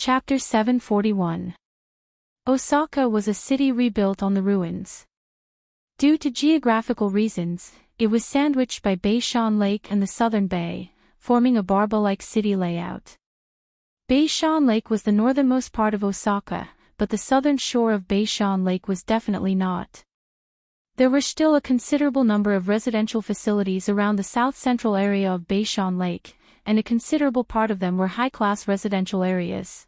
Chapter 741. Osaka was a city rebuilt on the ruins. Due to geographical reasons, it was sandwiched by Beishan Lake and the Southern Bay, forming a barbell-like city layout. Beishan Lake was the northernmost part of Osaka, but the southern shore of Beishan Lake was definitely not. There were still a considerable number of residential facilities around the south-central area of Beishan Lake, and a considerable part of them were high-class residential areas.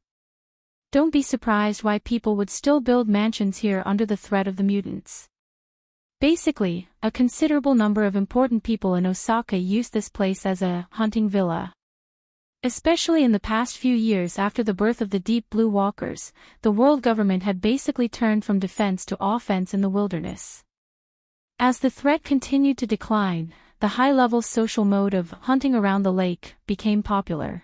Don't be surprised why people would still build mansions here under the threat of the mutants. Basically, a considerable number of important people in Osaka used this place as a hunting villa. Especially in the past few years after the birth of the Deep Blue Walkers, the world government had basically turned from defense to offense in the wilderness. As the threat continued to decline, the high-level social mode of hunting around the lake became popular.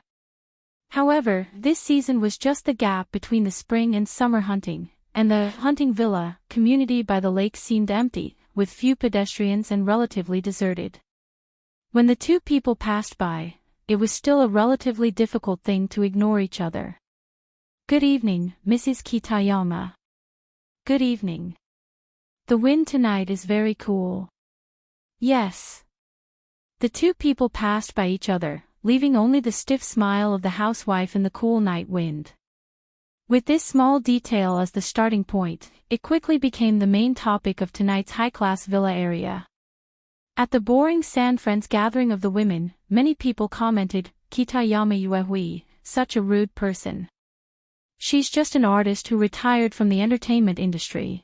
However, this season was just the gap between the spring and summer hunting, and the hunting villa community by the lake seemed empty, with few pedestrians and relatively deserted. When the two people passed by, it was still a relatively difficult thing to ignore each other. "Good evening, Mrs. Kitayama." "Good evening. The wind tonight is very cool." "Yes." The two people passed by each other, leaving only the stiff smile of the housewife in the cool night wind. With this small detail as the starting point, it quickly became the main topic of tonight's high-class villa area. At the boring San Friends gathering of the women, many people commented, "Kitayama Yuehui, such a rude person. She's just an artist who retired from the entertainment industry.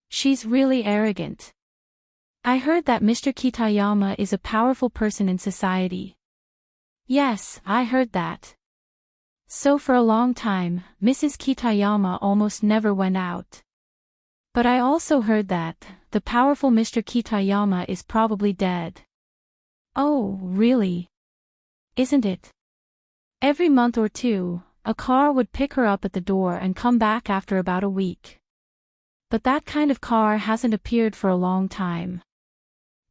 She's really arrogant. I heard that Mr. Kitayama is a powerful person in society." "Yes, I heard that. So for a long time, Mrs. Kitayama almost never went out. But I also heard that the powerful Mr. Kitayama is probably dead." "Oh, really? Isn't it? Every month or two, a car would pick her up at the door and come back after about a week. But that kind of car hasn't appeared for a long time.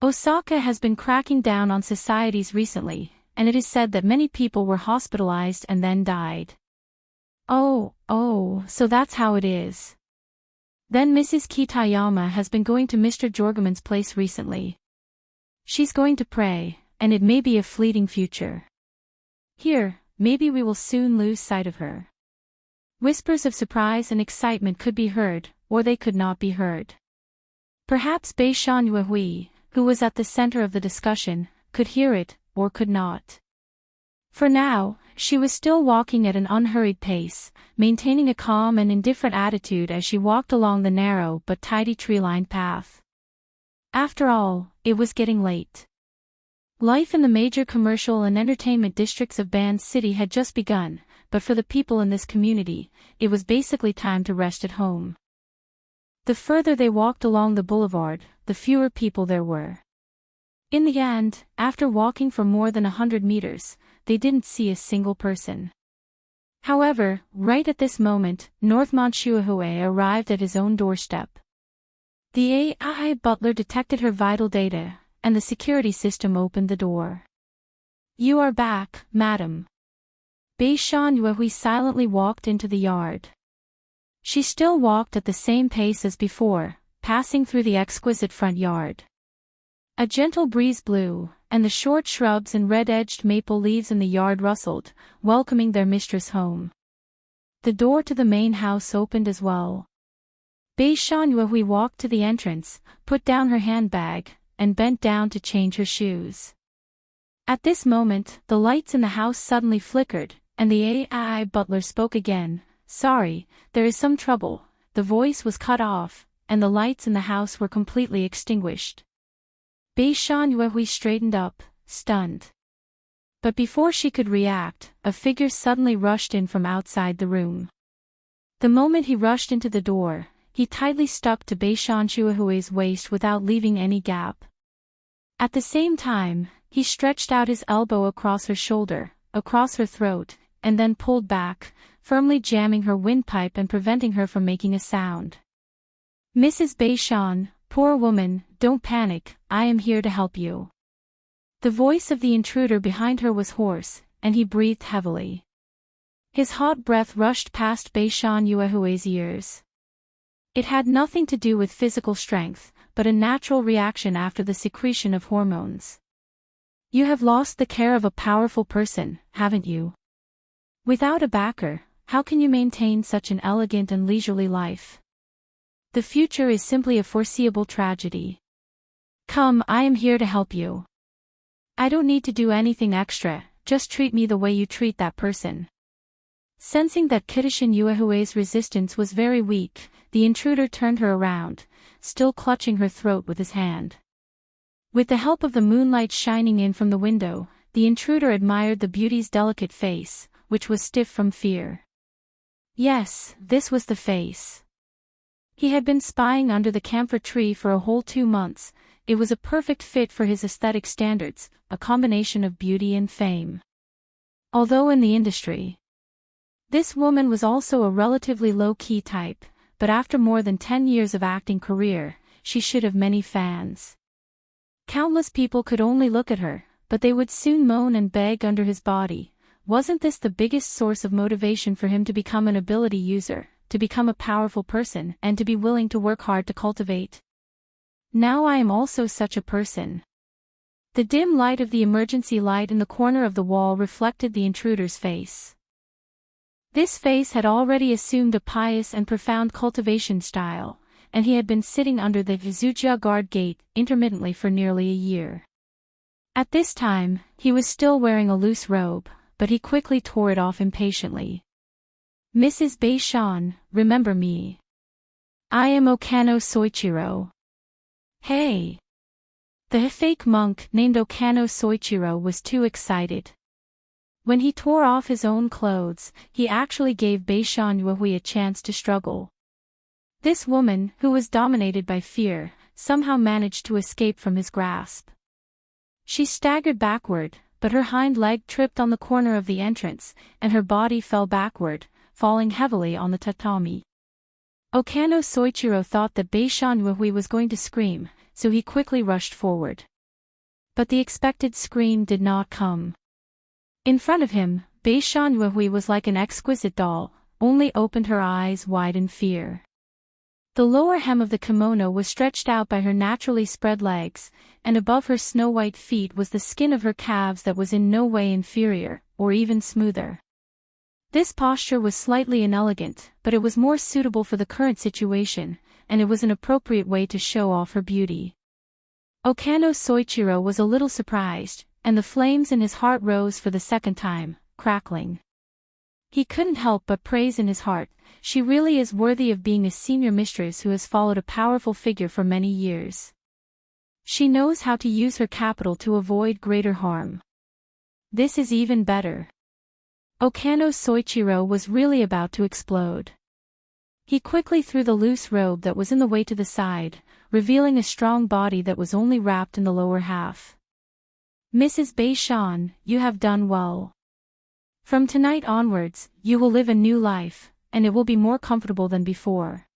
Osaka has been cracking down on societies recently, and it is said that many people were hospitalized and then died." Oh, so that's how it is. Then Mrs. Kitayama has been going to Mr. Jorgaman's place recently. She's going to pray, and it may be a fleeting future. Here, maybe we will soon lose sight of her." Whispers of surprise and excitement could be heard, or they could not be heard. Perhaps Beishan Yuehui, who was at the center of the discussion, could hear it, or could not. For now, she was still walking at an unhurried pace, maintaining a calm and indifferent attitude as she walked along the narrow but tidy tree-lined path. After all, it was getting late. Life in the major commercial and entertainment districts of Band City had just begun, but for the people in this community, it was basically time to rest at home. The further they walked along the boulevard, the fewer people there were. In the end, after walking for more than 100 meters, they didn't see a single person. However, right at this moment, Northmont Shuahue arrived at his own doorstep. The AI butler detected her vital data, and the security system opened the door. "You are back, madam." Beishan Yuehui silently walked into the yard. She still walked at the same pace as before, passing through the exquisite front yard. A gentle breeze blew, and the short shrubs and red-edged maple leaves in the yard rustled, welcoming their mistress home. The door to the main house opened as well. Beishan Yuehui walked to the entrance, put down her handbag, and bent down to change her shoes. At this moment, the lights in the house suddenly flickered, and the AI butler spoke again. "Sorry, there is some trouble." The voice was cut off, and the lights in the house were completely extinguished. Beishan Yuehui straightened up, stunned. But before she could react, a figure suddenly rushed in from outside the room. The moment he rushed into the door, he tightly stuck to Beishan Yuehui's waist without leaving any gap. At the same time, he stretched out his elbow across her shoulder, across her throat, and then pulled back, firmly jamming her windpipe and preventing her from making a sound. "Mrs. Beishan, poor woman, don't panic, I am here to help you." The voice of the intruder behind her was hoarse, and he breathed heavily. His hot breath rushed past Beishan Yuehui's ears. It had nothing to do with physical strength, but a natural reaction after the secretion of hormones. You have lost the care of a powerful person, haven't you? Without a backer, how can you maintain such an elegant and leisurely life? The future is simply a foreseeable tragedy. Come, I am here to help you. I don't need to do anything extra, just treat me the way you treat that person. Sensing that Kitishin Yuehui's resistance was very weak, the intruder turned her around, still clutching her throat with his hand. With the help of the moonlight shining in from the window, the intruder admired the beauty's delicate face, which was stiff from fear. Yes, this was the face. He had been spying under the camphor tree for a whole 2 months. It was a perfect fit for his aesthetic standards, a combination of beauty and fame. Although in the industry, this woman was also a relatively low-key type, but after more than 10 years of acting career, she should have many fans. Countless people could only look at her, but they would soon moan and beg under his body. Wasn't this the biggest source of motivation for him to become an ability user, to become a powerful person, and to be willing to work hard to cultivate? Now I am also such a person. The dim light of the emergency light in the corner of the wall reflected the intruder's face. This face had already assumed a pious and profound cultivation style, and he had been sitting under the Vizujia guard gate intermittently for nearly a year. At this time, he was still wearing a loose robe, but he quickly tore it off impatiently. Mrs. Beishan, remember me. I am Okano Soichiro. Hey! The fake monk named Okano Soichiro was too excited. When he tore off his own clothes, he actually gave Beishan Yuehui a chance to struggle. This woman, who was dominated by fear, somehow managed to escape from his grasp. She staggered backward, but her hind leg tripped on the corner of the entrance, and her body fell backward, falling heavily on the tatami. Okano Soichiro thought that Beishan Yuehui was going to scream, so he quickly rushed forward. But the expected scream did not come. In front of him, Beishan Yuehui was like an exquisite doll, only opened her eyes wide in fear. The lower hem of the kimono was stretched out by her naturally spread legs, and above her snow-white feet was the skin of her calves that was in no way inferior, or even smoother. This posture was slightly inelegant, but it was more suitable for the current situation, and it was an appropriate way to show off her beauty. Okano Soichiro was a little surprised, and the flames in his heart rose for the second time, crackling. He couldn't help but praise in his heart, she really is worthy of being a senior mistress who has followed a powerful figure for many years. She knows how to use her capital to avoid greater harm. This is even better. Okano Soichiro was really about to explode. He quickly threw the loose robe that was in the way to the side, revealing a strong body that was only wrapped in the lower half. Mrs. Beishan, you have done well. From tonight onwards, you will live a new life, and it will be more comfortable than before.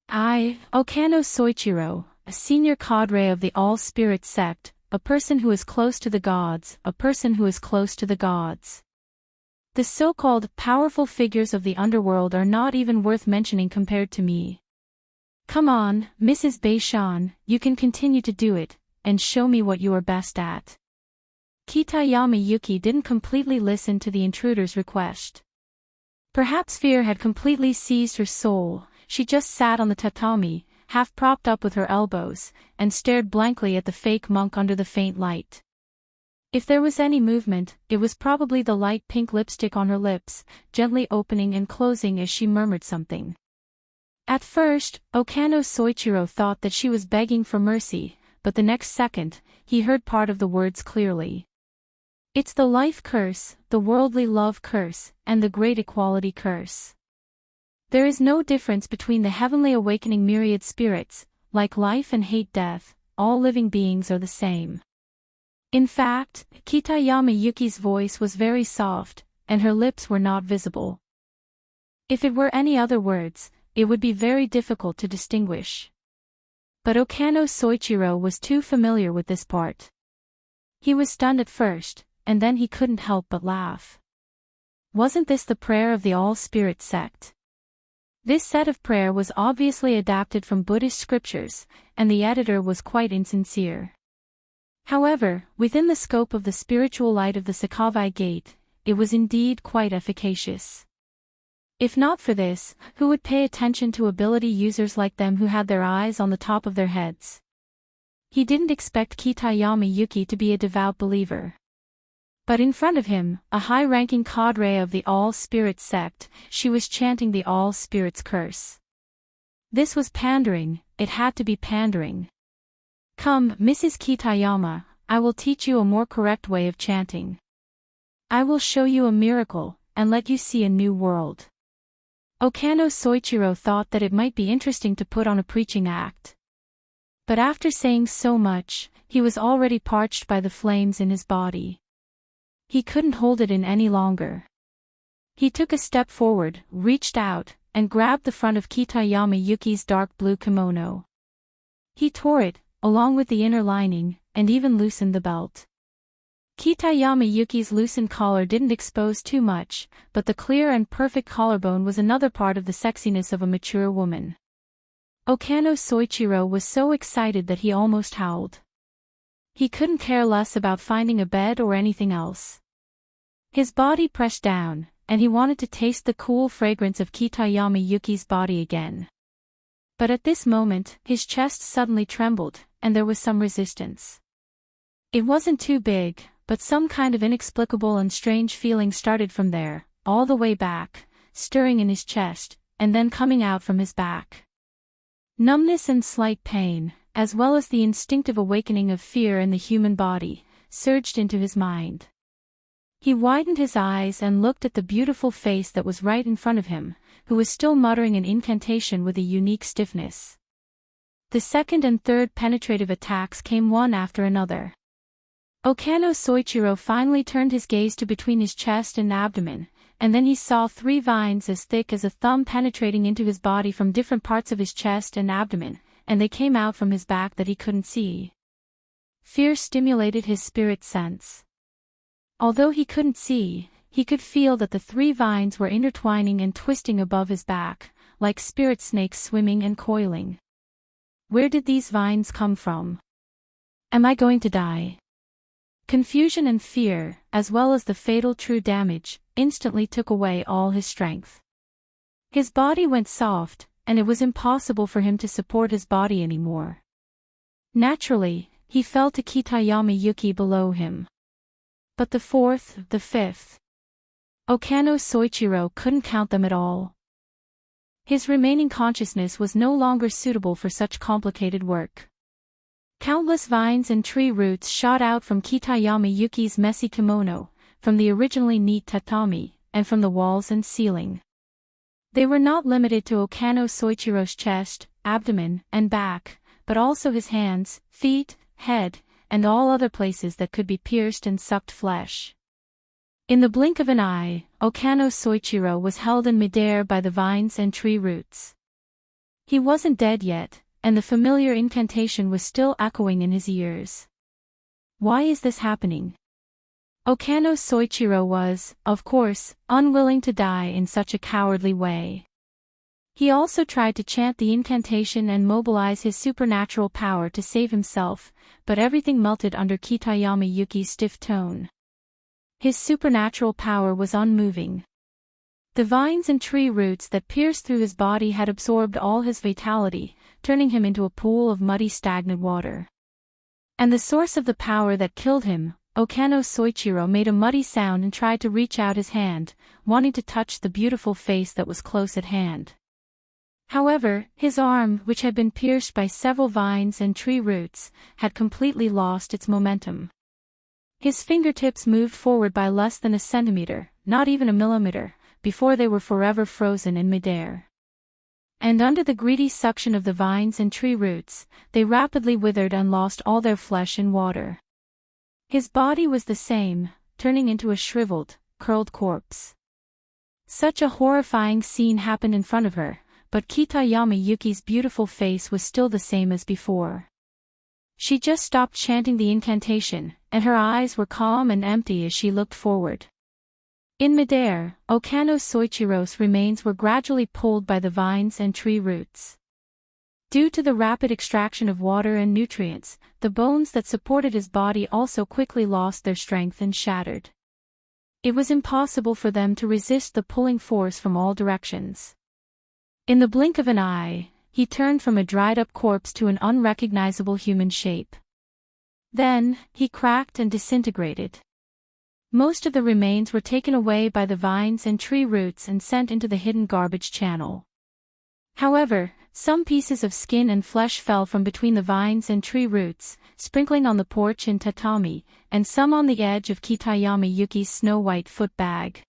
I, Okano Soichiro, a senior cadre of the All-Spirit sect, a person who is close to the gods, a person who is close to the gods. The so-called powerful figures of the underworld are not even worth mentioning compared to me. Come on, Mrs. Beishan, you can continue to do it, and show me what you are best at. Kitayama Yuki didn't completely listen to the intruder's request. Perhaps fear had completely seized her soul. She just sat on the tatami, half propped up with her elbows, and stared blankly at the fake monk under the faint light. If there was any movement, it was probably the light pink lipstick on her lips, gently opening and closing as she murmured something. At first, Okano Soichiro thought that she was begging for mercy, but the next second, he heard part of the words clearly. It's the life curse, the worldly love curse, and the great equality curse. There is no difference between the heavenly awakening myriad spirits, like life and hate death, all living beings are the same. In fact, Kitayama Yuki's voice was very soft, and her lips were not visible. If it were any other words, it would be very difficult to distinguish. But Okano Soichiro was too familiar with this part. He was stunned at first, and then he couldn't help but laugh. Wasn't this the prayer of the all-spirit sect? This set of prayer was obviously adapted from Buddhist scriptures, and the editor was quite insincere. However, within the scope of the spiritual light of the Sakavai Gate, it was indeed quite efficacious. If not for this, who would pay attention to ability users like them who had their eyes on the top of their heads? He didn't expect Kitayama Yuki to be a devout believer. But in front of him, a high-ranking cadre of the All-Spirit sect, she was chanting the All-Spirit's curse. This was pandering, it had to be pandering. Come, Mrs. Kitayama, I will teach you a more correct way of chanting. I will show you a miracle, and let you see a new world. Okano Soichiro thought that it might be interesting to put on a preaching act. But after saying so much, he was already parched by the flames in his body. He couldn't hold it in any longer. He took a step forward, reached out, and grabbed the front of Kitayama Yuki's dark blue kimono. He tore it, along with the inner lining, and even loosened the belt. Kitayama Yuki's loosened collar didn't expose too much, but the clear and perfect collarbone was another part of the sexiness of a mature woman. Okano Soichiro was so excited that he almost howled. He couldn't care less about finding a bed or anything else. His body pressed down, and he wanted to taste the cool fragrance of Kitayama Yuki's body again. But at this moment, his chest suddenly trembled, and there was some resistance. It wasn't too big, but some kind of inexplicable and strange feeling started from there, all the way back, stirring in his chest, and then coming out from his back. Numbness and slight pain, as well as the instinctive awakening of fear in the human body, surged into his mind. He widened his eyes and looked at the beautiful face that was right in front of him, who was still muttering an incantation with a unique stiffness. The second and third penetrative attacks came one after another. Okano Soichiro finally turned his gaze to between his chest and abdomen, and then he saw 3 vines as thick as a thumb penetrating into his body from different parts of his chest and abdomen, and they came out from his back that he couldn't see. Fear stimulated his spirit sense. Although he couldn't see, he could feel that the 3 vines were intertwining and twisting above his back, like spirit snakes swimming and coiling. Where did these vines come from? Am I going to die? Confusion and fear, as well as the fatal true damage, instantly took away all his strength. His body went soft, and it was impossible for him to support his body anymore. Naturally, he fell to Kitayama Yuki below him. But the 4th, the 5th. Okano Soichiro couldn't count them at all. His remaining consciousness was no longer suitable for such complicated work. Countless vines and tree roots shot out from Kitayama Yuki's messy kimono, from the originally neat tatami, and from the walls and ceiling. They were not limited to Okano Soichiro's chest, abdomen, and back, but also his hands, feet, head, and all other places that could be pierced and sucked flesh. In the blink of an eye, Okano Soichiro was held in midair by the vines and tree roots. He wasn't dead yet, and the familiar incantation was still echoing in his ears. Why is this happening? Okano Soichiro was, of course, unwilling to die in such a cowardly way. He also tried to chant the incantation and mobilize his supernatural power to save himself, but everything melted under Kitayama Yuki's stiff tone. His supernatural power was unmoving. The vines and tree roots that pierced through his body had absorbed all his vitality, turning him into a pool of muddy stagnant water. And the source of the power that killed him, Okano Soichiro made a muddy sound and tried to reach out his hand, wanting to touch the beautiful face that was close at hand. However, his arm, which had been pierced by several vines and tree roots, had completely lost its momentum. His fingertips moved forward by less than a centimeter, not even a millimeter, before they were forever frozen in midair. And under the greedy suction of the vines and tree roots, they rapidly withered and lost all their flesh in water. His body was the same, turning into a shriveled, curled corpse. Such a horrifying scene happened in front of her, but Kitayama Yuki's beautiful face was still the same as before. She just stopped chanting the incantation, and her eyes were calm and empty as she looked forward. In midair, Okano Soichiro's remains were gradually pulled by the vines and tree roots. Due to the rapid extraction of water and nutrients, the bones that supported his body also quickly lost their strength and shattered. It was impossible for them to resist the pulling force from all directions. In the blink of an eye, he turned from a dried-up corpse to an unrecognizable human shape. Then, he cracked and disintegrated. Most of the remains were taken away by the vines and tree roots and sent into the hidden garbage channel. However, some pieces of skin and flesh fell from between the vines and tree roots, sprinkling on the porch in tatami, and some on the edge of Kitayama Yuki's snow-white foot bag.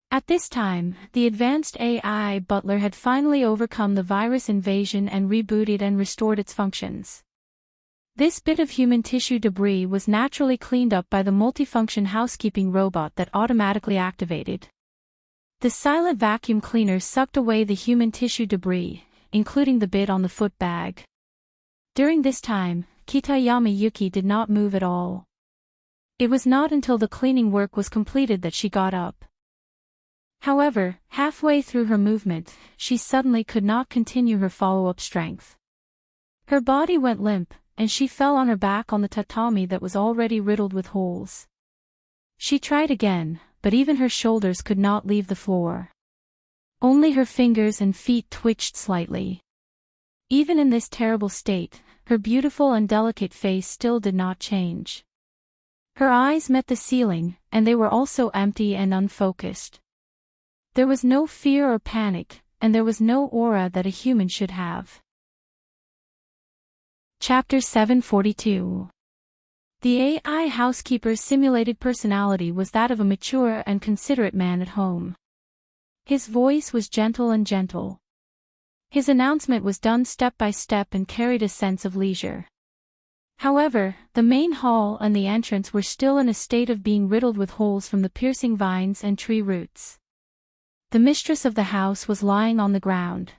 At this time, the advanced AI butler had finally overcome the virus invasion and rebooted and restored its functions. This bit of human tissue debris was naturally cleaned up by the multifunction housekeeping robot that automatically activated. The silent vacuum cleaner sucked away the human tissue debris, including the bit on the foot bag. During this time, Kitayama Yuki did not move at all. It was not until the cleaning work was completed that she got up. However, halfway through her movement, she suddenly could not continue her follow-up strength. Her body went limp, and she fell on her back on the tatami that was already riddled with holes. She tried again, but even her shoulders could not leave the floor. Only her fingers and feet twitched slightly. Even in this terrible state, her beautiful and delicate face still did not change. Her eyes met the ceiling, and they were also empty and unfocused. There was no fear or panic, and there was no aura that a human should have. Chapter 742. The AI housekeeper's simulated personality was that of a mature and considerate man at home. His voice was gentle and gentle. His announcement was done step by step and carried a sense of leisure. However, the main hall and the entrance were still in a state of being riddled with holes from the piercing vines and tree roots. The mistress of the house was lying on the ground.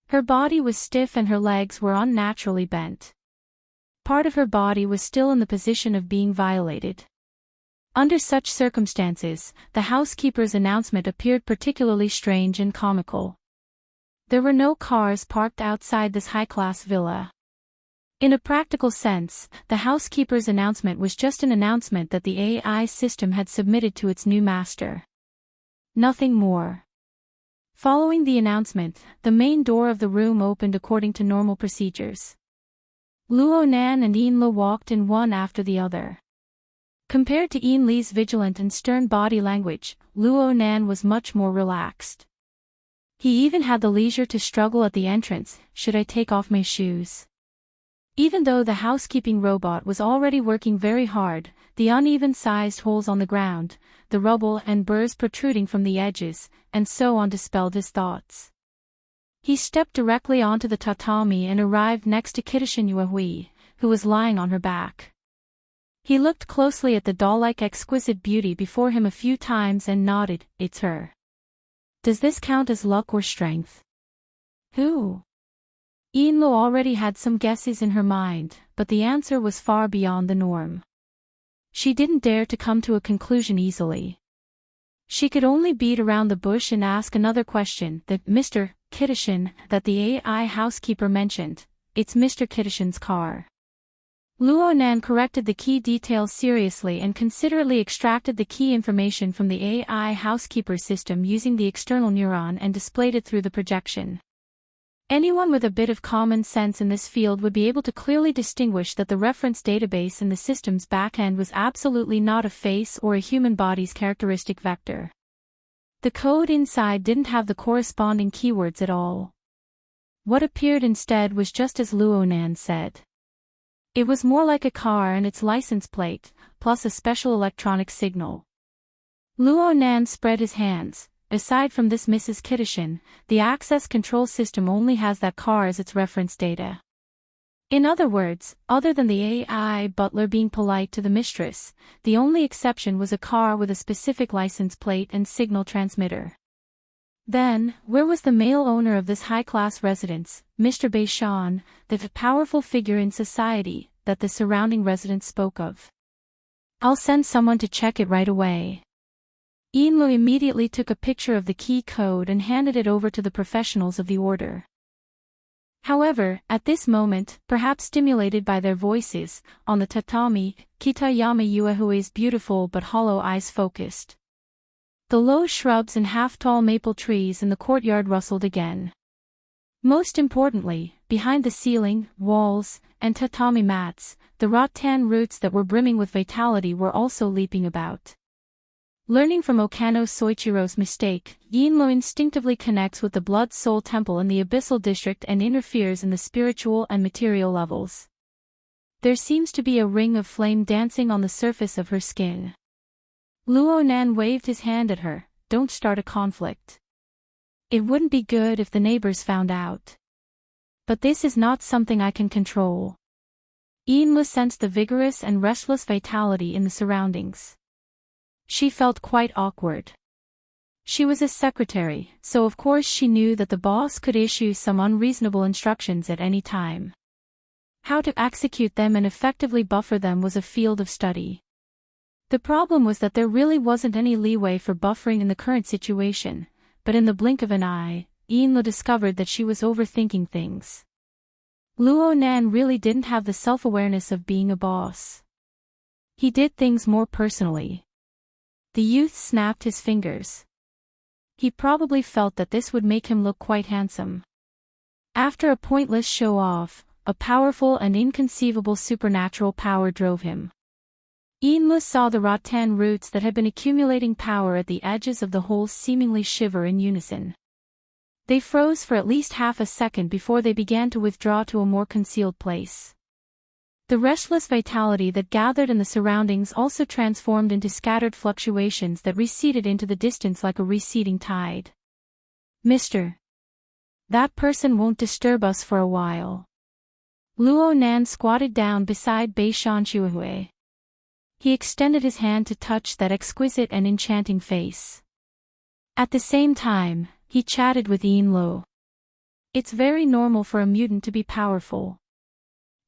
Her body was stiff and her legs were unnaturally bent. Part of her body was still in the position of being violated. Under such circumstances, the housekeeper's announcement appeared particularly strange and comical. There were no cars parked outside this high-class villa. In a practical sense, the housekeeper's announcement was just an announcement that the AI system had submitted to its new master. Nothing more. Following the announcement, the main door of the room opened according to normal procedures. Luo Nan and Yin Lo walked in one after the other. Compared to Yin Li's vigilant and stern body language, Luo Nan was much more relaxed. He even had the leisure to struggle at the entrance, should I take off my shoes? Even though the housekeeping robot was already working very hard, the uneven-sized holes on the ground, the rubble and burrs protruding from the edges, and so on dispelled his thoughts. He stepped directly onto the tatami and arrived next to Kitashin Yuehui, who was lying on her back. He looked closely at the doll-like exquisite beauty before him a few times and nodded, "It's her." Does this count as luck or strength? Who? Yinlo already had some guesses in her mind, but the answer was far beyond the norm. She didn't dare to come to a conclusion easily. She could only beat around the bush and ask another question, that Mr. Kitashin, that the AI housekeeper mentioned. It's Mr. Kitashin's car. Luo Nan corrected the key details seriously and considerately extracted the key information from the AI housekeeper system using the external neuron and displayed it through the projection. Anyone with a bit of common sense in this field would be able to clearly distinguish that the reference database in the system's backend was absolutely not a face or a human body's characteristic vector. The code inside didn't have the corresponding keywords at all. What appeared instead was just as Luo Nan said. It was more like a car and its license plate, plus a special electronic signal. Luo Nan spread his hands. Aside from this Mrs. Kitashin, the access control system only has that car as its reference data. In other words, other than the AI butler being polite to the mistress, the only exception was a car with a specific license plate and signal transmitter. Then, where was the male owner of this high-class residence, Mr. Beishan, the powerful figure in society that the surrounding residents spoke of? I'll send someone to check it right away. Yinlu immediately took a picture of the key code and handed it over to the professionals of the order. However, at this moment, perhaps stimulated by their voices, on the tatami, Kitayama Yuehue's beautiful but hollow eyes focused. The low shrubs and half-tall maple trees in the courtyard rustled again. Most importantly, behind the ceiling, walls, and tatami mats, the rattan roots that were brimming with vitality were also leaping about. Learning from Okano Soichiro's mistake, Yinlu instinctively connects with the blood-soul temple in the abyssal district and interferes in the spiritual and material levels. There seems to be a ring of flame dancing on the surface of her skin. Luonan waved his hand at her. Don't start a conflict. It wouldn't be good if the neighbors found out. But this is not something I can control. Yinlu sensed the vigorous and restless vitality in the surroundings. She felt quite awkward. She was a secretary, so of course she knew that the boss could issue some unreasonable instructions at any time. How to execute them and effectively buffer them was a field of study. The problem was that there really wasn't any leeway for buffering in the current situation, but in the blink of an eye, Yinlu discovered that she was overthinking things. Luonan really didn't have the self-awareness of being a boss. He did things more personally. The youth snapped his fingers. He probably felt that this would make him look quite handsome. After a pointless show-off, a powerful and inconceivable supernatural power drove him. Yinlu saw the rattan roots that had been accumulating power at the edges of the hole seemingly shiver in unison. They froze for at least half a second before they began to withdraw to a more concealed place. The restless vitality that gathered in the surroundings also transformed into scattered fluctuations that receded into the distance like a receding tide. Mister. That person won't disturb us for a while. Luonan squatted down beside Beishan Shuhui. He extended his hand to touch that exquisite and enchanting face. At the same time, he chatted with Yinlu. It's very normal for a mutant to be powerful.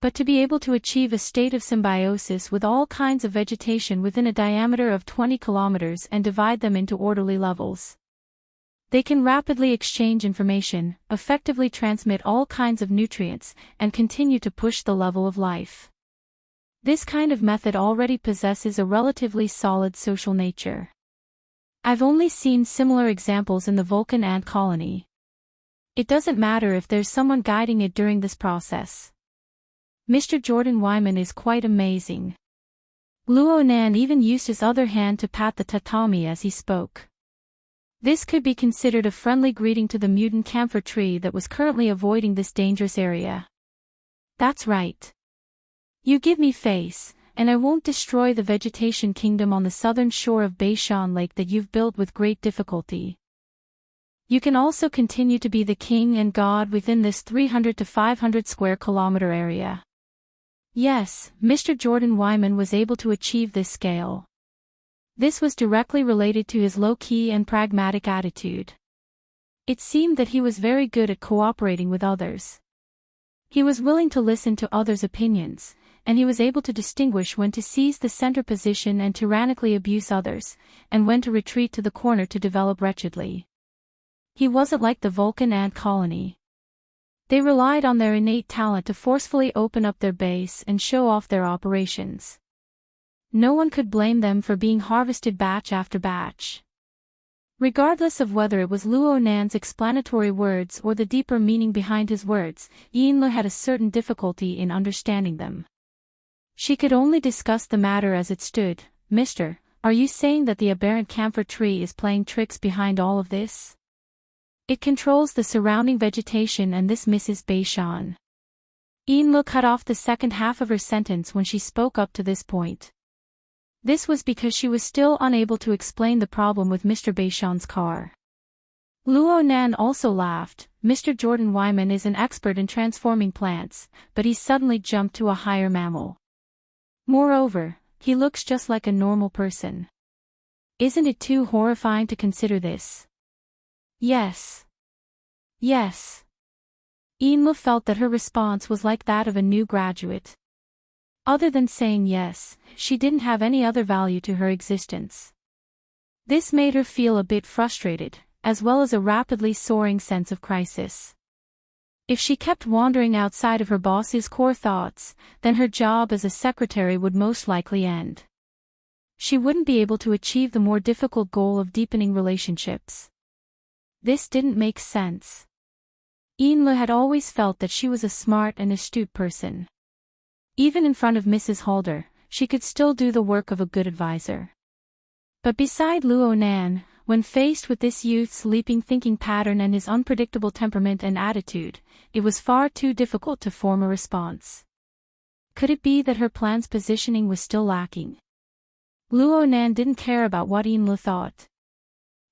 But to be able to achieve a state of symbiosis with all kinds of vegetation within a diameter of 20 kilometers and divide them into orderly levels. They can rapidly exchange information, effectively transmit all kinds of nutrients, and continue to push the level of life. This kind of method already possesses a relatively solid social nature. I've only seen similar examples in the Vulcan ant colony. It doesn't matter if there's someone guiding it during this process. Mr. Jordan Wyman is quite amazing. Luonan even used his other hand to pat the tatami as he spoke. This could be considered a friendly greeting to the mutant camphor tree that was currently avoiding this dangerous area. That's right. You give me face, and I won't destroy the vegetation kingdom on the southern shore of Beishan Lake that you've built with great difficulty. You can also continue to be the king and god within this 300 to 500 square kilometer area. Yes, Mr. Jordan Wyman was able to achieve this scale. This was directly related to his low-key and pragmatic attitude. It seemed that he was very good at cooperating with others. He was willing to listen to others' opinions, and he was able to distinguish when to seize the center position and tyrannically abuse others, and when to retreat to the corner to develop wretchedly. He wasn't like the Vulcan ant colony. They relied on their innate talent to forcefully open up their base and show off their operations. No one could blame them for being harvested batch after batch. Regardless of whether it was Luonan's explanatory words or the deeper meaning behind his words, Yinlu had a certain difficulty in understanding them. She could only discuss the matter as it stood. Mister, are you saying that the aberrant camphor tree is playing tricks behind all of this? It controls the surrounding vegetation and this Mrs. Beishan. Yinlu cut off the second half of her sentence when she spoke up to this point. This was because she was still unable to explain the problem with Mr. Beishan's car. Luonan also laughed. Mr. Jordan Wyman is an expert in transforming plants, but he suddenly jumped to a higher mammal. Moreover, he looks just like a normal person. Isn't it too horrifying to consider this? Yes. Yes. Yinlu felt that her response was like that of a new graduate. Other than saying yes, she didn't have any other value to her existence. This made her feel a bit frustrated, as well as a rapidly soaring sense of crisis. If she kept wandering outside of her boss's core thoughts, then her job as a secretary would most likely end. She wouldn't be able to achieve the more difficult goal of deepening relationships. This didn't make sense. Eunle had always felt that she was a smart and astute person. Even in front of Mrs. Halder, she could still do the work of a good advisor. But beside Luo Nan, when faced with this youth's leaping thinking pattern and his unpredictable temperament and attitude, it was far too difficult to form a response. Could it be that her plan's positioning was still lacking? Luo Nan didn't care about what Eunle thought.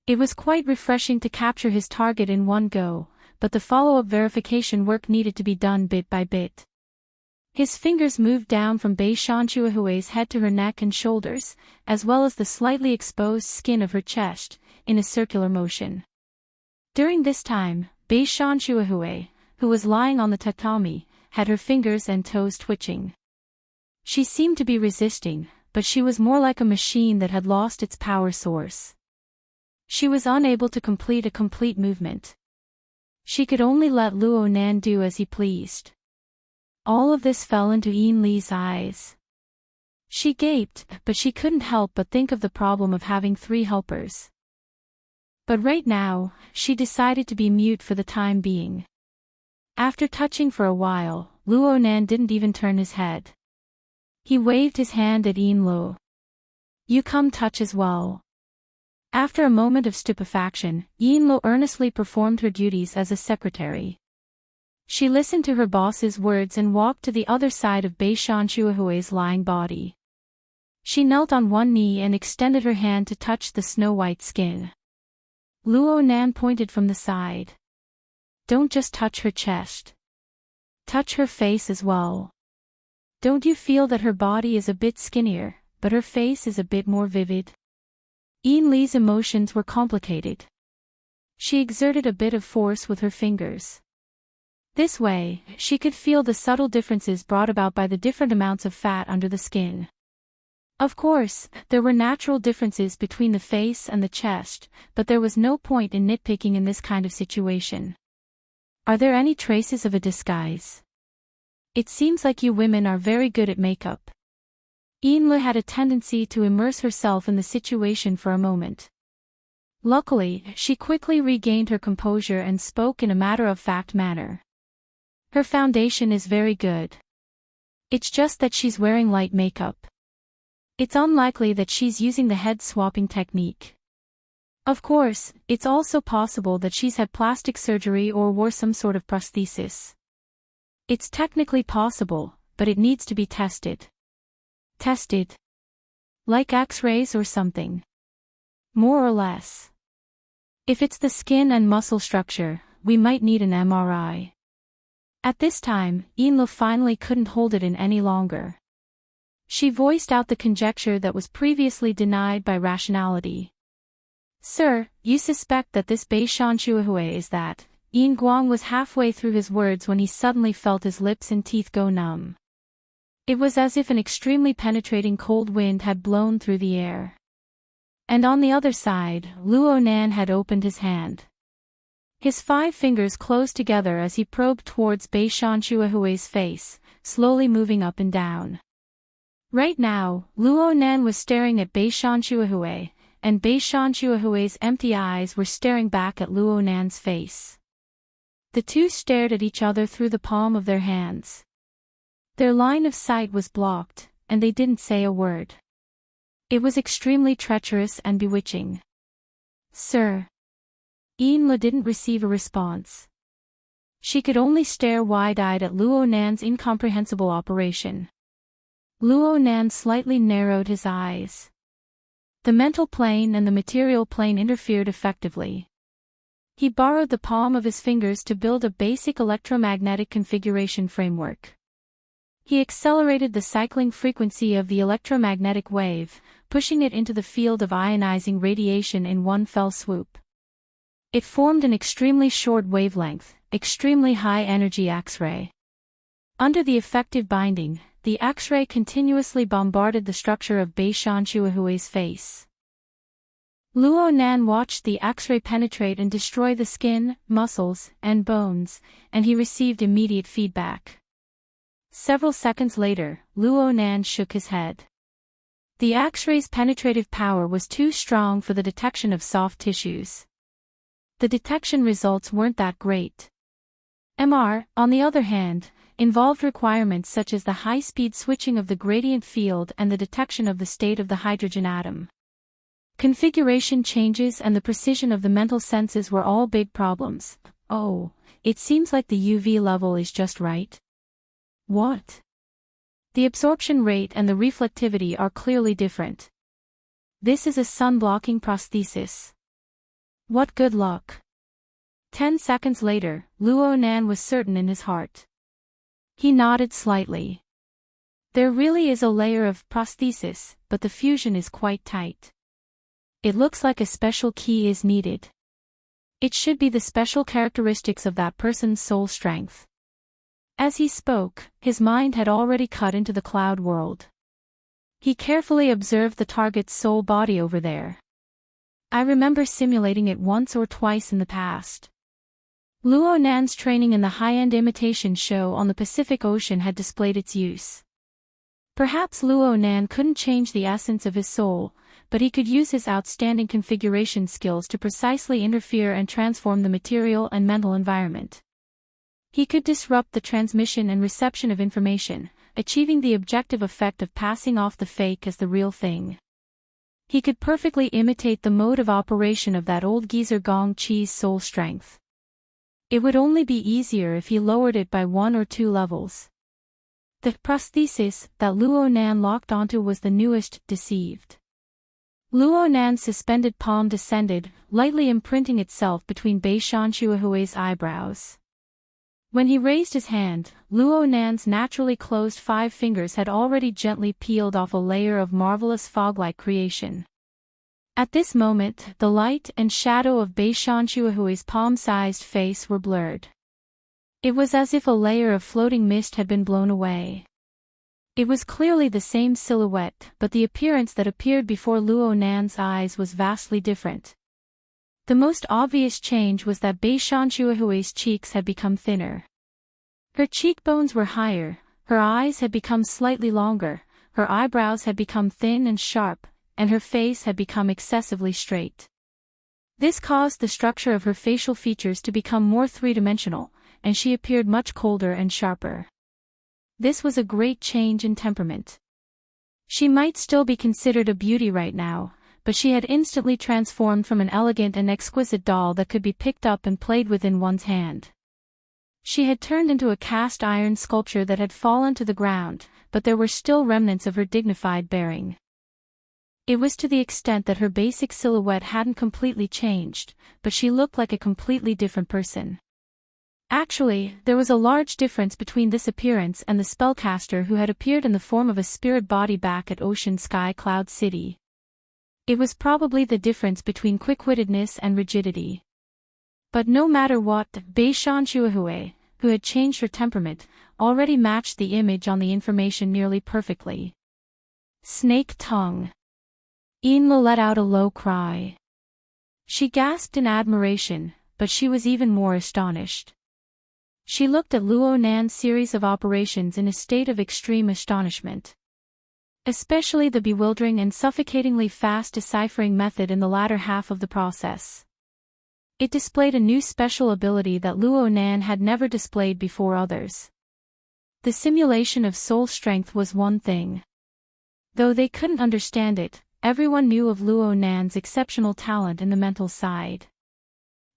It was quite refreshing to capture his target in one go, but the follow-up verification work needed to be done bit by bit. His fingers moved down from Bei Shanchuahui's head to her neck and shoulders, as well as the slightly exposed skin of her chest, in a circular motion. During this time, Bei Shanchuahui, who was lying on the tatami, had her fingers and toes twitching. She seemed to be resisting, but she was more like a machine that had lost its power source. She was unable to complete a complete movement. She could only let Luo Nan do as he pleased. All of this fell into Eunle's eyes. She gaped, but she couldn't help but think of the problem of having 3 helpers. But right now, she decided to be mute for the time being. After touching for a while, Luo Nan didn't even turn his head. He waved his hand at Eunle. "You come touch as well." After a moment of stupefaction, Eunle earnestly performed her duties as a secretary. She listened to her boss's words and walked to the other side of Bei Shanchuahui's lying body. She knelt on one knee and extended her hand to touch the snow-white skin. Luo Nan pointed from the side. "Don't just touch her chest. Touch her face as well. Don't you feel that her body is a bit skinnier, but her face is a bit more vivid?" Eunle's emotions were complicated. She exerted a bit of force with her fingers. This way, she could feel the subtle differences brought about by the different amounts of fat under the skin. Of course, there were natural differences between the face and the chest, but there was no point in nitpicking in this kind of situation. "Are there any traces of a disguise? It seems like you women are very good at makeup." Eunle had a tendency to immerse herself in the situation for a moment. Luckily, she quickly regained her composure and spoke in a matter-of-fact manner. "Her foundation is very good. It's just that she's wearing light makeup. It's unlikely that she's using the head-swapping technique. Of course, it's also possible that she's had plastic surgery or wore some sort of prosthesis. It's technically possible, but it needs to be tested." "Tested? Like X-rays or something?" "More or less. If it's the skin and muscle structure, we might need an MRI." At this time, Eunle finally couldn't hold it in any longer. She voiced out the conjecture that was previously denied by rationality. "Sir, you suspect that this Bei Shanchuahui is that." Yin Guang was halfway through his words when he suddenly felt his lips and teeth go numb. It was as if an extremely penetrating cold wind had blown through the air. And on the other side, Luo Nan had opened his hand. His 5 fingers closed together as he probed towards Bei Shanchuahui's face, slowly moving up and down. Right now, Luo Nan was staring at Bei Shanchuahui, and Bei Shanchuahui's empty eyes were staring back at Luo Nan's face. The two stared at each other through the palm of their hands. Their line of sight was blocked, and they didn't say a word. It was extremely treacherous and bewitching. "Sir." Eunle didn't receive a response. She could only stare wide-eyed at Luo Nan's incomprehensible operation. Luo Nan slightly narrowed his eyes. The mental plane and the material plane interfered effectively. He borrowed the palm of his fingers to build a basic electromagnetic configuration framework. He accelerated the cycling frequency of the electromagnetic wave, pushing it into the field of ionizing radiation in one fell swoop. It formed an extremely short wavelength, extremely high-energy X-ray. Under the effective binding, the X-ray continuously bombarded the structure of Bei Shanchuahui's face. Luo Nan watched the X-ray penetrate and destroy the skin, muscles, and bones, and he received immediate feedback. Several seconds later, Luo Nan shook his head. The X-ray's penetrative power was too strong for the detection of soft tissues. The detection results weren't that great. MR, on the other hand, involved requirements such as the high-speed switching of the gradient field and the detection of the state of the hydrogen atom. Configuration changes and the precision of the mental senses were all big problems. Oh, it seems like the UV level is just right. What? The absorption rate and the reflectivity are clearly different. This is a sun-blocking prosthesis. What good luck. 10 seconds later, Luo Nan was certain in his heart. He nodded slightly. There really is a layer of prosthesis, but the fusion is quite tight. It looks like a special key is needed. It should be the special characteristics of that person's soul strength. As he spoke, his mind had already cut into the cloud world. He carefully observed the target's soul body over there. I remember simulating it once or twice in the past. Luo Nan's training in the high-end imitation show on the Pacific Ocean had displayed its use. Perhaps Luo Nan couldn't change the essence of his soul, but he could use his outstanding configuration skills to precisely interfere and transform the material and mental environment. He could disrupt the transmission and reception of information, achieving the objective effect of passing off the fake as the real thing. He could perfectly imitate the mode of operation of that old geezer Gong Chi's soul strength. It would only be easier if he lowered it by 1 or 2 levels. The prosthesis that Luo Nan locked onto was the newest, deceived. Luo Nan's suspended palm descended, lightly imprinting itself between Bei Shanshuahui's eyebrows. When he raised his hand, Luo Nan's naturally closed 5 fingers had already gently peeled off a layer of marvelous fog-like creation. At this moment, the light and shadow of Bei Shanshuahui's palm-sized face were blurred. It was as if a layer of floating mist had been blown away. It was clearly the same silhouette, but the appearance that appeared before Luo Nan's eyes was vastly different. The most obvious change was that Bei Shanshuahui's cheeks had become thinner. Her cheekbones were higher, her eyes had become slightly longer, her eyebrows had become thin and sharp, and her face had become excessively straight. This caused the structure of her facial features to become more three-dimensional, and she appeared much colder and sharper. This was a great change in temperament. She might still be considered a beauty right now, but she had instantly transformed from an elegant and exquisite doll that could be picked up and played with in one's hand. She had turned into a cast iron sculpture that had fallen to the ground, but there were still remnants of her dignified bearing. It was to the extent that her basic silhouette hadn't completely changed, but she looked like a completely different person. Actually, there was a large difference between this appearance and the spellcaster who had appeared in the form of a spirit body back at Ocean Sky Cloud City. It was probably the difference between quick-wittedness and rigidity. But no matter what, Bei Shanshuahui, who had changed her temperament, already matched the image on the information nearly perfectly. Snake tongue. Inla let out a low cry. She gasped in admiration, but she was even more astonished. She looked at Luo Nan's series of operations in a state of extreme astonishment. Especially the bewildering and suffocatingly fast deciphering method in the latter half of the process. It displayed a new special ability that Luo Nan had never displayed before others. The simulation of soul strength was one thing. Though they couldn't understand it, everyone knew of Luo Nan's exceptional talent in the mental side.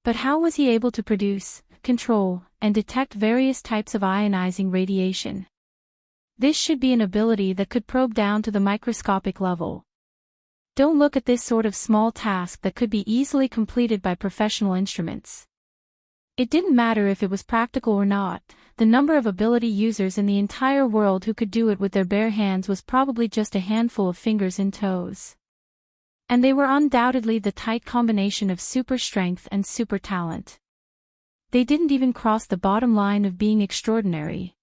But how was he able to produce, control, and detect various types of ionizing radiation? This should be an ability that could probe down to the microscopic level. Don't look at this sort of small task that could be easily completed by professional instruments. It didn't matter if it was practical or not, the number of ability users in the entire world who could do it with their bare hands was probably just a handful of fingers and toes. And they were undoubtedly the tight combination of super strength and super talent. They didn't even cross the bottom line of being extraordinary.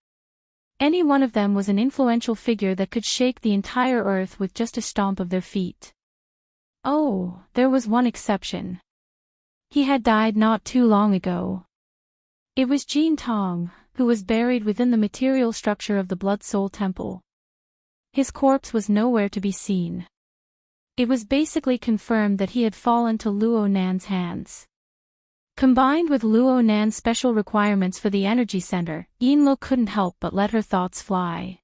Any one of them was an influential figure that could shake the entire earth with just a stomp of their feet. Oh, there was one exception. He had died not too long ago. It was Jean Tong, who was buried within the material structure of the Blood Soul Temple. His corpse was nowhere to be seen. It was basically confirmed that he had fallen to Luo Nan's hands. Combined with Luo Nan's special requirements for the energy center, Yinluo couldn't help but let her thoughts fly.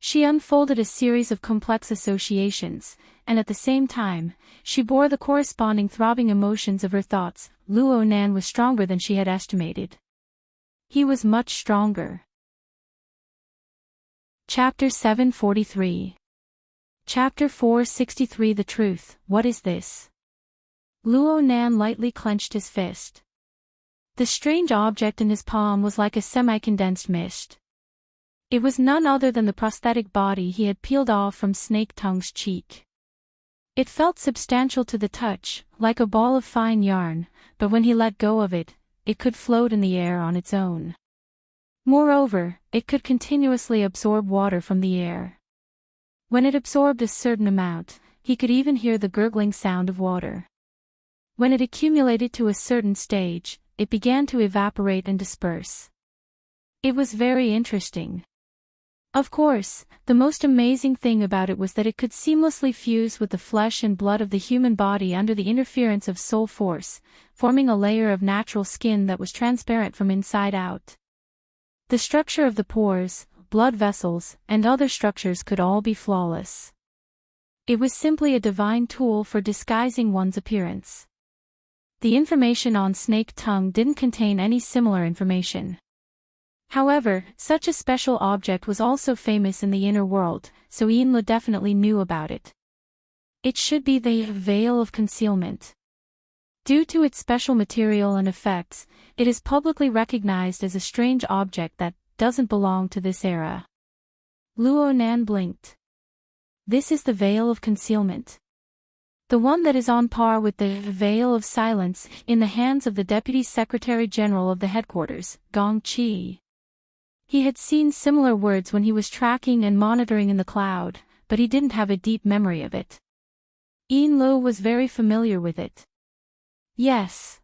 She unfolded a series of complex associations, and at the same time, she bore the corresponding throbbing emotions of her thoughts. Luo Nan was stronger than she had estimated. He was much stronger. Chapter 743. Chapter 463. The Truth. What is this? Luo Nan lightly clenched his fist. The strange object in his palm was like a semi-condensed mist. It was none other than the prosthetic body he had peeled off from Snake Tongue's cheek. It felt substantial to the touch, like a ball of fine yarn, but when he let go of it, it could float in the air on its own. Moreover, it could continuously absorb water from the air. When it absorbed a certain amount, he could even hear the gurgling sound of water. When it accumulated to a certain stage, it began to evaporate and disperse. It was very interesting. Of course, the most amazing thing about it was that it could seamlessly fuse with the flesh and blood of the human body under the interference of soul force, forming a layer of natural skin that was transparent from inside out. The structure of the pores, blood vessels, and other structures could all be flawless. It was simply a divine tool for disguising one's appearance. The information on Snake Tongue didn't contain any similar information. However, such a special object was also famous in the inner world, so Yinluo definitely knew about it. It should be the Veil of Concealment. Due to its special material and effects, it is publicly recognized as a strange object that doesn't belong to this era. Luo Nan blinked. This is the Veil of Concealment. The one that is on par with the Veil of Silence in the hands of the Deputy Secretary General of the headquarters, Gong Qi. He had seen similar words when he was tracking and monitoring in the cloud, but he didn't have a deep memory of it. Yinluo was very familiar with it. Yes.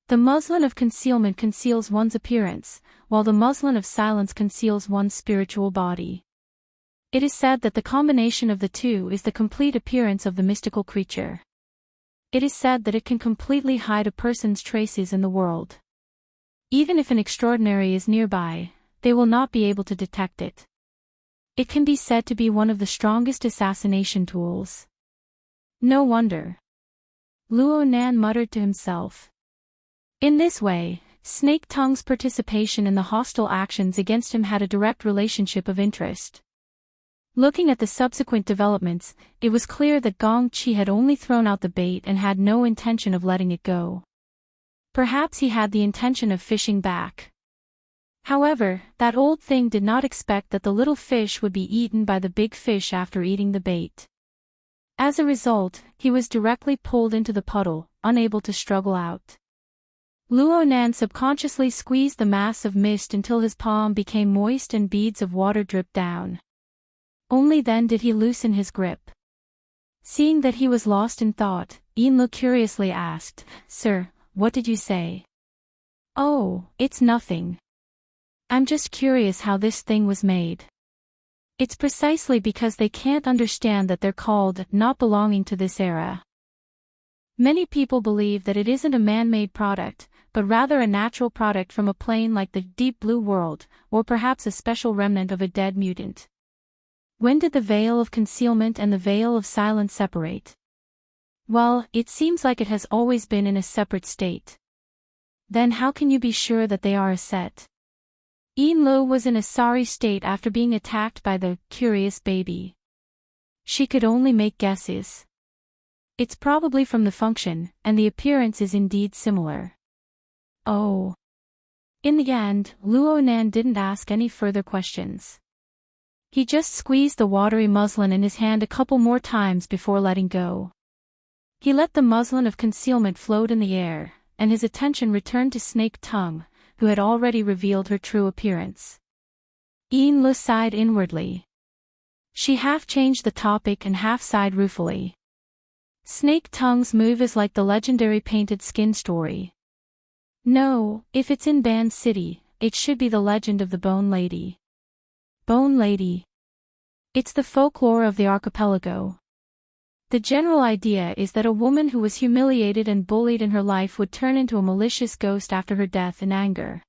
The muslin of concealment conceals one's appearance, while the muslin of silence conceals one's spiritual body. It is said that the combination of the two is the complete appearance of the mystical creature. It is said that it can completely hide a person's traces in the world. Even if an extraordinary is nearby, they will not be able to detect it. It can be said to be one of the strongest assassination tools. No wonder. Luo Nan muttered to himself. In this way, Snake Tongue's participation in the hostile actions against him had a direct relationship of interest. Looking at the subsequent developments, it was clear that Gong Qi had only thrown out the bait and had no intention of letting it go. Perhaps he had the intention of fishing back. However, that old thing did not expect that the little fish would be eaten by the big fish after eating the bait. As a result, he was directly pulled into the puddle, unable to struggle out. Luo Nan subconsciously squeezed the mass of mist until his palm became moist and beads of water dripped down. Only then did he loosen his grip. Seeing that he was lost in thought, Yinluo curiously asked, "Sir, what did you say?" "Oh, it's nothing. I'm just curious how this thing was made." It's precisely because they can't understand that they're called not belonging to this era. Many people believe that it isn't a man-made product, but rather a natural product from a plane like the Deep Blue World, or perhaps a special remnant of a dead mutant. When did the Veil of Concealment and the Veil of Silence separate? Well, it seems like it has always been in a separate state. Then how can you be sure that they are a set? Yinluo was in a sorry state after being attacked by the curious baby. She could only make guesses. It's probably from the function, and the appearance is indeed similar. Oh. In the end, Luo Nan didn't ask any further questions. He just squeezed the watery muslin in his hand a couple more times before letting go. He let the muslin of concealment float in the air, and his attention returned to Snake Tongue, who had already revealed her true appearance. Yinluo sighed inwardly. She half changed the topic and half sighed ruefully. Snake Tongue's move is like the legendary painted skin story. No, if it's in Band City, it should be the legend of the Bone Lady. Bone Lady. It's the folklore of the archipelago. The general idea is that a woman who was humiliated and bullied in her life would turn into a malicious ghost after her death in anger.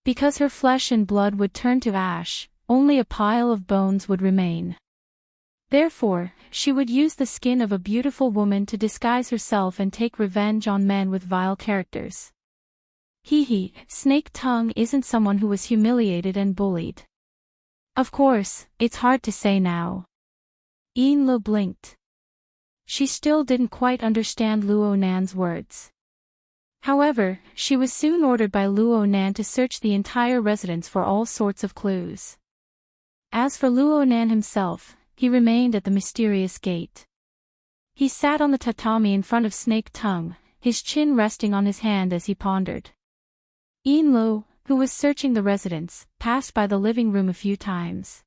Because her flesh and blood would turn to ash, only a pile of bones would remain. Therefore, she would use the skin of a beautiful woman to disguise herself and take revenge on men with vile characters. Snake Tongue isn't someone who was humiliated and bullied. Of course, it's hard to say now. Enlo blinked. She still didn't quite understand Luo Nan's words. However, she was soon ordered by Luo Nan to search the entire residence for all sorts of clues. As for Luo Nan himself, he remained at the mysterious gate. He sat on the tatami in front of Snake Tongue, his chin resting on his hand as he pondered. Enlo, who was searching the residence, passed by the living room a few times.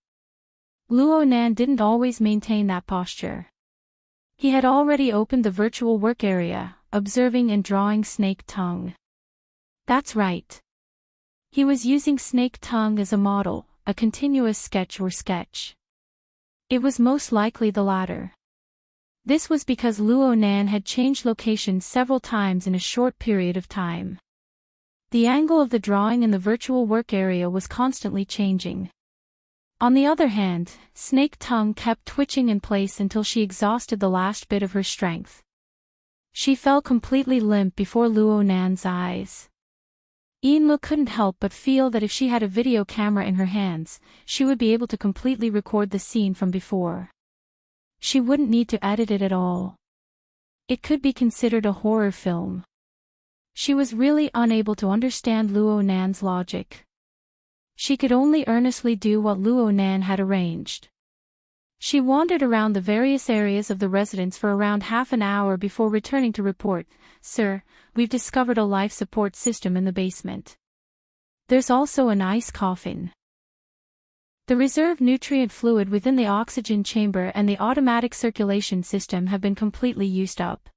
Luo Nan didn't always maintain that posture. He had already opened the virtual work area, observing and drawing Snake Tongue. That's right. He was using Snake Tongue as a model, a continuous sketch or sketch. It was most likely the latter. This was because Luo Nan had changed locations several times in a short period of time. The angle of the drawing in the virtual work area was constantly changing. On the other hand, Snake Tongue kept twitching in place until she exhausted the last bit of her strength. She fell completely limp before Luo Nan's eyes. Enlo couldn't help but feel that if she had a video camera in her hands, she would be able to completely record the scene from before. She wouldn't need to edit it at all. It could be considered a horror film. She was really unable to understand Luo Nan's logic. She could only earnestly do what Luo Nan had arranged. She wandered around the various areas of the residence for around half an hour before returning to report, "Sir, we've discovered a life support system in the basement. There's also an ice coffin. The reserve nutrient fluid within the oxygen chamber and the automatic circulation system have been completely used up.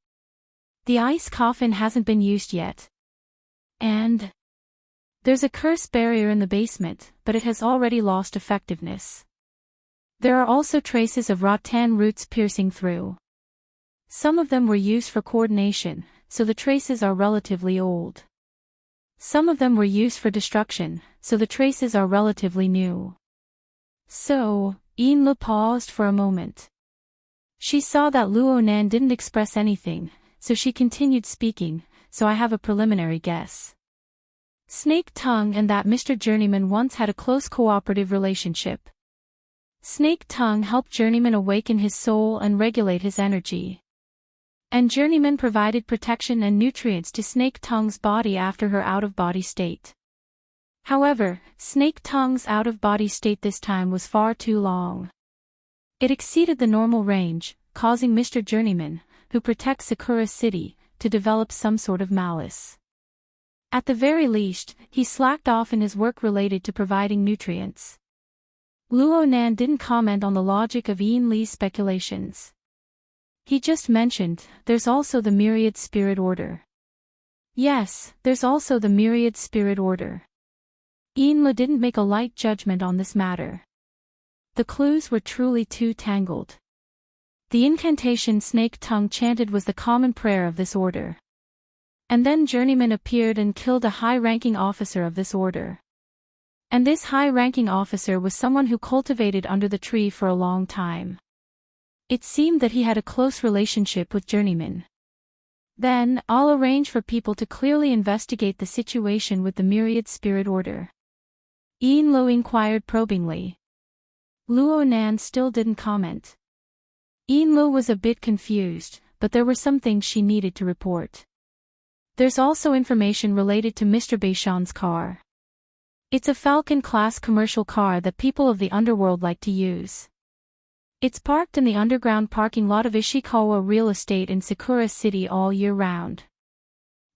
The ice coffin hasn't been used yet. And there's a curse barrier in the basement, but it has already lost effectiveness. There are also traces of rattan roots piercing through. Some of them were used for coordination, so the traces are relatively old. Some of them were used for destruction, so the traces are relatively new." So, Enlo paused for a moment. She saw that Luo Nan didn't express anything, so she continued speaking, "So I have a preliminary guess. Snake Tongue and that Mr. Journeyman once had a close cooperative relationship. Snake Tongue helped Journeyman awaken his soul and regulate his energy. And Journeyman provided protection and nutrients to Snake Tongue's body after her out-of-body state. However, Snake Tongue's out-of-body state this time was far too long. It exceeded the normal range, causing Mr. Journeyman, who protects Sakura City, to develop some sort of malice. At the very least, he slacked off in his work related to providing nutrients." Luo Nan didn't comment on the logic of Ian Lee's speculations. He just mentioned, "There's also the Myriad Spirit Order." Yes, there's also the Myriad Spirit Order. Enlo didn't make a light judgment on this matter. The clues were truly too tangled. The incantation Snake Tongue chanted was the common prayer of this order. And then Journeyman appeared and killed a high-ranking officer of this order. And this high-ranking officer was someone who cultivated under the tree for a long time. It seemed that he had a close relationship with Journeyman. "Then, I'll arrange for people to clearly investigate the situation with the Myriad Spirit Order." Enlo inquired probingly. Luo Nan still didn't comment. Enlo was a bit confused, but there were some things she needed to report. There's also information related to Mr. Beishan's car. It's a Falcon-class commercial car that people of the underworld like to use. It's parked in the underground parking lot of Ishikawa Real Estate in Sakura City all year round.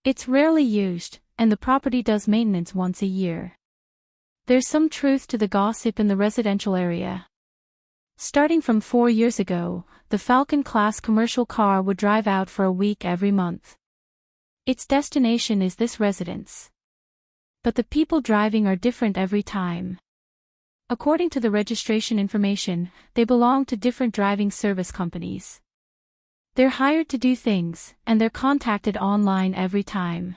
It's rarely used, and the property does maintenance once a year. There's some truth to the gossip in the residential area. Starting from 4 years ago, the Falcon-class commercial car would drive out for a week every month. Its destination is this residence. But the people driving are different every time. According to the registration information, they belong to different driving service companies. They're hired to do things, and they're contacted online every time.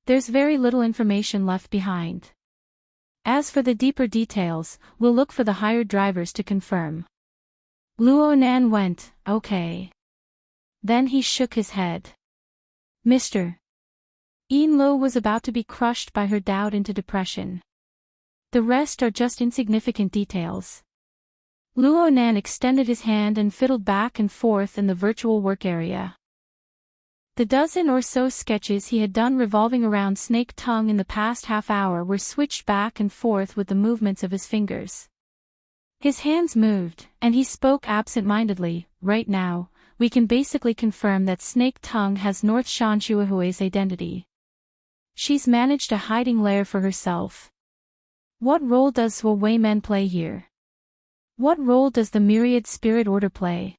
There's very little information left behind. As for the deeper details, we'll look for the hired drivers to confirm. Luo Nan went, okay. Then he shook his head. Mr. Yin Lo was about to be crushed by her doubt into depression. The rest are just insignificant details. Luo Nan extended his hand and fiddled back and forth in the virtual work area. The dozen or so sketches he had done revolving around Snake Tongue in the past half hour were switched back and forth with the movements of his fingers. His hands moved, and he spoke absent-mindedly. Right now, we can basically confirm that Snake Tongue has North Shanshuahui's identity. She's managed a hiding lair for herself. What role does Wu Wei Men play here? What role does the Myriad Spirit Order play?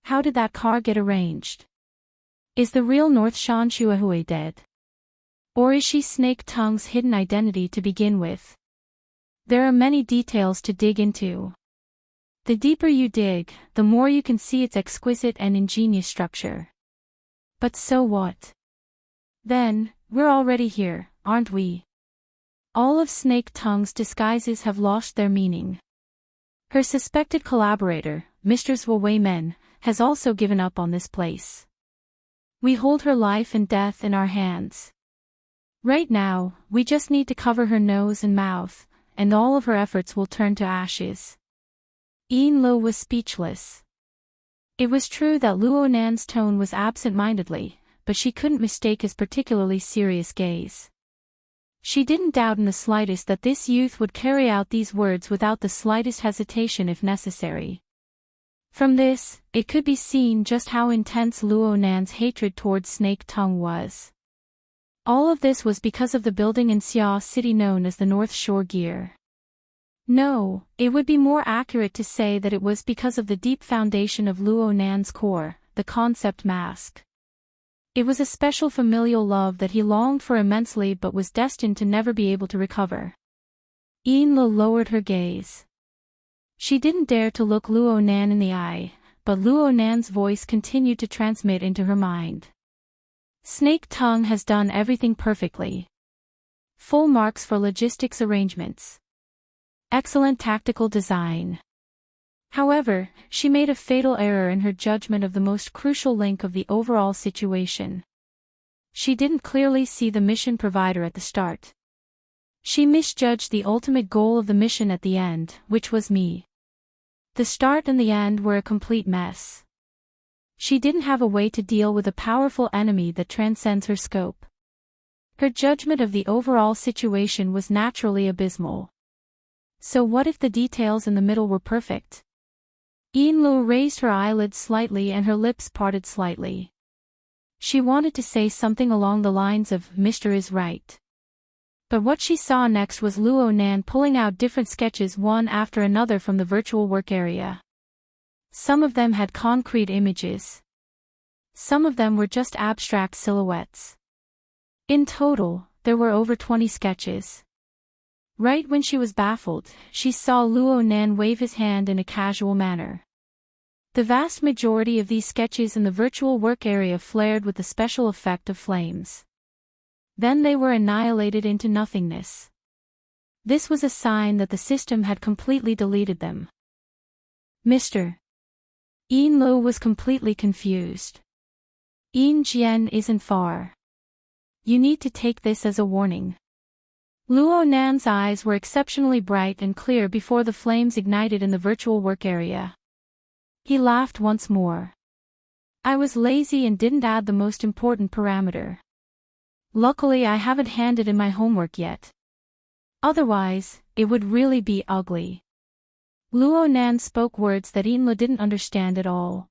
How did that car get arranged? Is the real North Shanshuahui dead? Or is she Snake Tongue's hidden identity to begin with? There are many details to dig into. The deeper you dig, the more you can see its exquisite and ingenious structure. But so what? Then, we're already here, aren't we? All of Snake Tongue's disguises have lost their meaning. Her suspected collaborator, Mistress Wu Wei Men, has also given up on this place. We hold her life and death in our hands. Right now, we just need to cover her nose and mouth, and all of her efforts will turn to ashes. Yin Lo was speechless. It was true that Luo Nan's tone was absent-mindedly, but she couldn't mistake his particularly serious gaze. She didn't doubt in the slightest that this youth would carry out these words without the slightest hesitation if necessary. From this, it could be seen just how intense Luo Nan's hatred towards Snake Tongue was. All of this was because of the building in Xia City known as the North Shore Gear. No, it would be more accurate to say that it was because of the deep foundation of Luo Nan's core, the concept mask. It was a special familial love that he longed for immensely but was destined to never be able to recover. Yin Lo lowered her gaze. She didn't dare to look Luo Nan in the eye, but Luo Nan's voice continued to transmit into her mind. Snake Tongue has done everything perfectly. Full marks for logistics arrangements. Excellent tactical design. However, she made a fatal error in her judgment of the most crucial link of the overall situation. She didn't clearly see the mission provider at the start. She misjudged the ultimate goal of the mission at the end, which was me. The start and the end were a complete mess. She didn't have a way to deal with a powerful enemy that transcends her scope. Her judgment of the overall situation was naturally abysmal. So what if the details in the middle were perfect? Yin Lo raised her eyelids slightly and her lips parted slightly. She wanted to say something along the lines of, Mr. is right. But what she saw next was Luo Nan pulling out different sketches one after another from the virtual work area. Some of them had concrete images. Some of them were just abstract silhouettes. In total, there were over 20 sketches. Right when she was baffled, she saw Luo Nan wave his hand in a casual manner. The vast majority of these sketches in the virtual work area flared with the special effect of flames. Then they were annihilated into nothingness. This was a sign that the system had completely deleted them. Mr. Yin Lo was completely confused. Yin Jian isn't far. You need to take this as a warning. Luo Nan's eyes were exceptionally bright and clear before the flames ignited in the virtual work area. He laughed once more. I was lazy and didn't add the most important parameter. Luckily I haven't handed in my homework yet. Otherwise, it would really be ugly. Luo Nan spoke words that Yin Lo didn't understand at all.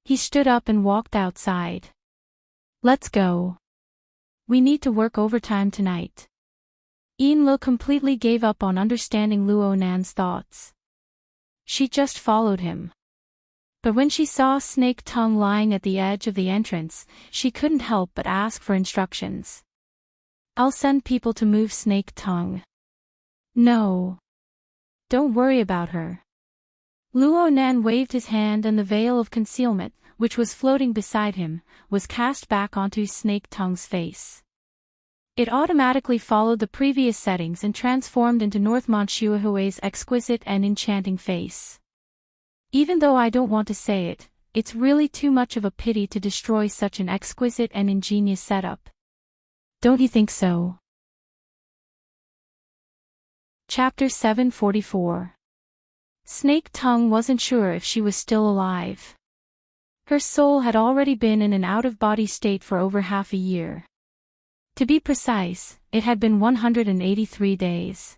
He stood up and walked outside. Let's go. We need to work overtime tonight. Yin Lo completely gave up on understanding Luo Nan's thoughts. she just followed him. But when she saw Snake Tongue lying at the edge of the entrance, she couldn't help but ask for instructions. "I'll send people to move Snake Tongue." "No. Don't worry about her." Luo Nan waved his hand and the veil of concealment, which was floating beside him, was cast back onto Snake Tongue's face. It automatically followed the previous settings and transformed into North Monshuahue's exquisite and enchanting face. Even though I don't want to say it, it's really too much of a pity to destroy such an exquisite and ingenious setup. Don't you think so? Chapter 744. Snake Tongue wasn't sure if she was still alive. Her soul had already been in an out-of-body state for over half a year. To be precise, it had been 183 days.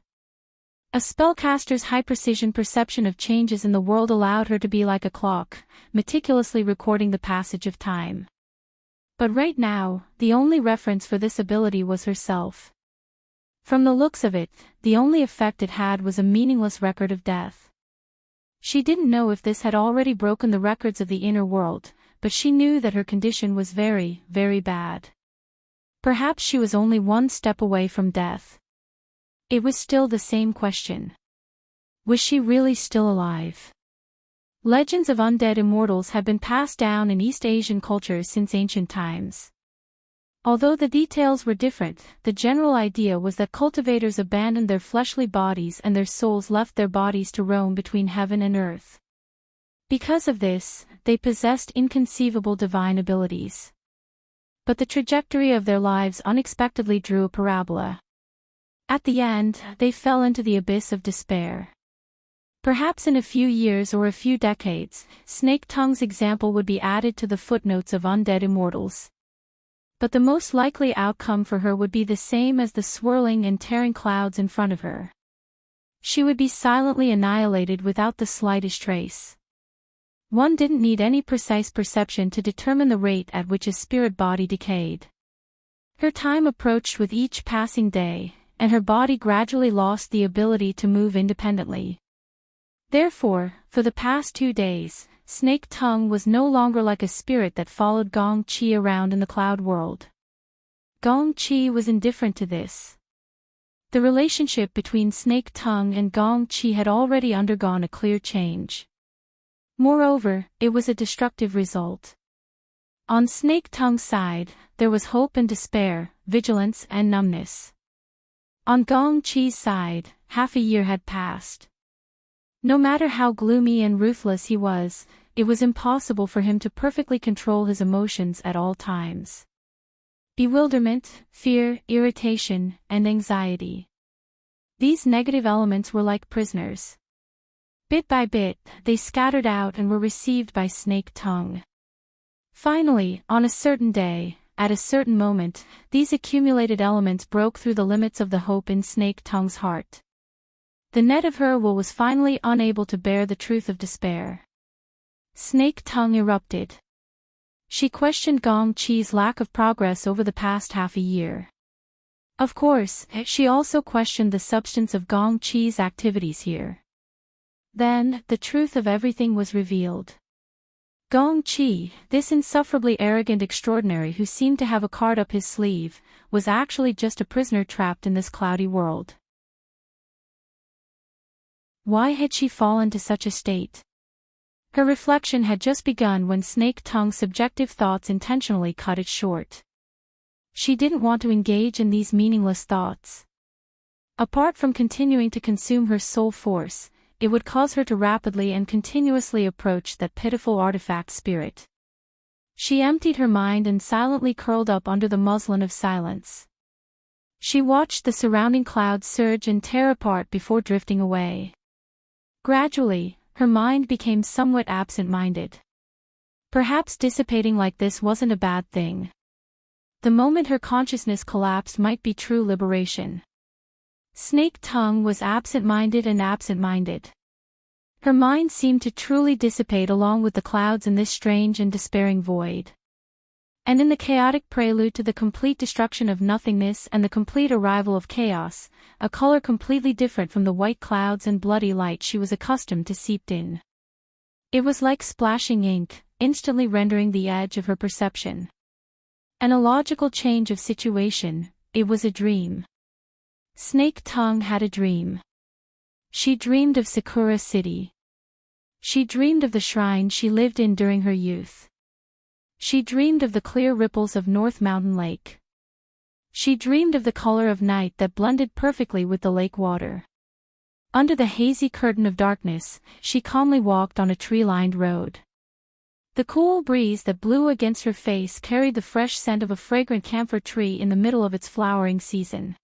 A spellcaster's high-precision perception of changes in the world allowed her to be like a clock, meticulously recording the passage of time. But right now, the only reference for this ability was herself. From the looks of it, the only effect it had was a meaningless record of death. She didn't know if this had already broken the records of the inner world, but she knew that her condition was very, very bad. Perhaps she was only one step away from death. It was still the same question. Was she really still alive? Legends of undead immortals had been passed down in East Asian cultures since ancient times. Although the details were different, the general idea was that cultivators abandoned their fleshly bodies and their souls left their bodies to roam between heaven and earth. Because of this, they possessed inconceivable divine abilities. But the trajectory of their lives unexpectedly drew a parabola. At the end, they fell into the abyss of despair. Perhaps in a few years or a few decades, Snake Tongue's example would be added to the footnotes of undead immortals. But the most likely outcome for her would be the same as the swirling and tearing clouds in front of her. She would be silently annihilated without the slightest trace. One didn't need any precise perception to determine the rate at which a spirit body decayed. Her time approached with each passing day, and her body gradually lost the ability to move independently. Therefore, for the past 2 days, Snake Tongue was no longer like a spirit that followed Gong Chi around in the cloud world. Gong Chi was indifferent to this. The relationship between Snake Tongue and Gong Chi had already undergone a clear change. Moreover, it was a destructive result. On Snake Tongue's side, there was hope and despair, vigilance and numbness. On Gong Chi's side, half a year had passed. No matter how gloomy and ruthless he was, it was impossible for him to perfectly control his emotions at all times. Bewilderment, fear, irritation, and anxiety. These negative elements were like prisoners. Bit by bit, they scattered out and were received by Snake Tongue. Finally, on a certain day, at a certain moment, these accumulated elements broke through the limits of the hope in Snake Tongue's heart. The net of her will was finally unable to bear the truth of despair. Snake Tongue erupted. She questioned Gong Chi's lack of progress over the past half a year. Of course, she also questioned the substance of Gong Chi's activities here. Then, the truth of everything was revealed. Gong Chi, this insufferably arrogant extraordinary who seemed to have a card up his sleeve, was actually just a prisoner trapped in this cloudy world. Why had she fallen to such a state? Her reflection had just begun when Snake Tongue's subjective thoughts intentionally cut it short. She didn't want to engage in these meaningless thoughts. Apart from continuing to consume her soul force, it would cause her to rapidly and continuously approach that pitiful artifact spirit. She emptied her mind and silently curled up under the muslin of silence. She watched the surrounding clouds surge and tear apart before drifting away. Gradually, her mind became somewhat absent-minded. Perhaps dissipating like this wasn't a bad thing. The moment her consciousness collapsed might be true liberation. Snake Tongue was absent-minded and absent-minded. Her mind seemed to truly dissipate along with the clouds in this strange and despairing void. And in the chaotic prelude to the complete destruction of nothingness and the complete arrival of chaos, a color completely different from the white clouds and bloody light she was accustomed to seeped in. It was like splashing ink, instantly rendering the edge of her perception. An illogical change of situation, it was a dream. Snake Tongue had a dream. She dreamed of Sakura City. She dreamed of the shrine she lived in during her youth. She dreamed of the clear ripples of North Mountain Lake. She dreamed of the color of night that blended perfectly with the lake water. Under the hazy curtain of darkness, she calmly walked on a tree-lined road. The cool breeze that blew against her face carried the fresh scent of a fragrant camphor tree in the middle of its flowering season.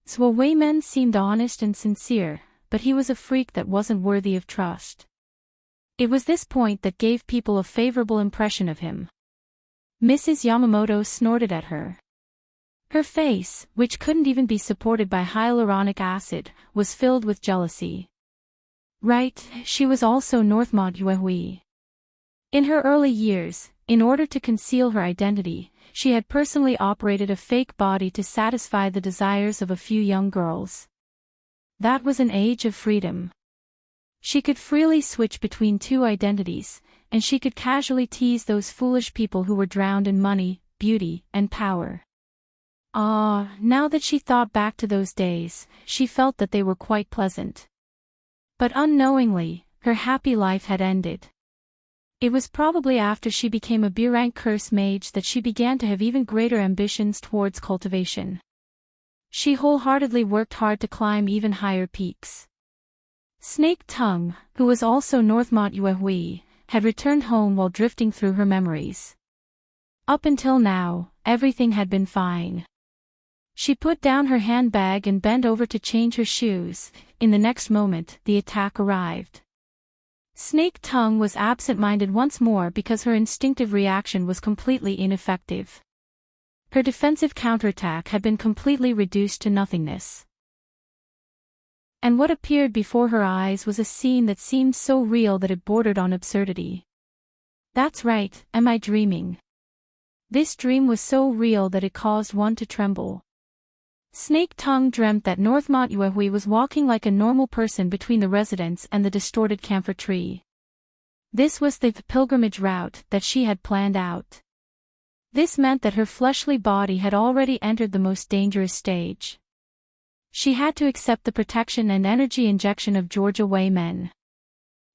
Zhou Weimen seemed honest and sincere, but he was a freak that wasn't worthy of trust. It was this point that gave people a favorable impression of him. Mrs. Yamamoto snorted at her. Her face, which couldn't even be supported by hyaluronic acid, was filled with jealousy. Right, she was also Northmont Yuehui. In her early years, in order to conceal her identity, she had personally operated a fake body to satisfy the desires of a few young girls. That was an age of freedom. She could freely switch between two identities, and she could casually tease those foolish people who were drowned in money, beauty, and power. Now that she thought back to those days, she felt that they were quite pleasant. But unknowingly, her happy life had ended. It was probably after she became a B-rank curse mage that she began to have even greater ambitions towards cultivation. She wholeheartedly worked hard to climb even higher peaks. Snake Tongue, who was also Northmont Yuehui, had returned home while drifting through her memories. Up until now, everything had been fine. She put down her handbag and bent over to change her shoes. In the next moment, the attack arrived. Snake Tongue was absent-minded once more because her instinctive reaction was completely ineffective. Her defensive counterattack had been completely reduced to nothingness. And what appeared before her eyes was a scene that seemed so real that it bordered on absurdity. That's right, am I dreaming? This dream was so real that it caused one to tremble. Snake Tongue dreamt that Northmont Yuehui was walking like a normal person between the residence and the distorted camphor tree. This was the pilgrimage route that she had planned out. This meant that her fleshly body had already entered the most dangerous stage. She had to accept the protection and energy injection of Georgia Wei men.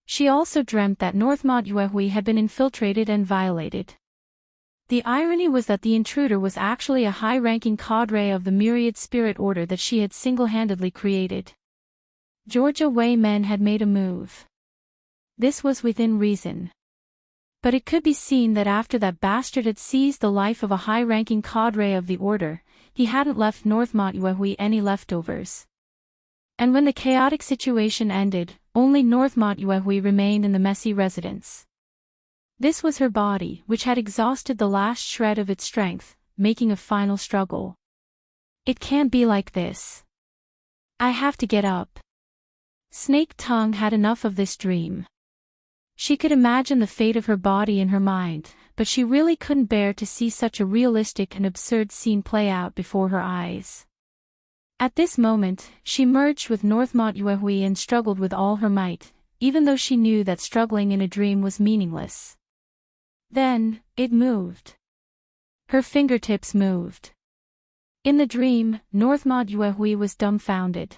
She also dreamt that Northmont Yuehui had been infiltrated and violated. The irony was that the intruder was actually a high-ranking cadre of the myriad spirit order that she had single-handedly created. Georgia Wei men had made a move. This was within reason. But it could be seen that after that bastard had seized the life of a high-ranking cadre of the order, he hadn't left Northmont Yuehui any leftovers. And when the chaotic situation ended, only Northmont Yuehui remained in the messy residence. This was her body, which had exhausted the last shred of its strength, making a final struggle. It can't be like this. I have to get up. Snake Tongue had enough of this dream. She could imagine the fate of her body in her mind, but she really couldn't bear to see such a realistic and absurd scene play out before her eyes. At this moment, she merged with Northmont Yuehui and struggled with all her might, even though she knew that struggling in a dream was meaningless. Then, it moved. Her fingertips moved. In the dream, Northmont Yuehui was dumbfounded.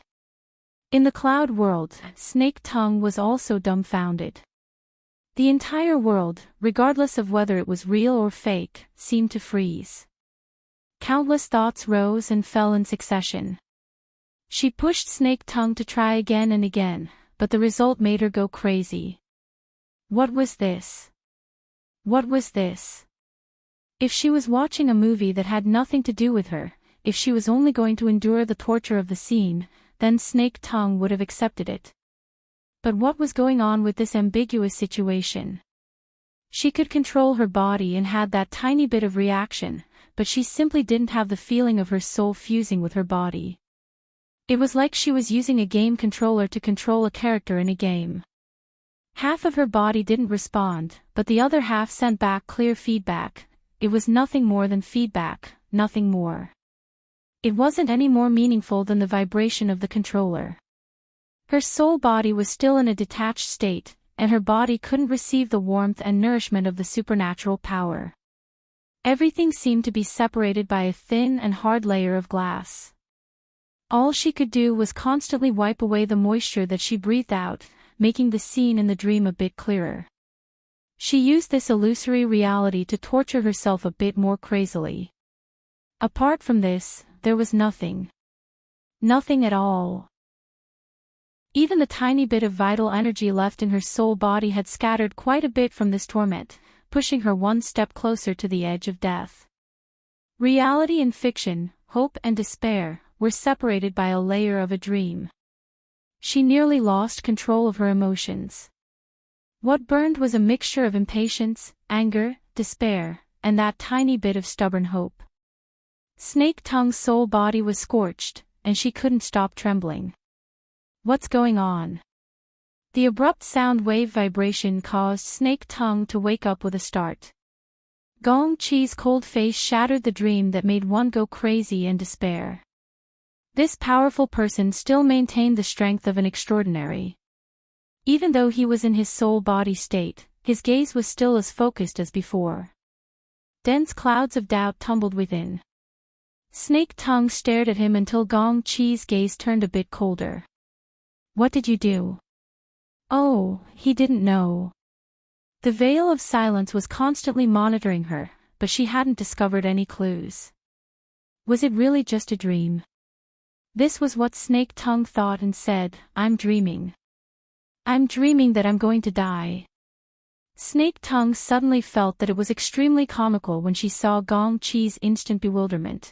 In the cloud world, Snake Tongue was also dumbfounded. The entire world, regardless of whether it was real or fake, seemed to freeze. Countless thoughts rose and fell in succession. She pushed Snake Tongue to try again and again, but the result made her go crazy. What was this? What was this? If she was watching a movie that had nothing to do with her, if she was only going to endure the torture of the scene, then Snake Tongue would have accepted it. But what was going on with this ambiguous situation? She could control her body and had that tiny bit of reaction, but she simply didn't have the feeling of her soul fusing with her body. It was like she was using a game controller to control a character in a game. Half of her body didn't respond, but the other half sent back clear feedback. it was nothing more than feedback, nothing more. It wasn't any more meaningful than the vibration of the controller. Her soul body was still in a detached state, and her body couldn't receive the warmth and nourishment of the supernatural power. Everything seemed to be separated by a thin and hard layer of glass. All she could do was constantly wipe away the moisture that she breathed out, making the scene in the dream a bit clearer. She used this illusory reality to torture herself a bit more crazily. Apart from this, there was nothing. Nothing at all. Even the tiny bit of vital energy left in her soul body had scattered quite a bit from this torment, pushing her one step closer to the edge of death. Reality and fiction, hope and despair, were separated by a layer of a dream. She nearly lost control of her emotions. What burned was a mixture of impatience, anger, despair, and that tiny bit of stubborn hope. Snake Tongue's soul body was scorched, and she couldn't stop trembling. What's going on? The abrupt sound wave vibration caused Snake Tongue to wake up with a start. Gong Chi's cold face shattered the dream that made one go crazy in despair. This powerful person still maintained the strength of an extraordinary. Even though he was in his soul-body state, his gaze was still as focused as before. Dense clouds of doubt tumbled within. Snake Tongue stared at him until Gong Chi's gaze turned a bit colder. What did you do? Oh, he didn't know. The veil of silence was constantly monitoring her, but she hadn't discovered any clues. Was it really just a dream? This was what Snake Tongue thought and said, I'm dreaming. I'm dreaming that I'm going to die. Snake Tongue suddenly felt that it was extremely comical when she saw Gong Chi's instant bewilderment.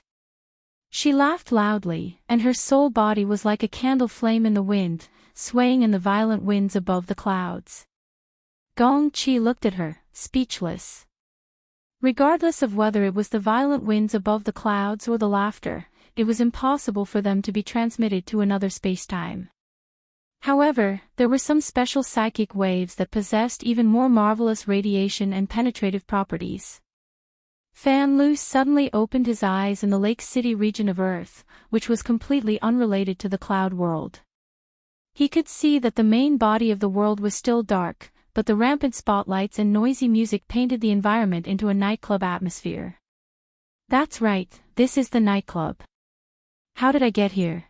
She laughed loudly, and her soul body was like a candle flame in the wind, swaying in the violent winds above the clouds. Gong Chi looked at her, speechless. Regardless of whether it was the violent winds above the clouds or the laughter, it was impossible for them to be transmitted to another spacetime. However, there were some special psychic waves that possessed even more marvelous radiation and penetrative properties. Fan Lu suddenly opened his eyes in the Lake City region of Earth, which was completely unrelated to the cloud world. He could see that the main body of the world was still dark, but the rampant spotlights and noisy music painted the environment into a nightclub atmosphere. That's right, this is the nightclub. How did I get here?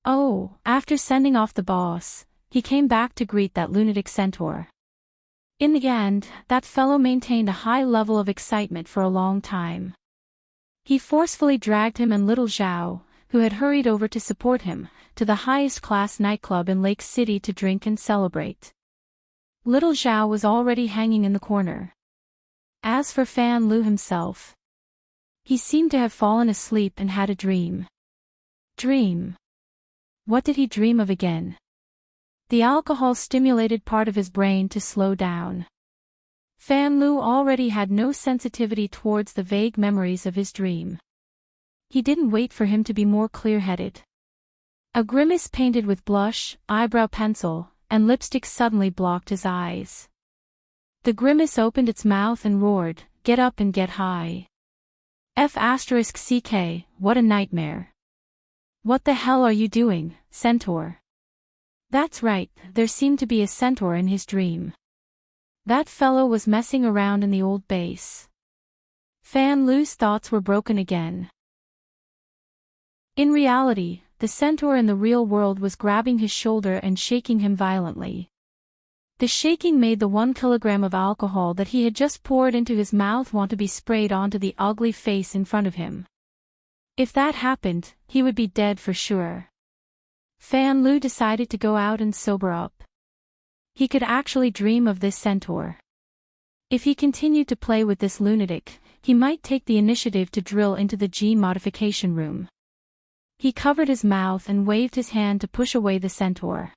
Oh, after sending off the boss, he came back to greet that lunatic centaur. In the end, that fellow maintained a high level of excitement for a long time. He forcefully dragged him and little Zhao, who had hurried over to support him, to the highest-class nightclub in Lake City to drink and celebrate. Little Zhao was already hanging in the corner. As for Fan Lu himself, he seemed to have fallen asleep and had a dream. Dream? What did he dream of again? The alcohol stimulated part of his brain to slow down. Fan Lu already had no sensitivity towards the vague memories of his dream. He didn't wait for him to be more clear-headed. A grimace painted with blush, eyebrow pencil, and lipstick suddenly blocked his eyes. The grimace opened its mouth and roared, "Get up and get high. F***ck, what a nightmare. What the hell are you doing, centaur?" That's right, there seemed to be a centaur in his dream. That fellow was messing around in the old base. Fan Lu's thoughts were broken again. In reality, the centaur in the real world was grabbing his shoulder and shaking him violently. The shaking made the 1 kilogram of alcohol that he had just poured into his mouth want to be sprayed onto the ugly face in front of him. If that happened, he would be dead for sure. Fan Lu decided to go out and sober up. He could actually dream of this centaur. If he continued to play with this lunatic, he might take the initiative to drill into the gene modification room. He covered his mouth and waved his hand to push away the centaur.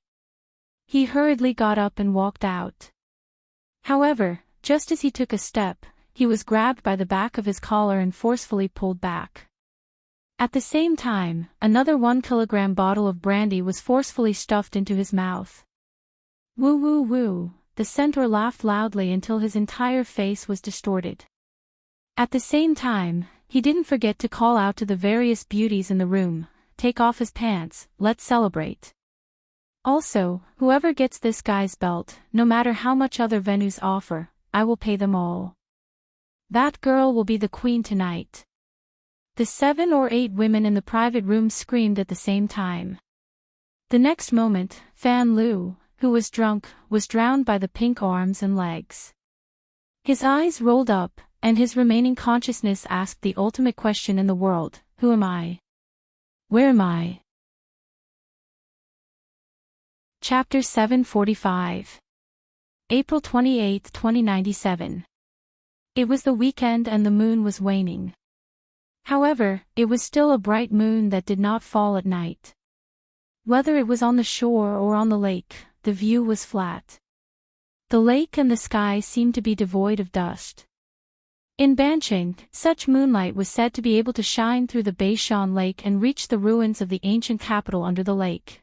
He hurriedly got up and walked out. However, just as he took a step, he was grabbed by the back of his collar and forcefully pulled back. At the same time, another 1 kilogram bottle of brandy was forcefully stuffed into his mouth. Woo woo woo, the centaur laughed loudly until his entire face was distorted. At the same time, he didn't forget to call out to the various beauties in the room, "Take off his pants, let's celebrate. Also, whoever gets this guy's belt, no matter how much other venues offer, I will pay them all. That girl will be the queen tonight." The 7 or 8 women in the private room screamed at the same time. The next moment, Fan Lu, who was drunk, was drowned by the pink arms and legs. His eyes rolled up, and his remaining consciousness asked the ultimate question in the world: who am I? Where am I? Chapter 745. April 28, 2097. It was the weekend and the moon was waning. However, it was still a bright moon that did not fall at night. Whether it was on the shore or on the lake, the view was flat. The lake and the sky seemed to be devoid of dust. In Bancheng, such moonlight was said to be able to shine through the Beishan Lake and reach the ruins of the ancient capital under the lake.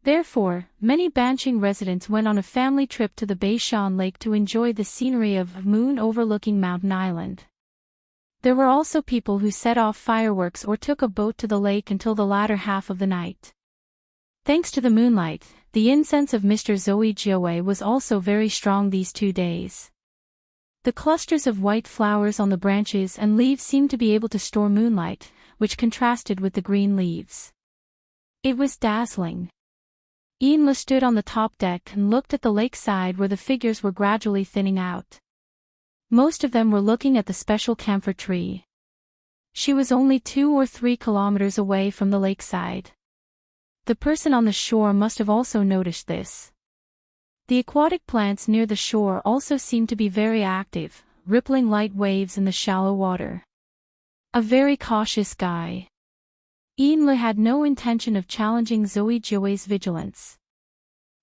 Therefore, many Bancheng residents went on a family trip to the Beishan Lake to enjoy the scenery of moon overlooking Mountain Island. There were also people who set off fireworks or took a boat to the lake until the latter half of the night. Thanks to the moonlight, the incense of Mr. Zoe Jiawei was also very strong these 2 days. The clusters of white flowers on the branches and leaves seemed to be able to store moonlight, which contrasted with the green leaves. It was dazzling. Yinlu stood on the top deck and looked at the lakeside where the figures were gradually thinning out. Most of them were looking at the special camphor tree. She was only 2 or 3 kilometers away from the lakeside. The person on the shore must have also noticed this. The aquatic plants near the shore also seemed to be very active, rippling light waves in the shallow water. A very cautious guy. Yinlu had no intention of challenging Zoe Jiawei's vigilance.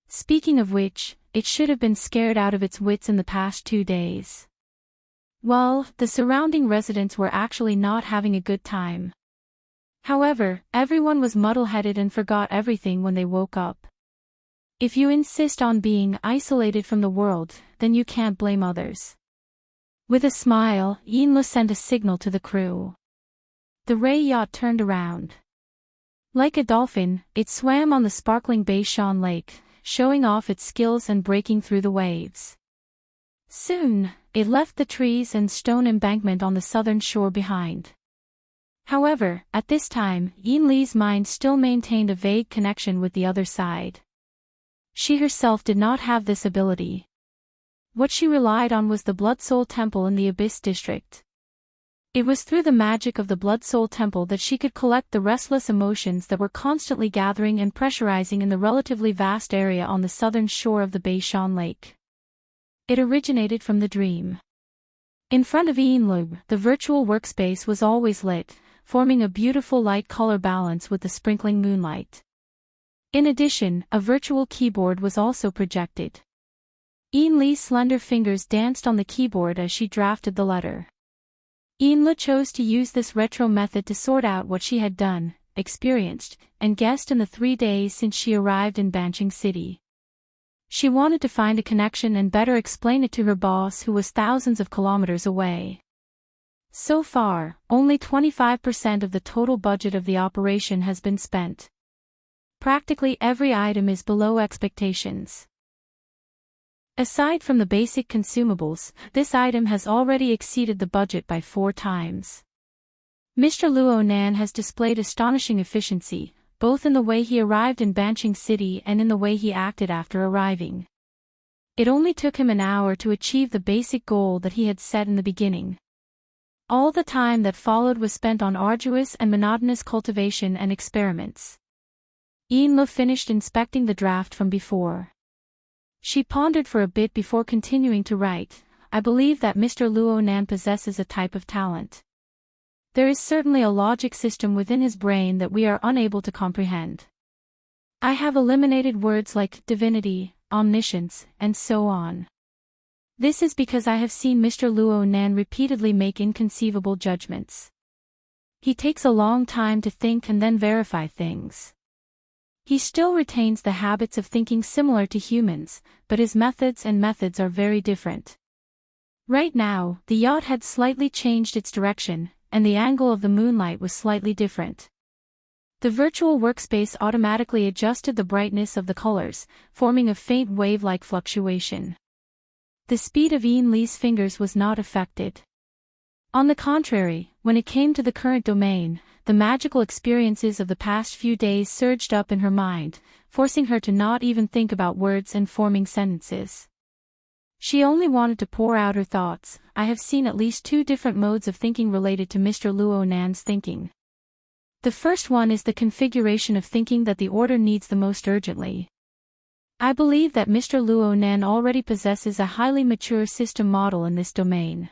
Speaking of which, it should have been scared out of its wits in the past 2 days. Well, the surrounding residents were actually not having a good time. However, everyone was muddle-headed and forgot everything when they woke up. If you insist on being isolated from the world, then you can't blame others. With a smile, Yinlu sent a signal to the crew. The ray yacht turned around. Like a dolphin, it swam on the sparkling Beishan Lake, showing off its skills and breaking through the waves. Soon, it left the trees and stone embankment on the southern shore behind. However, at this time, Yinlu's mind still maintained a vague connection with the other side. She herself did not have this ability. What she relied on was the Blood Soul Temple in the Abyss District. It was through the magic of the Blood Soul Temple that she could collect the restless emotions that were constantly gathering and pressurizing in the relatively vast area on the southern shore of the Beishan Lake. It originated from the dream. In front of Yinlu, the virtual workspace was always lit, forming a beautiful light color balance with the sprinkling moonlight. In addition, a virtual keyboard was also projected. Yinlu's slender fingers danced on the keyboard as she drafted the letter. Yinlu chose to use this retro method to sort out what she had done, experienced, and guessed in the 3 days since she arrived in Bancheng City. She wanted to find a connection and better explain it to her boss who was thousands of kilometers away. So far, only 25% of the total budget of the operation has been spent. Practically every item is below expectations. Aside from the basic consumables, this item has already exceeded the budget by 4 times. Mr. Luo Nan has displayed astonishing efficiency, both in the way he arrived in Bancheng City and in the way he acted after arriving. It only took him an hour to achieve the basic goal that he had set in the beginning. All the time that followed was spent on arduous and monotonous cultivation and experiments. Yinlu finished inspecting the draft from before. She pondered for a bit before continuing to write. I believe that Mr. Luo Nan possesses a type of talent. There is certainly a logic system within his brain that we are unable to comprehend. I have eliminated words like divinity, omniscience, and so on. This is because I have seen Mr. Luo Nan repeatedly make inconceivable judgments. He takes a long time to think and then verify things. He still retains the habits of thinking similar to humans, but his methods are very different. Right now, the yacht had slightly changed its direction, and the angle of the moonlight was slightly different. The virtual workspace automatically adjusted the brightness of the colors, forming a faint wave-like fluctuation. The speed of Ian Lee's fingers was not affected. On the contrary, when it came to the current domain, the magical experiences of the past few days surged up in her mind, forcing her to not even think about words and forming sentences. She only wanted to pour out her thoughts. I have seen at least 2 different modes of thinking related to Mr. Luo Nan's thinking. The first one is the configuration of thinking that the order needs the most urgently. I believe that Mr. Luo Nan already possesses a highly mature system model in this domain.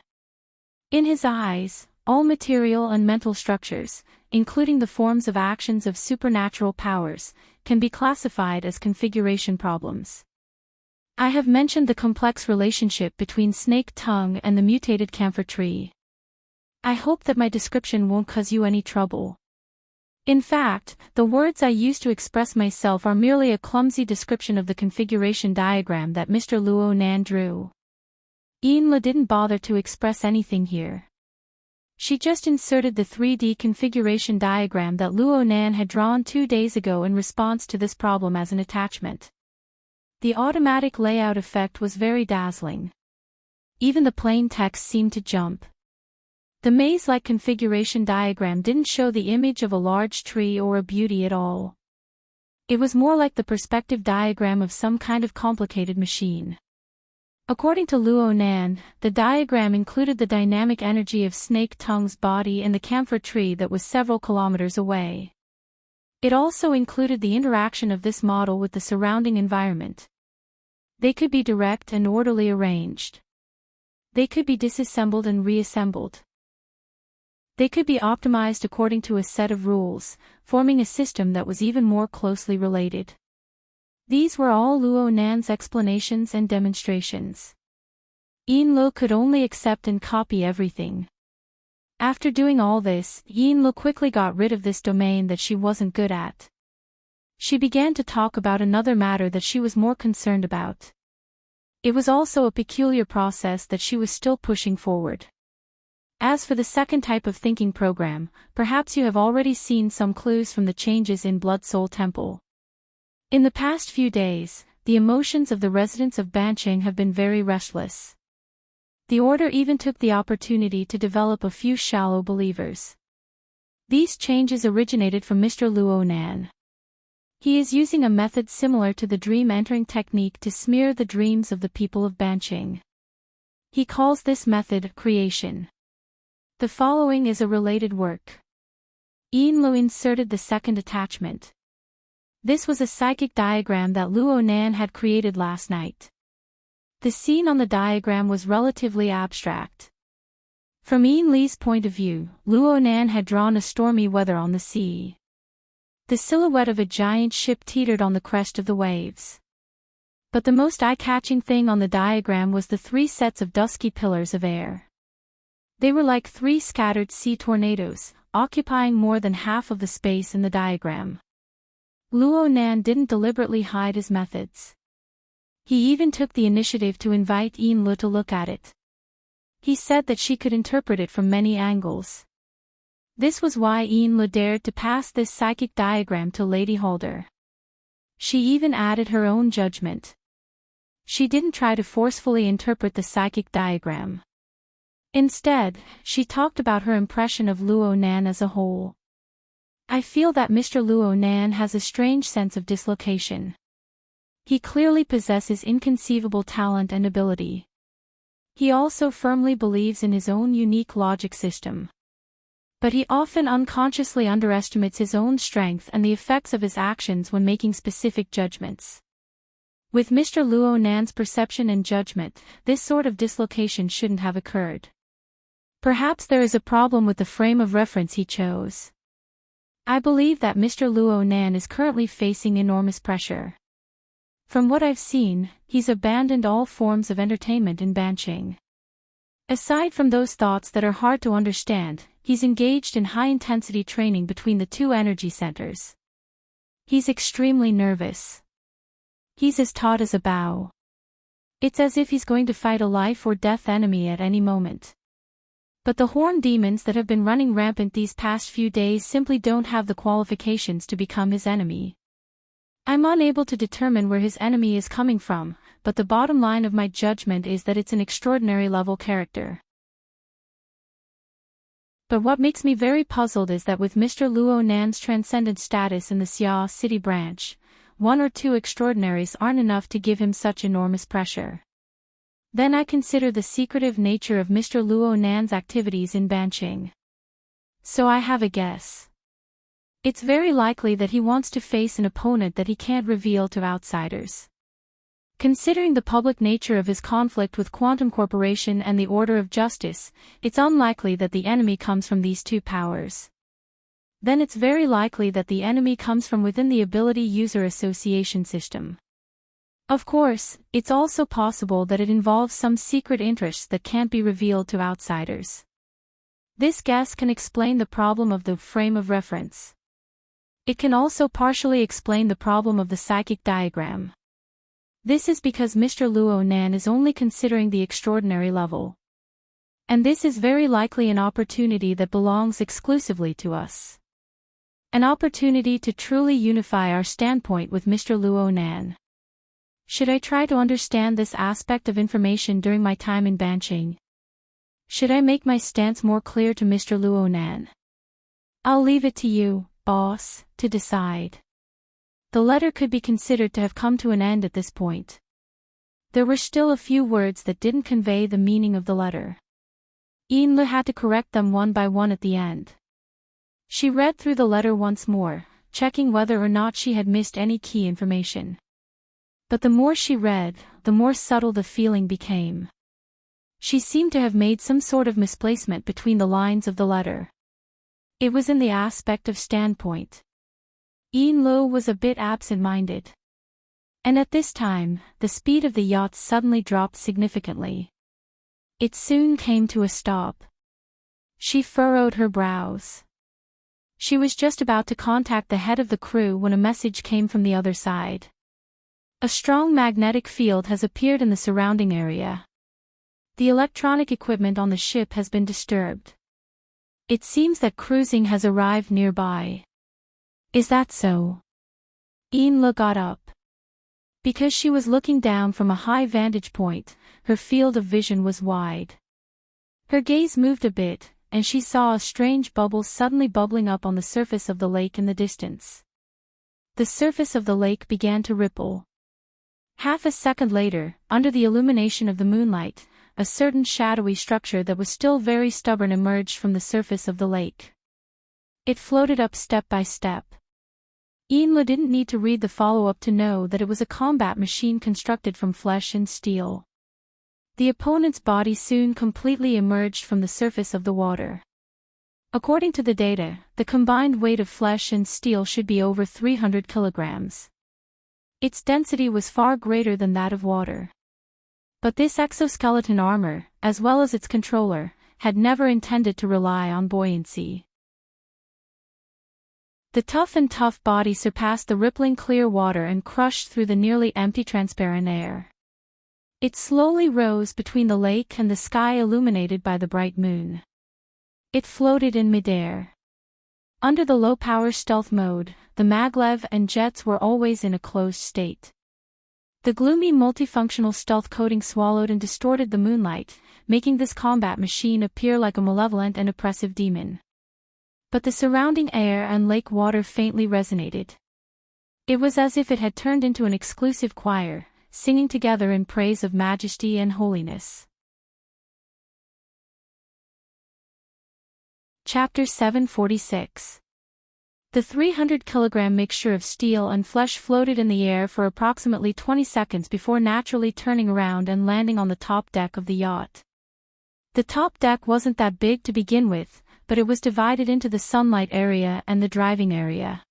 In his eyes, all material and mental structures, including the forms of actions of supernatural powers, can be classified as configuration problems. I have mentioned the complex relationship between snake tongue and the mutated camphor tree. I hope that my description won't cause you any trouble. In fact, the words I use to express myself are merely a clumsy description of the configuration diagram that Mr. Luo Nan drew. Ian Le didn't bother to express anything here. She just inserted the 3D configuration diagram that Luo Nan had drawn 2 days ago in response to this problem as an attachment. The automatic layout effect was very dazzling. Even the plain text seemed to jump. The maze-like configuration diagram didn't show the image of a large tree or a beauty at all. It was more like the perspective diagram of some kind of complicated machine. According to Luo Nan, the diagram included the dynamic energy of Snake Tongue's body and the camphor tree that was several kilometers away. It also included the interaction of this model with the surrounding environment. They could be direct and orderly arranged. They could be disassembled and reassembled. They could be optimized according to a set of rules, forming a system that was even more closely related. These were all Luo Nan's explanations and demonstrations. Ian Le could only accept and copy everything. After doing all this, Ian Le quickly got rid of this domain that she wasn't good at. She began to talk about another matter that she was more concerned about. It was also a peculiar process that she was still pushing forward. As for the second type of thinking program, perhaps you have already seen some clues from the changes in Blood Soul Temple. In the past few days, the emotions of the residents of Banqing have been very restless. The order even took the opportunity to develop a few shallow believers. These changes originated from Mr. Luo Nan. He is using a method similar to the dream entering technique to smear the dreams of the people of Banqing. He calls this method creation. The following is a related work. Ian Le inserted the second attachment. This was a psychic diagram that Luo Nan had created last night. The scene on the diagram was relatively abstract. From Ian Lee's point of view, Luo Nan had drawn a stormy weather on the sea. The silhouette of a giant ship teetered on the crest of the waves. But the most eye-catching thing on the diagram was the 3 sets of dusky pillars of air. They were like 3 scattered sea tornadoes, occupying more than half of the space in the diagram. Luo Nan didn't deliberately hide his methods. He even took the initiative to invite Ian Le to look at it. He said that she could interpret it from many angles. This was why Ian Le dared to pass this psychic diagram to Lady Halder. She even added her own judgment. She didn't try to forcefully interpret the psychic diagram. Instead, she talked about her impression of Luo Nan as a whole. I feel that Mr. Luo Nan has a strange sense of dislocation. He clearly possesses inconceivable talent and ability. He also firmly believes in his own unique logic system. But he often unconsciously underestimates his own strength and the effects of his actions when making specific judgments. With Mr. Luo Nan's perception and judgment, this sort of dislocation shouldn't have occurred. Perhaps there is a problem with the frame of reference he chose. I believe that Mr. Luo Nan is currently facing enormous pressure. From what I've seen, he's abandoned all forms of entertainment in Banqing. Aside from those thoughts that are hard to understand, he's engaged in high-intensity training between the 2 energy centers. He's extremely nervous. He's as taut as a bow. It's as if he's going to fight a life-or-death enemy at any moment. But the horned demons that have been running rampant these past few days simply don't have the qualifications to become his enemy. I'm unable to determine where his enemy is coming from, but the bottom line of my judgment is that it's an extraordinary level character. But what makes me very puzzled is that with Mr. Luo Nan's transcendent status in the Xia City branch, 1 or 2 extraordinaries aren't enough to give him such enormous pressure. Then I consider the secretive nature of Mr. Luo Nan's activities in Banqing. So I have a guess. It's very likely that he wants to face an opponent that he can't reveal to outsiders. Considering the public nature of his conflict with Quantum Corporation and the Order of Justice, it's unlikely that the enemy comes from these 2 powers. Then it's very likely that the enemy comes from within the Ability User Association system. Of course, it's also possible that it involves some secret interests that can't be revealed to outsiders. This guess can explain the problem of the frame of reference. It can also partially explain the problem of the psychic diagram. This is because Mr. Luo Nan is only considering the extraordinary level. And this is very likely an opportunity that belongs exclusively to us. An opportunity to truly unify our standpoint with Mr. Luo Nan. Should I try to understand this aspect of information during my time in Banqing? Should I make my stance more clear to Mr. Luo Nan? I'll leave it to you, boss, to decide. The letter could be considered to have come to an end at this point. There were still a few words that didn't convey the meaning of the letter. Yinlu had to correct them one by one at the end. She read through the letter once more, checking whether or not she had missed any key information. But the more she read, the more subtle the feeling became. She seemed to have made some sort of misplacement between the lines of the letter. It was in the aspect of standpoint. Yinlu was a bit absent-minded. And at this time, the speed of the yacht suddenly dropped significantly. It soon came to a stop. She furrowed her brows. She was just about to contact the head of the crew when a message came from the other side. A strong magnetic field has appeared in the surrounding area. The electronic equipment on the ship has been disturbed. It seems that cruising has arrived nearby. Is that so? Yinlu got up. Because she was looking down from a high vantage point, her field of vision was wide. Her gaze moved a bit, and she saw a strange bubble suddenly bubbling up on the surface of the lake in the distance. The surface of the lake began to ripple. Half a second later, under the illumination of the moonlight, a certain shadowy structure that was still very stubborn emerged from the surface of the lake. It floated up step by step. Yinlu didn't need to read the follow-up to know that it was a combat machine constructed from flesh and steel. The opponent's body soon completely emerged from the surface of the water. According to the data, the combined weight of flesh and steel should be over 300 kilograms. Its density was far greater than that of water. But this exoskeleton armor, as well as its controller, had never intended to rely on buoyancy. The tough body surpassed the rippling clear water and crushed through the nearly empty transparent air. It slowly rose between the lake and the sky illuminated by the bright moon. It floated in midair. Under the low-power stealth mode, the maglev and jets were always in a closed state. The gloomy multifunctional stealth coating swallowed and distorted the moonlight, making this combat machine appear like a malevolent and oppressive demon. But the surrounding air and lake water faintly resonated. It was as if it had turned into an exclusive choir, singing together in praise of majesty and holiness. Chapter 746. The 300-kilogram mixture of steel and flesh floated in the air for approximately 20 seconds before naturally turning around and landing on the top deck of the yacht. The top deck wasn't that big to begin with, but it was divided into the sunlight area and the driving area.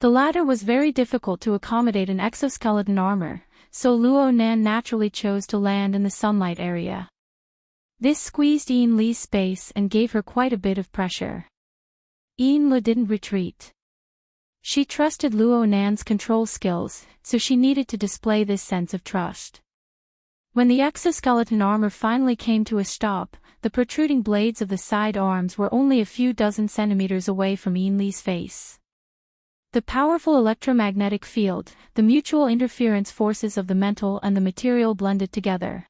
The latter was very difficult to accommodate an exoskeleton armor, so Luo Nan naturally chose to land in the sunlight area. This squeezed Yinlu's space and gave her quite a bit of pressure. Yinlu didn't retreat. She trusted Luo Nan's control skills, so she needed to display this sense of trust. When the exoskeleton armor finally came to a stop, the protruding blades of the side arms were only a few dozen centimeters away from Ian Lee's face. The powerful electromagnetic field, the mutual interference forces of the mental and the material blended together.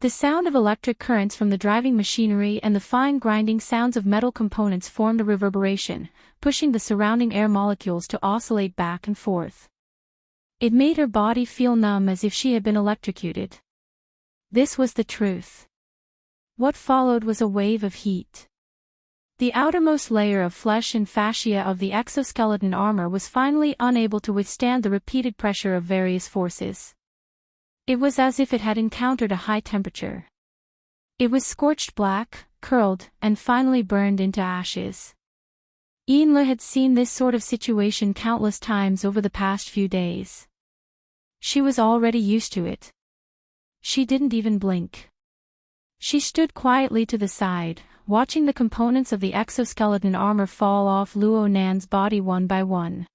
The sound of electric currents from the driving machinery and the fine grinding sounds of metal components formed a reverberation, pushing the surrounding air molecules to oscillate back and forth. It made her body feel numb as if she had been electrocuted. This was the truth. What followed was a wave of heat. The outermost layer of flesh and fascia of the exoskeleton armor was finally unable to withstand the repeated pressure of various forces. It was as if it had encountered a high temperature. It was scorched black, curled, and finally burned into ashes. Ian Lee had seen this sort of situation countless times over the past few days. She was already used to it. She didn't even blink. She stood quietly to the side, watching the components of the exoskeleton armor fall off Luo Nan's body one by one.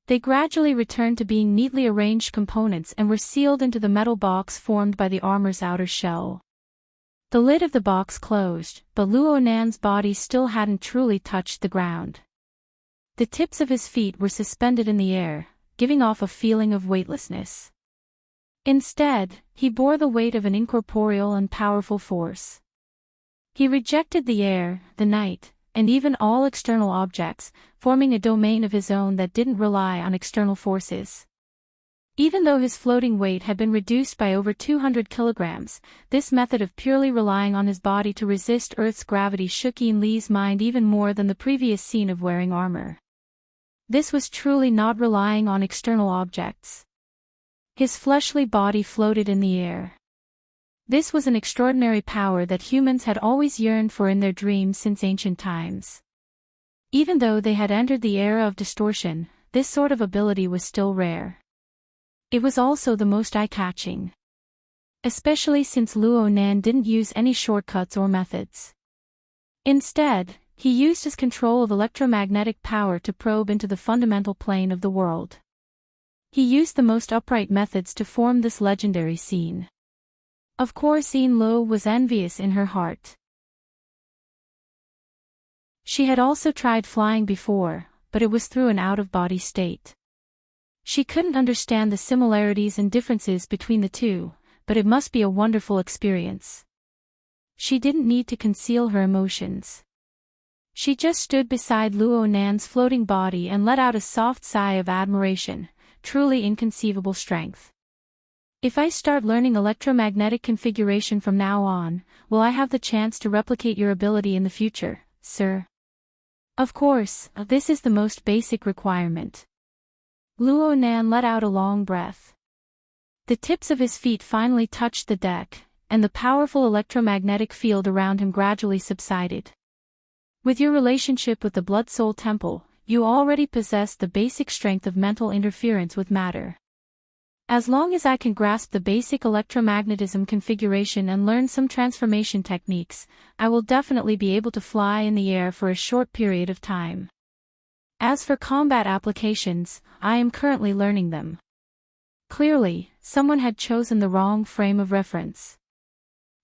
They gradually returned to being neatly arranged components and were sealed into the metal box formed by the armor's outer shell. The lid of the box closed, but Luo Nan's body still hadn't truly touched the ground. The tips of his feet were suspended in the air, giving off a feeling of weightlessness. Instead, he bore the weight of an incorporeal and powerful force. He rejected the air, the night, and even all external objects, forming a domain of his own that didn't rely on external forces. Even though his floating weight had been reduced by over 200 kilograms, this method of purely relying on his body to resist Earth's gravity shook Ian Lee's mind even more than the previous scene of wearing armor. This was truly not relying on external objects. His fleshly body floated in the air. This was an extraordinary power that humans had always yearned for in their dreams since ancient times. Even though they had entered the era of distortion, this sort of ability was still rare. It was also the most eye-catching. Especially since Luo Nan didn't use any shortcuts or methods. Instead, he used his control of electromagnetic power to probe into the fundamental plane of the world. He used the most upright methods to form this legendary scene. Of course Ian Lo was envious in her heart. She had also tried flying before, but it was through an out-of-body state. She couldn't understand the similarities and differences between the two, but it must be a wonderful experience. She didn't need to conceal her emotions. She just stood beside Luo Nan's floating body and let out a soft sigh of admiration, truly inconceivable strength. If I start learning electromagnetic configuration from now on, will I have the chance to replicate your ability in the future, sir? Of course, this is the most basic requirement. Luo Nan let out a long breath. The tips of his feet finally touched the deck, and the powerful electromagnetic field around him gradually subsided. With your relationship with the Blood Soul Temple, you already possess the basic strength of mental interference with matter. As long as I can grasp the basic electromagnetism configuration and learn some transformation techniques, I will definitely be able to fly in the air for a short period of time. As for combat applications, I am currently learning them. Clearly, someone had chosen the wrong frame of reference.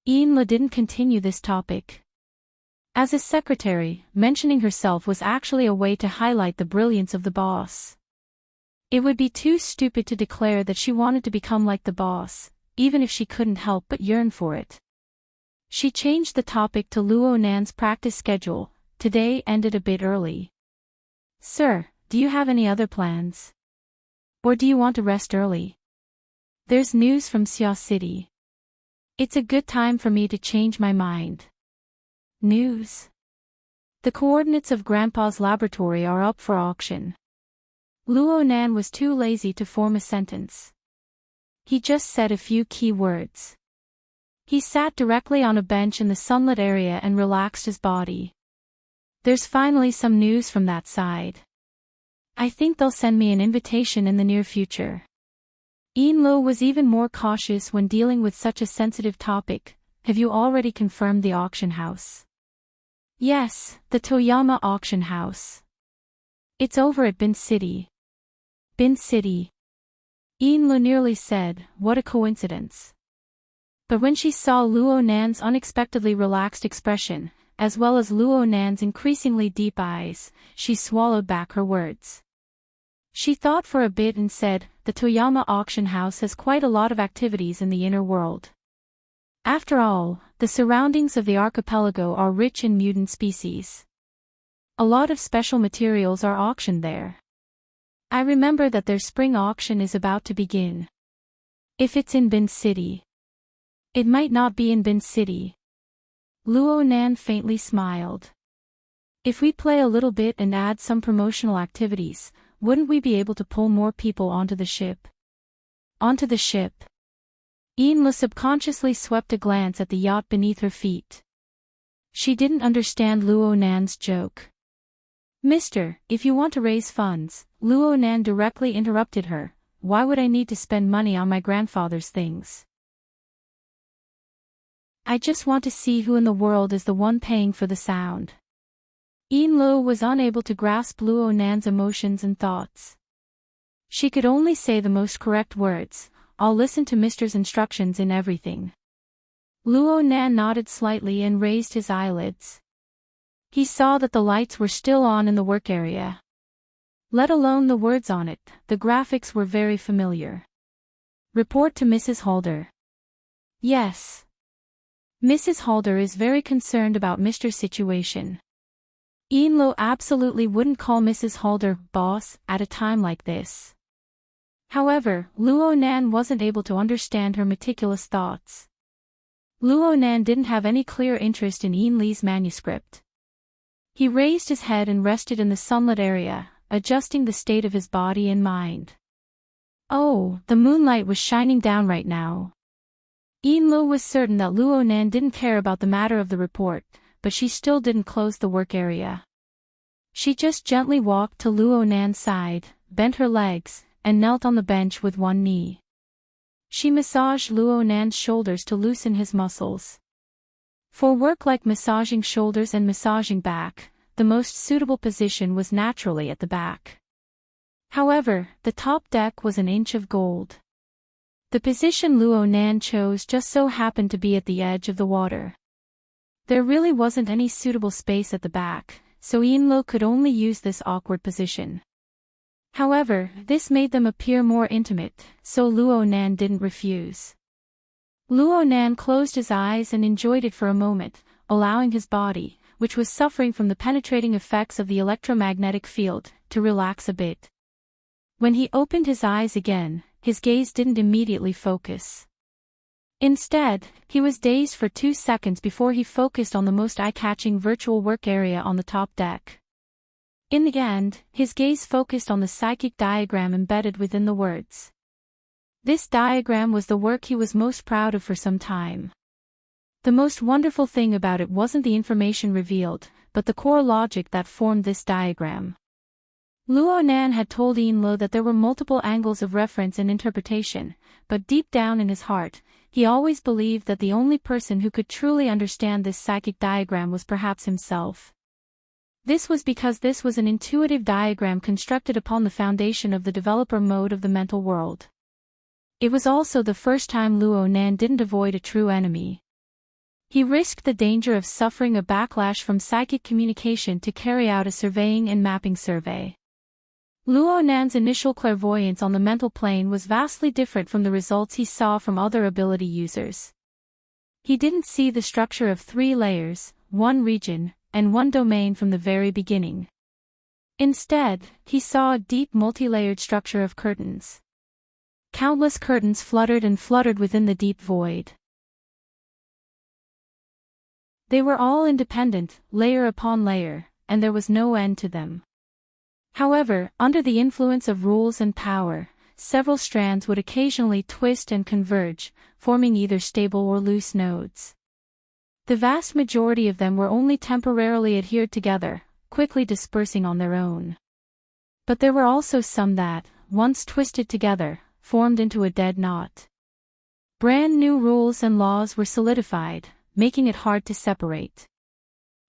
Ian Le didn't continue this topic. As his secretary, mentioning herself was actually a way to highlight the brilliance of the boss. It would be too stupid to declare that she wanted to become like the boss, even if she couldn't help but yearn for it. She changed the topic to Luo Nan's practice schedule. Today ended a bit early. Sir, do you have any other plans? Or do you want to rest early? There's news from Xia City. It's a good time for me to change my mind. News? The coordinates of Grandpa's laboratory are up for auction. Luo Nan was too lazy to form a sentence. He just said a few key words. He sat directly on a bench in the sunlit area and relaxed his body. There's finally some news from that side. I think they'll send me an invitation in the near future. Ian Lo was even more cautious when dealing with such a sensitive topic. Have you already confirmed the auction house? Yes, the Toyama auction house. It's over at Bin City. Bin City. Ian Lo nearly said, what a coincidence. But when she saw Luo Nan's unexpectedly relaxed expression, as well as Luo Nan's increasingly deep eyes, she swallowed back her words. She thought for a bit and said, "The Toyama auction house has quite a lot of activities in the inner world. After all, the surroundings of the archipelago are rich in mutant species. A lot of special materials are auctioned there. I remember that their spring auction is about to begin. If it's in Bin City." "It might not be in Bin City." Luo Nan faintly smiled. "If we play a little bit and add some promotional activities, wouldn't we be able to pull more people onto the ship?" "Onto the ship?" Enla subconsciously swept a glance at the yacht beneath her feet. She didn't understand Luo Nan's joke. "Mister, if you want to raise funds," Luo Nan directly interrupted her, "why would I need to spend money on my grandfather's things? I just want to see who in the world is the one paying for the sound." Enlo was unable to grasp Luo Nan's emotions and thoughts. She could only say the most correct words, "I'll listen to Mister's instructions in everything." Luo Nan nodded slightly and raised his eyelids. He saw that the lights were still on in the work area. Let alone the words on it, the graphics were very familiar. "Report to Mrs. Halder." "Yes. Mrs. Halder is very concerned about Mister's situation." Enlo absolutely wouldn't call Mrs. Halder boss at a time like this. However, Luo Nan wasn't able to understand her meticulous thoughts. Luo Nan didn't have any clear interest in Enli's manuscript. He raised his head and rested in the sunlit area, adjusting the state of his body and mind. Oh, the moonlight was shining down right now. Enlo was certain that Luo Nan didn't care about the matter of the report, but she still didn't close the work area. She just gently walked to Luo Nan's side, bent her legs, and knelt on the bench with one knee. She massaged Luo Nan's shoulders to loosen his muscles. For work like massaging shoulders and massaging back, the most suitable position was naturally at the back. However, the top deck was an inch of gold. The position Luo Nan chose just so happened to be at the edge of the water. There really wasn't any suitable space at the back, so Enlo could only use this awkward position. However, this made them appear more intimate, so Luo Nan didn't refuse. Luo Nan closed his eyes and enjoyed it for a moment, allowing his body, which was suffering from the penetrating effects of the electromagnetic field, to relax a bit. When he opened his eyes again, his gaze didn't immediately focus. Instead, he was dazed for 2 seconds before he focused on the most eye-catching virtual work area on the top deck. In the end, his gaze focused on the psychic diagram embedded within the words. This diagram was the work he was most proud of for some time. The most wonderful thing about it wasn't the information revealed, but the core logic that formed this diagram. Luo Nan had told Enlo that there were multiple angles of reference and interpretation, but deep down in his heart, he always believed that the only person who could truly understand this psychic diagram was perhaps himself. This was because this was an intuitive diagram constructed upon the foundation of the developer mode of the mental world. It was also the first time Luo Nan didn't avoid a true enemy. He risked the danger of suffering a backlash from psychic communication to carry out a surveying and mapping survey. Luo Nan's initial clairvoyance on the mental plane was vastly different from the results he saw from other ability users. He didn't see the structure of 3 layers, 1 region, and 1 domain from the very beginning. Instead, he saw a deep multi-layered structure of curtains. Countless curtains fluttered and fluttered within the deep void. They were all independent, layer upon layer, and there was no end to them. However, under the influence of rules and power, several strands would occasionally twist and converge, forming either stable or loose nodes. The vast majority of them were only temporarily adhered together, quickly dispersing on their own. But there were also some that, once twisted together, formed into a dead knot. Brand new rules and laws were solidified, making it hard to separate.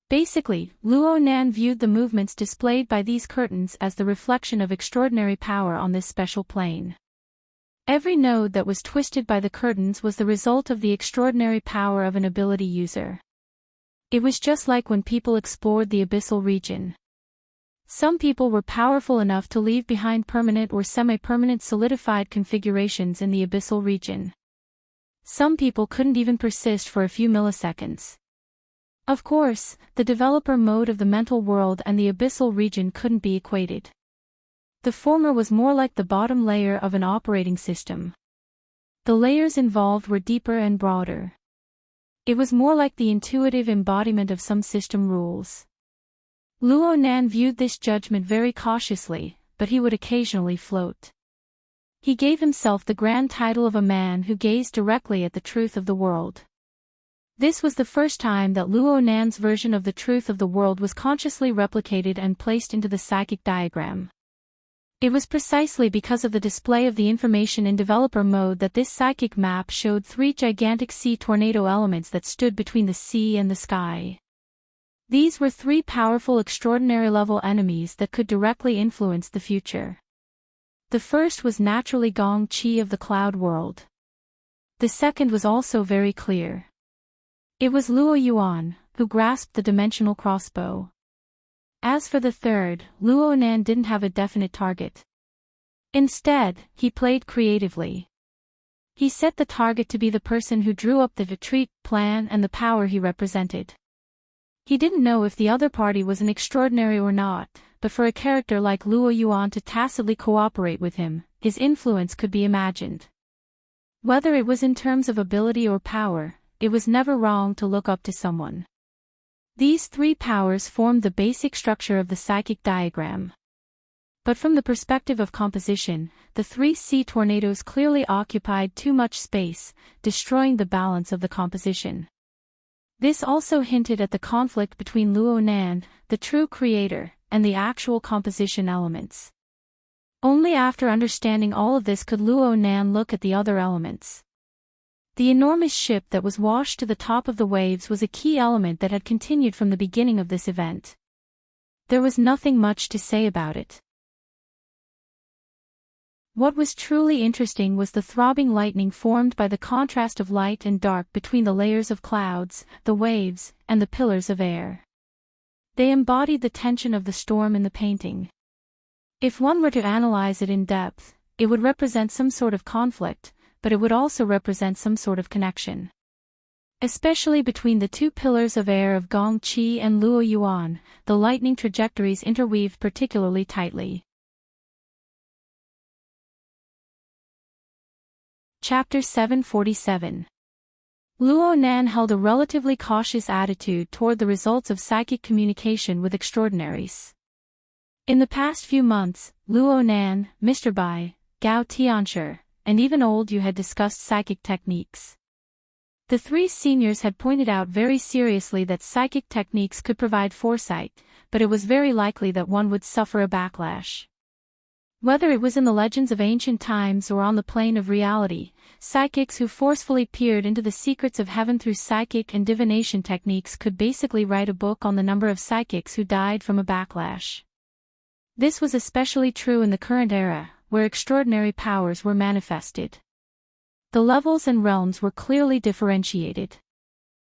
Basically, Luo Nan viewed the movements displayed by these curtains as the reflection of extraordinary power on this special plane. Every node that was twisted by the curtains was the result of the extraordinary power of an ability user. It was just like when people explored the abyssal region. Some people were powerful enough to leave behind permanent or semi-permanent solidified configurations in the abyssal region. Some people couldn't even persist for a few milliseconds. Of course, the developer mode of the mental world and the abyssal region couldn't be equated. The former was more like the bottom layer of an operating system. The layers involved were deeper and broader. It was more like the intuitive embodiment of some system rules. Luo Nan viewed this judgment very cautiously, but he would occasionally float. He gave himself the grand title of a man who gazed directly at the truth of the world. This was the first time that Luo Nan's version of the truth of the world was consciously replicated and placed into the psychic diagram. It was precisely because of the display of the information in developer mode that this psychic map showed three gigantic sea tornado elements that stood between the sea and the sky. These were three powerful extraordinary level enemies that could directly influence the future. The first was naturally Gong Qi of the cloud world. The second was also very clear. It was Luo Yuan, who grasped the dimensional crossbow. As for the third, Luo Nan didn't have a definite target. Instead, he played creatively. He set the target to be the person who drew up the retreat plan and the power he represented. He didn't know if the other party was an extraordinary or not, but for a character like Luo Yuan to tacitly cooperate with him, his influence could be imagined. Whether it was in terms of ability or power, it was never wrong to look up to someone. These three powers formed the basic structure of the psychic diagram. But from the perspective of composition, the three sea tornadoes clearly occupied too much space, destroying the balance of the composition. This also hinted at the conflict between Luo Nan, the true creator, and the actual composition elements. Only after understanding all of this could Luo Nan look at the other elements. The enormous ship that was washed to the top of the waves was a key element that had continued from the beginning of this event. There was nothing much to say about it. What was truly interesting was the throbbing lightning formed by the contrast of light and dark between the layers of clouds, the waves, and the pillars of air. They embodied the tension of the storm in the painting. If one were to analyze it in depth, it would represent some sort of conflict, but it would also represent some sort of connection. Especially between the two pillars of air of Gong Qi and Luo Yuan, the lightning trajectories interweaved particularly tightly. Chapter 747. Luo Nan held a relatively cautious attitude toward the results of psychic communication with extraordinaries. In the past few months, Luo Nan, Mr. Bai, Gao Tianshi, and even Old Yu had discussed psychic techniques. The three seniors had pointed out very seriously that psychic techniques could provide foresight, but it was very likely that one would suffer a backlash. Whether it was in the legends of ancient times or on the plane of reality, psychics who forcefully peered into the secrets of heaven through psychic and divination techniques could basically write a book on the number of psychics who died from a backlash. This was especially true in the current era, where extraordinary powers were manifested. The levels and realms were clearly differentiated.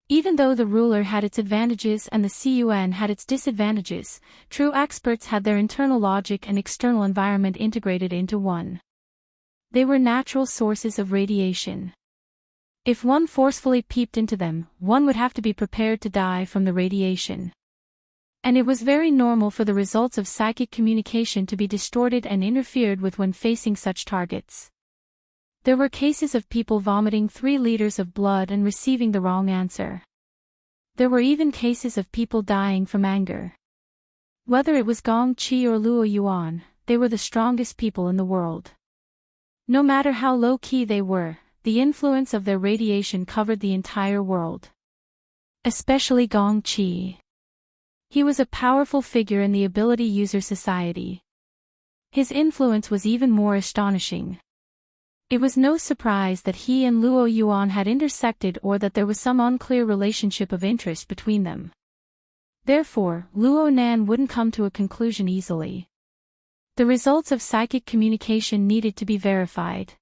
Even though the ruler had its advantages and the CUN had its disadvantages, true experts had their internal logic and external environment integrated into one. They were natural sources of radiation. If one forcefully peeped into them, one would have to be prepared to die from the radiation. And it was very normal for the results of psychic communication to be distorted and interfered with when facing such targets. There were cases of people vomiting 3 liters of blood and receiving the wrong answer. There were even cases of people dying from anger. Whether it was Gong Qi or Luo Yuan, they were the strongest people in the world. No matter how low-key they were, the influence of their radiation covered the entire world. Especially Gong Qi. He was a powerful figure in the ability user society. His influence was even more astonishing. It was no surprise that he and Luo Yuan had intersected or that there was some unclear relationship of interest between them. Therefore, Luo Nan wouldn't come to a conclusion easily. The results of psychic communication needed to be verified.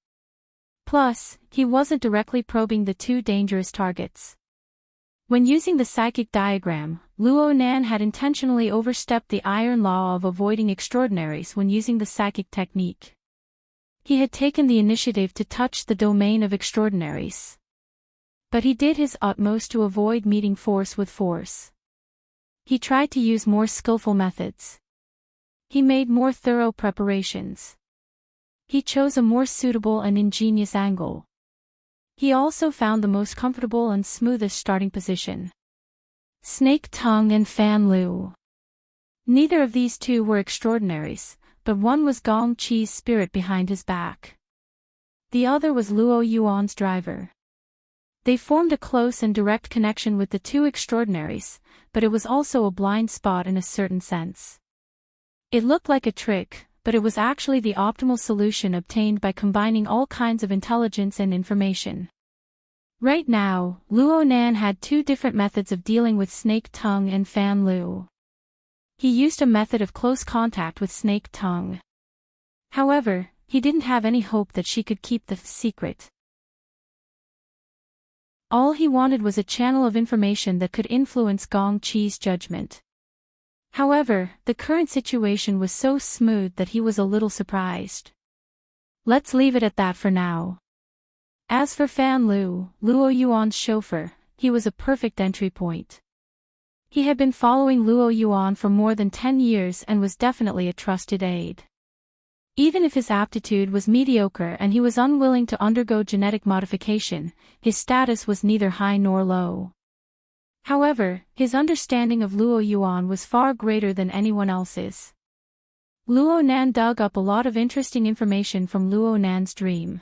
Plus, he wasn't directly probing the two dangerous targets. When using the psychic diagram, Luo Nan had intentionally overstepped the iron law of avoiding extraordinaries when using the psychic technique. He had taken the initiative to touch the domain of extraordinaries. But he did his utmost to avoid meeting force with force. He tried to use more skillful methods. He made more thorough preparations. He chose a more suitable and ingenious angle. He also found the most comfortable and smoothest starting position. Snake Tongue and Fan Lu. Neither of these two were extraordinaries, but one was Gong Qi's spirit behind his back. The other was Luo Yuan's driver. They formed a close and direct connection with the two extraordinaries, but it was also a blind spot in a certain sense. It looked like a trick, but it was actually the optimal solution obtained by combining all kinds of intelligence and information. Right now, Luo Nan had two different methods of dealing with Snake Tongue and Fan Lu. He used a method of close contact with Snake Tongue. However, he didn't have any hope that she could keep the secret. All he wanted was a channel of information that could influence Gong Qi's judgment. However, the current situation was so smooth that he was a little surprised. Let's leave it at that for now. As for Fan Lu, Luo Yuan's chauffeur, he was a perfect entry point. He had been following Luo Yuan for more than 10 years and was definitely a trusted aide. Even if his aptitude was mediocre and he was unwilling to undergo genetic modification, his status was neither high nor low. However, his understanding of Luo Yuan was far greater than anyone else's. Luo Nan dug up a lot of interesting information from Luo Nan's dream.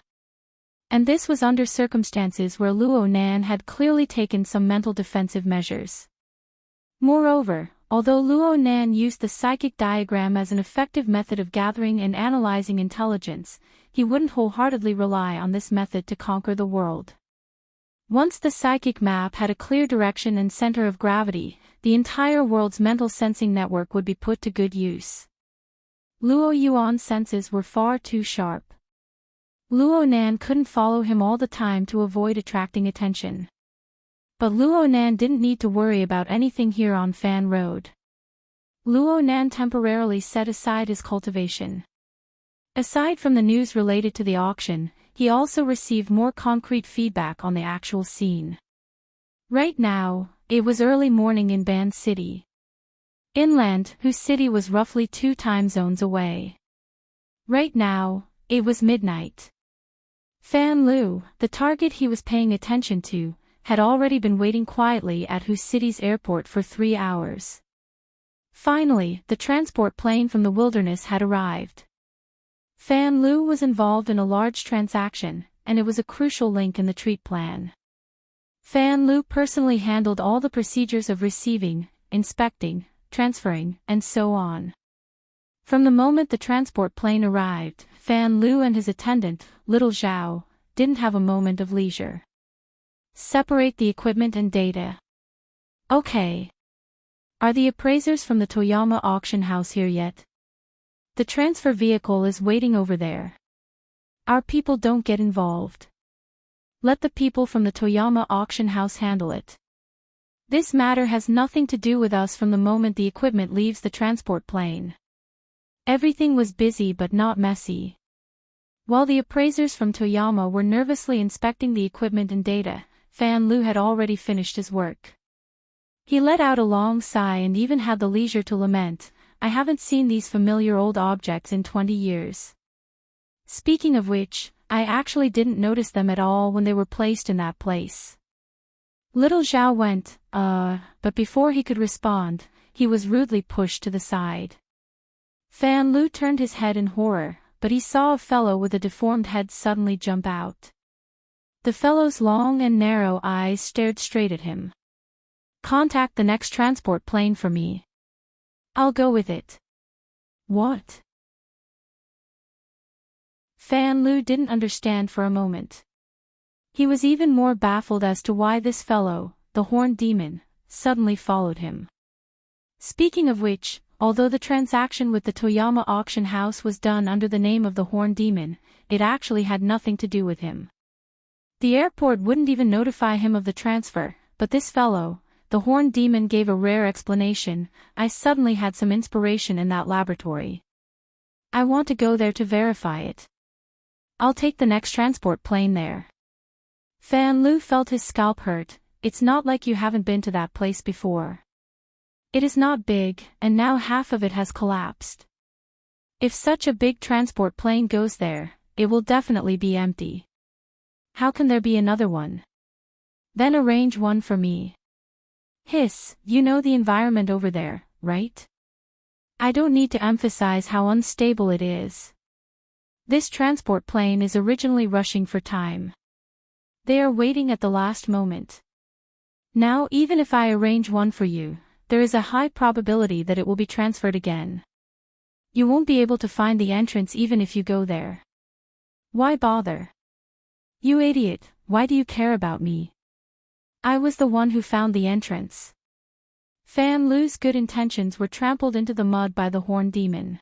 And this was under circumstances where Luo Nan had clearly taken some mental defensive measures. Moreover, although Luo Nan used the psychic diagram as an effective method of gathering and analyzing intelligence, he wouldn't wholeheartedly rely on this method to conquer the world. Once the psychic map had a clear direction and center of gravity, the entire world's mental sensing network would be put to good use. Luo Yuan's senses were far too sharp. Luo Nan couldn't follow him all the time to avoid attracting attention. But Luo Nan didn't need to worry about anything here on Fan Road. Luo Nan temporarily set aside his cultivation. Aside from the news related to the auction, he also received more concrete feedback on the actual scene. Right now, it was early morning in Ban City. Inland, whose city was roughly 2 time zones away. Right now, it was midnight. Fan Lu, the target he was paying attention to, had already been waiting quietly at whose city's airport for 3 hours. Finally, the transport plane from the wilderness had arrived. Fan Lu was involved in a large transaction, and it was a crucial link in the treat plan. Fan Lu personally handled all the procedures of receiving, inspecting, transferring, and so on. From the moment the transport plane arrived, Fan Lu and his attendant, Little Zhao, didn't have a moment of leisure. Separate the equipment and data. Okay. Are the appraisers from the Toyama auction house here yet? The transfer vehicle is waiting over there. Our people don't get involved. Let the people from the Toyama auction house handle it. This matter has nothing to do with us from the moment the equipment leaves the transport plane. Everything was busy but not messy. While the appraisers from Toyama were nervously inspecting the equipment and data, Fan Lu had already finished his work. He let out a long sigh and even had the leisure to lament, "I haven't seen these familiar old objects in 20 years. Speaking of which, I actually didn't notice them at all when they were placed in that place." Little Zhao went, but before he could respond, he was rudely pushed to the side. Fan Lu turned his head in horror, but he saw a fellow with a deformed head suddenly jump out. The fellow's long and narrow eyes stared straight at him. "Contact the next transport plane for me. I'll go with it." "What?" Fan Lu didn't understand for a moment. He was even more baffled as to why this fellow, the Horned Demon, suddenly followed him. Speaking of which, although the transaction with the Toyama auction house was done under the name of the Horned Demon, it actually had nothing to do with him. The airport wouldn't even notify him of the transfer, but this fellow, the horned demon, gave a rare explanation. I suddenly had some inspiration in that laboratory. I want to go there to verify it. I'll take the next transport plane there. Fan Lu felt his scalp hurt. It's not like you haven't been to that place before. It is not big, and now half of it has collapsed. If such a big transport plane goes there, it will definitely be empty. How can there be another one? Then arrange one for me. Hiss, you know the environment over there, right? I don't need to emphasize how unstable it is. This transport plane is originally rushing for time. They are waiting at the last moment. Now even if I arrange one for you, there is a high probability that it will be transferred again. You won't be able to find the entrance even if you go there. Why bother? You idiot, why do you care about me? I was the one who found the entrance. Fan Lu's good intentions were trampled into the mud by the horned demon.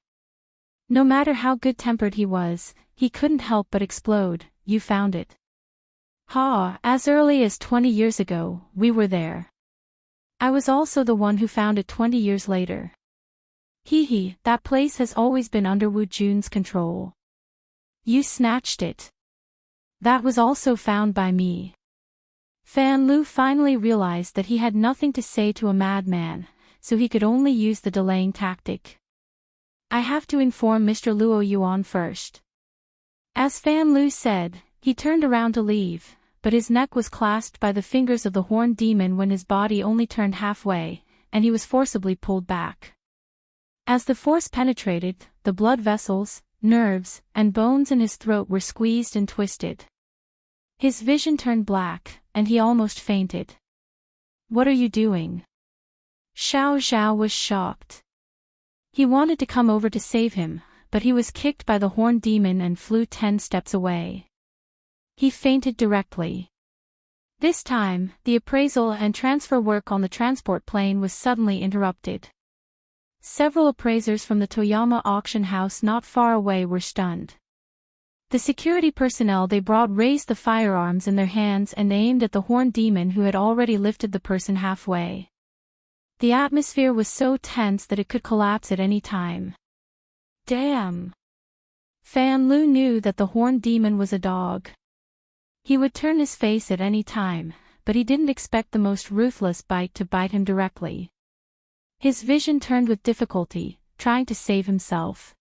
No matter how good-tempered he was, he couldn't help but explode. You found it. Ha, as early as 20 years ago, we were there. I was also the one who found it 20 years later. Hee hee, that place has always been under Wu Jun's control. You snatched it. That was also found by me. Fan Lu finally realized that he had nothing to say to a madman, so he could only use the delaying tactic. I have to inform Mr. Luo Yuan first. As Fan Lu said, he turned around to leave, but his neck was clasped by the fingers of the horned demon when his body only turned halfway, and he was forcibly pulled back. As the force penetrated, the blood vessels, nerves, and bones in his throat were squeezed and twisted. His vision turned black, and he almost fainted. What are you doing? Xiao Zhao was shocked. He wanted to come over to save him, but he was kicked by the horned demon and flew 10 steps away. He fainted directly. This time, the appraisal and transfer work on the transport plane was suddenly interrupted. Several appraisers from the Toyama auction house not far away were stunned. The security personnel they brought raised the firearms in their hands and aimed at the horned demon who had already lifted the person halfway. The atmosphere was so tense that it could collapse at any time. Damn! Fan Lu knew that the horned demon was a dog. He would turn his face at any time, but he didn't expect the most ruthless bite to bite him directly. His vision turned with difficulty, trying to save himself.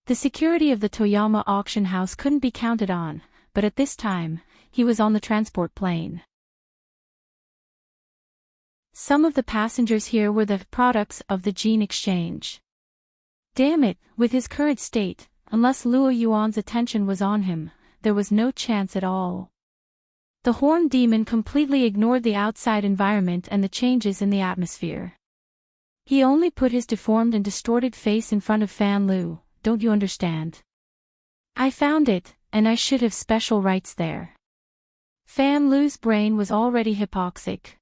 The security of the Toyama auction house couldn't be counted on, but at this time, he was on the transport plane. Some of the passengers here were the products of the gene exchange. Damn it, with his current state, unless Luo Yuan's attention was on him, there was no chance at all. The horned demon completely ignored the outside environment and the changes in the atmosphere. He only put his deformed and distorted face in front of Fan Lu. Don't you understand? I found it, and I should have special rights there. Fan Lu's brain was already hypoxic.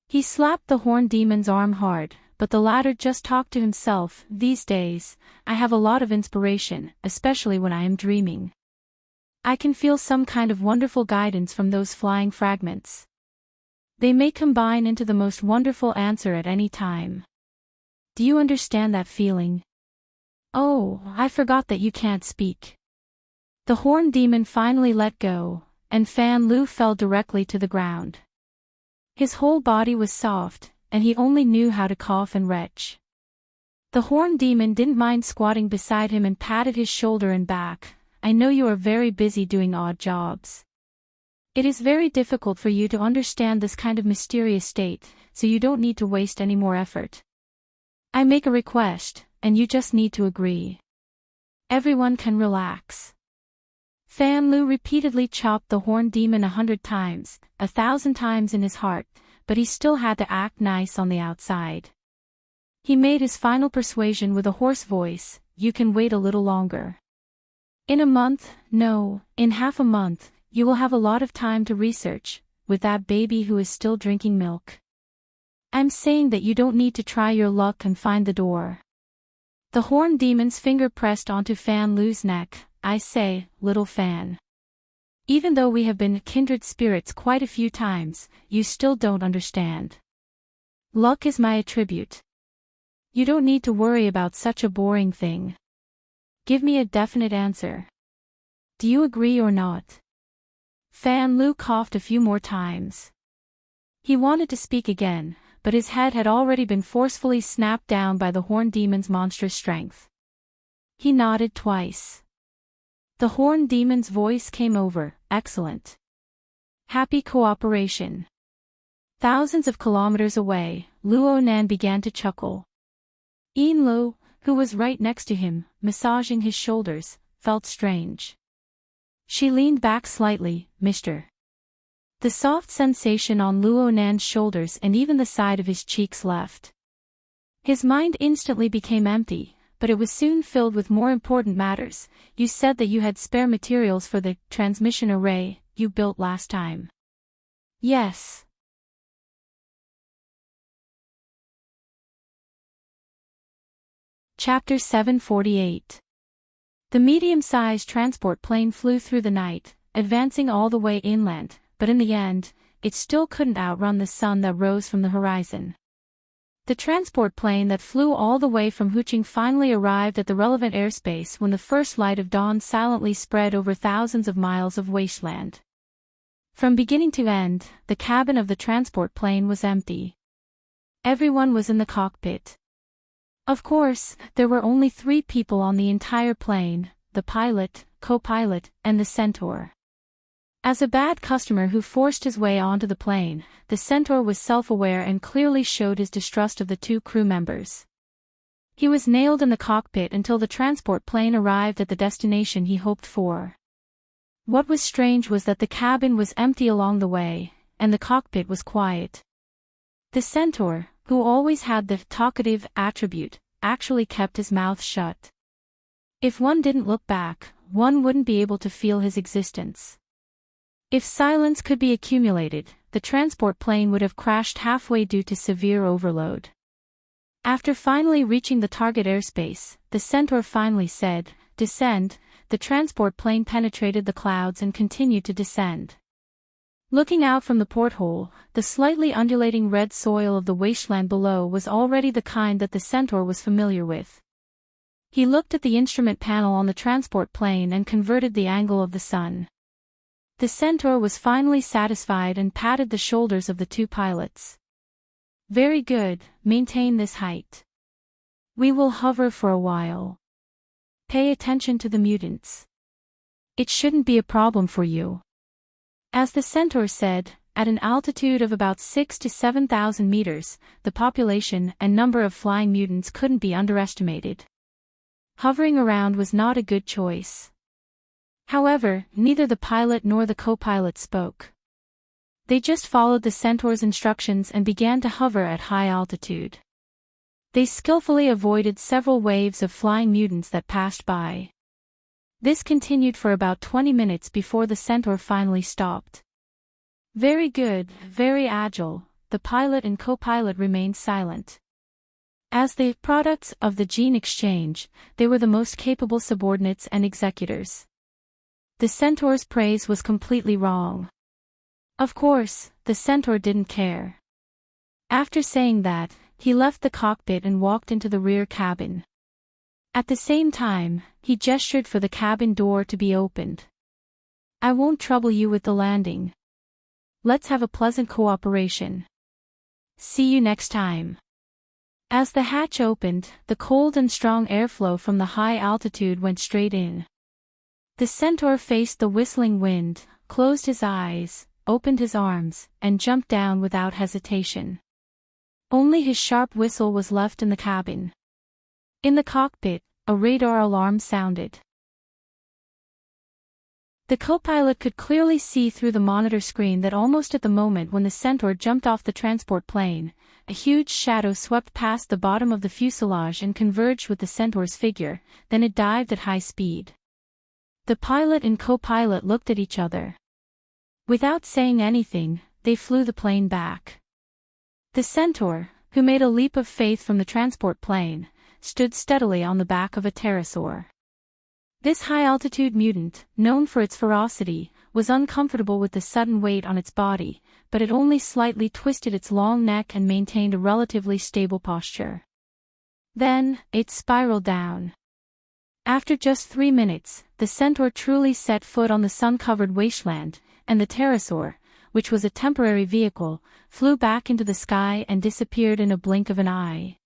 He slapped the horned demon's arm hard, but the latter just talked to himself. These days, I have a lot of inspiration, especially when I am dreaming. I can feel some kind of wonderful guidance from those flying fragments. They may combine into the most wonderful answer at any time. Do you understand that feeling? Oh, I forgot that you can't speak. The horned demon finally let go, and Fan Lu fell directly to the ground. His whole body was soft, and he only knew how to cough and retch. The horned demon didn't mind squatting beside him and patted his shoulder and back. I know you are very busy doing odd jobs. It is very difficult for you to understand this kind of mysterious state, so you don't need to waste any more effort. I make a request, and you just need to agree. Everyone can relax. Fan Lu repeatedly chopped the horned demon 100 times, 1,000 times in his heart, but he still had to act nice on the outside. He made his final persuasion with a hoarse voice. You can wait a little longer. In a month, no, in half a month, you will have a lot of time to research, with that baby who is still drinking milk. I'm saying that you don't need to try your luck and find the door. The horned demon's finger pressed onto Fan Lu's neck. I say, little Fan. Even though we have been kindred spirits quite a few times, you still don't understand. Luck is my attribute. You don't need to worry about such a boring thing. Give me a definite answer. Do you agree or not? Fan Lu coughed a few more times. He wanted to speak again, but his head had already been forcefully snapped down by the horned demon's monstrous strength. He nodded twice. The horned demon's voice came over, excellent. Happy cooperation. Thousands of kilometers away, Luo Nan began to chuckle. Yin Lu, who was right next to him, massaging his shoulders, felt strange. She leaned back slightly, Mr. The soft sensation on Luo Nan's shoulders and even the side of his cheeks left. His mind instantly became empty, but it was soon filled with more important matters. You said that you had spare materials for the transmission array you built last time. Yes. Chapter 748. The medium-sized transport plane flew through the night, advancing all the way inland, but in the end, it still couldn't outrun the sun that rose from the horizon. The transport plane that flew all the way from Huqing finally arrived at the relevant airspace when the first light of dawn silently spread over thousands of miles of wasteland. From beginning to end, the cabin of the transport plane was empty. Everyone was in the cockpit. Of course, there were only 3 people on the entire plane, the pilot, co-pilot, and the centaur. As a bad customer who forced his way onto the plane, the centaur was self-aware and clearly showed his distrust of the 2 crew members. He was nailed in the cockpit until the transport plane arrived at the destination he hoped for. What was strange was that the cabin was empty along the way, and the cockpit was quiet. The centaur, who always had the talkative attribute, actually kept his mouth shut. If one didn't look back, one wouldn't be able to feel his existence. If silence could be accumulated, the transport plane would have crashed halfway due to severe overload. After finally reaching the target airspace, the centaur finally said, "Descend." The transport plane penetrated the clouds and continued to descend. Looking out from the porthole, the slightly undulating red soil of the wasteland below was already the kind that the centaur was familiar with. He looked at the instrument panel on the transport plane and converted the angle of the sun. The centaur was finally satisfied and patted the shoulders of the 2 pilots. Very good, maintain this height. We will hover for a while. Pay attention to the mutants. It shouldn't be a problem for you. As the centaur said, at an altitude of about 6,000 to 7,000 meters, the population and number of flying mutants couldn't be underestimated. Hovering around was not a good choice. However, neither the pilot nor the co-pilot spoke. They just followed the centaur's instructions and began to hover at high altitude. They skillfully avoided several waves of flying mutants that passed by. This continued for about 20 minutes before the centaur finally stopped. Very good, very agile, the pilot and co-pilot remained silent. As the products of the gene exchange, they were the most capable subordinates and executors. The centaur's praise was completely wrong. Of course, the centaur didn't care. After saying that, he left the cockpit and walked into the rear cabin. At the same time, he gestured for the cabin door to be opened. I won't trouble you with the landing. Let's have a pleasant cooperation. See you next time. As the hatch opened, the cold and strong airflow from the high altitude went straight in. The centaur faced the whistling wind, closed his eyes, opened his arms, and jumped down without hesitation. Only his sharp whistle was left in the cabin. In the cockpit, a radar alarm sounded. The co-pilot could clearly see through the monitor screen that almost at the moment when the centaur jumped off the transport plane, a huge shadow swept past the bottom of the fuselage and converged with the centaur's figure, then it dived at high speed. The pilot and co-pilot looked at each other. Without saying anything, they flew the plane back. The centaur, who made a leap of faith from the transport plane, stood steadily on the back of a pterosaur. This high-altitude mutant, known for its ferocity, was uncomfortable with the sudden weight on its body, but it only slightly twisted its long neck and maintained a relatively stable posture. Then, it spiraled down. After just 3 minutes, the centaur truly set foot on the sun-covered wasteland, and the pterosaur, which was a temporary vehicle, flew back into the sky and disappeared in a blink of an eye.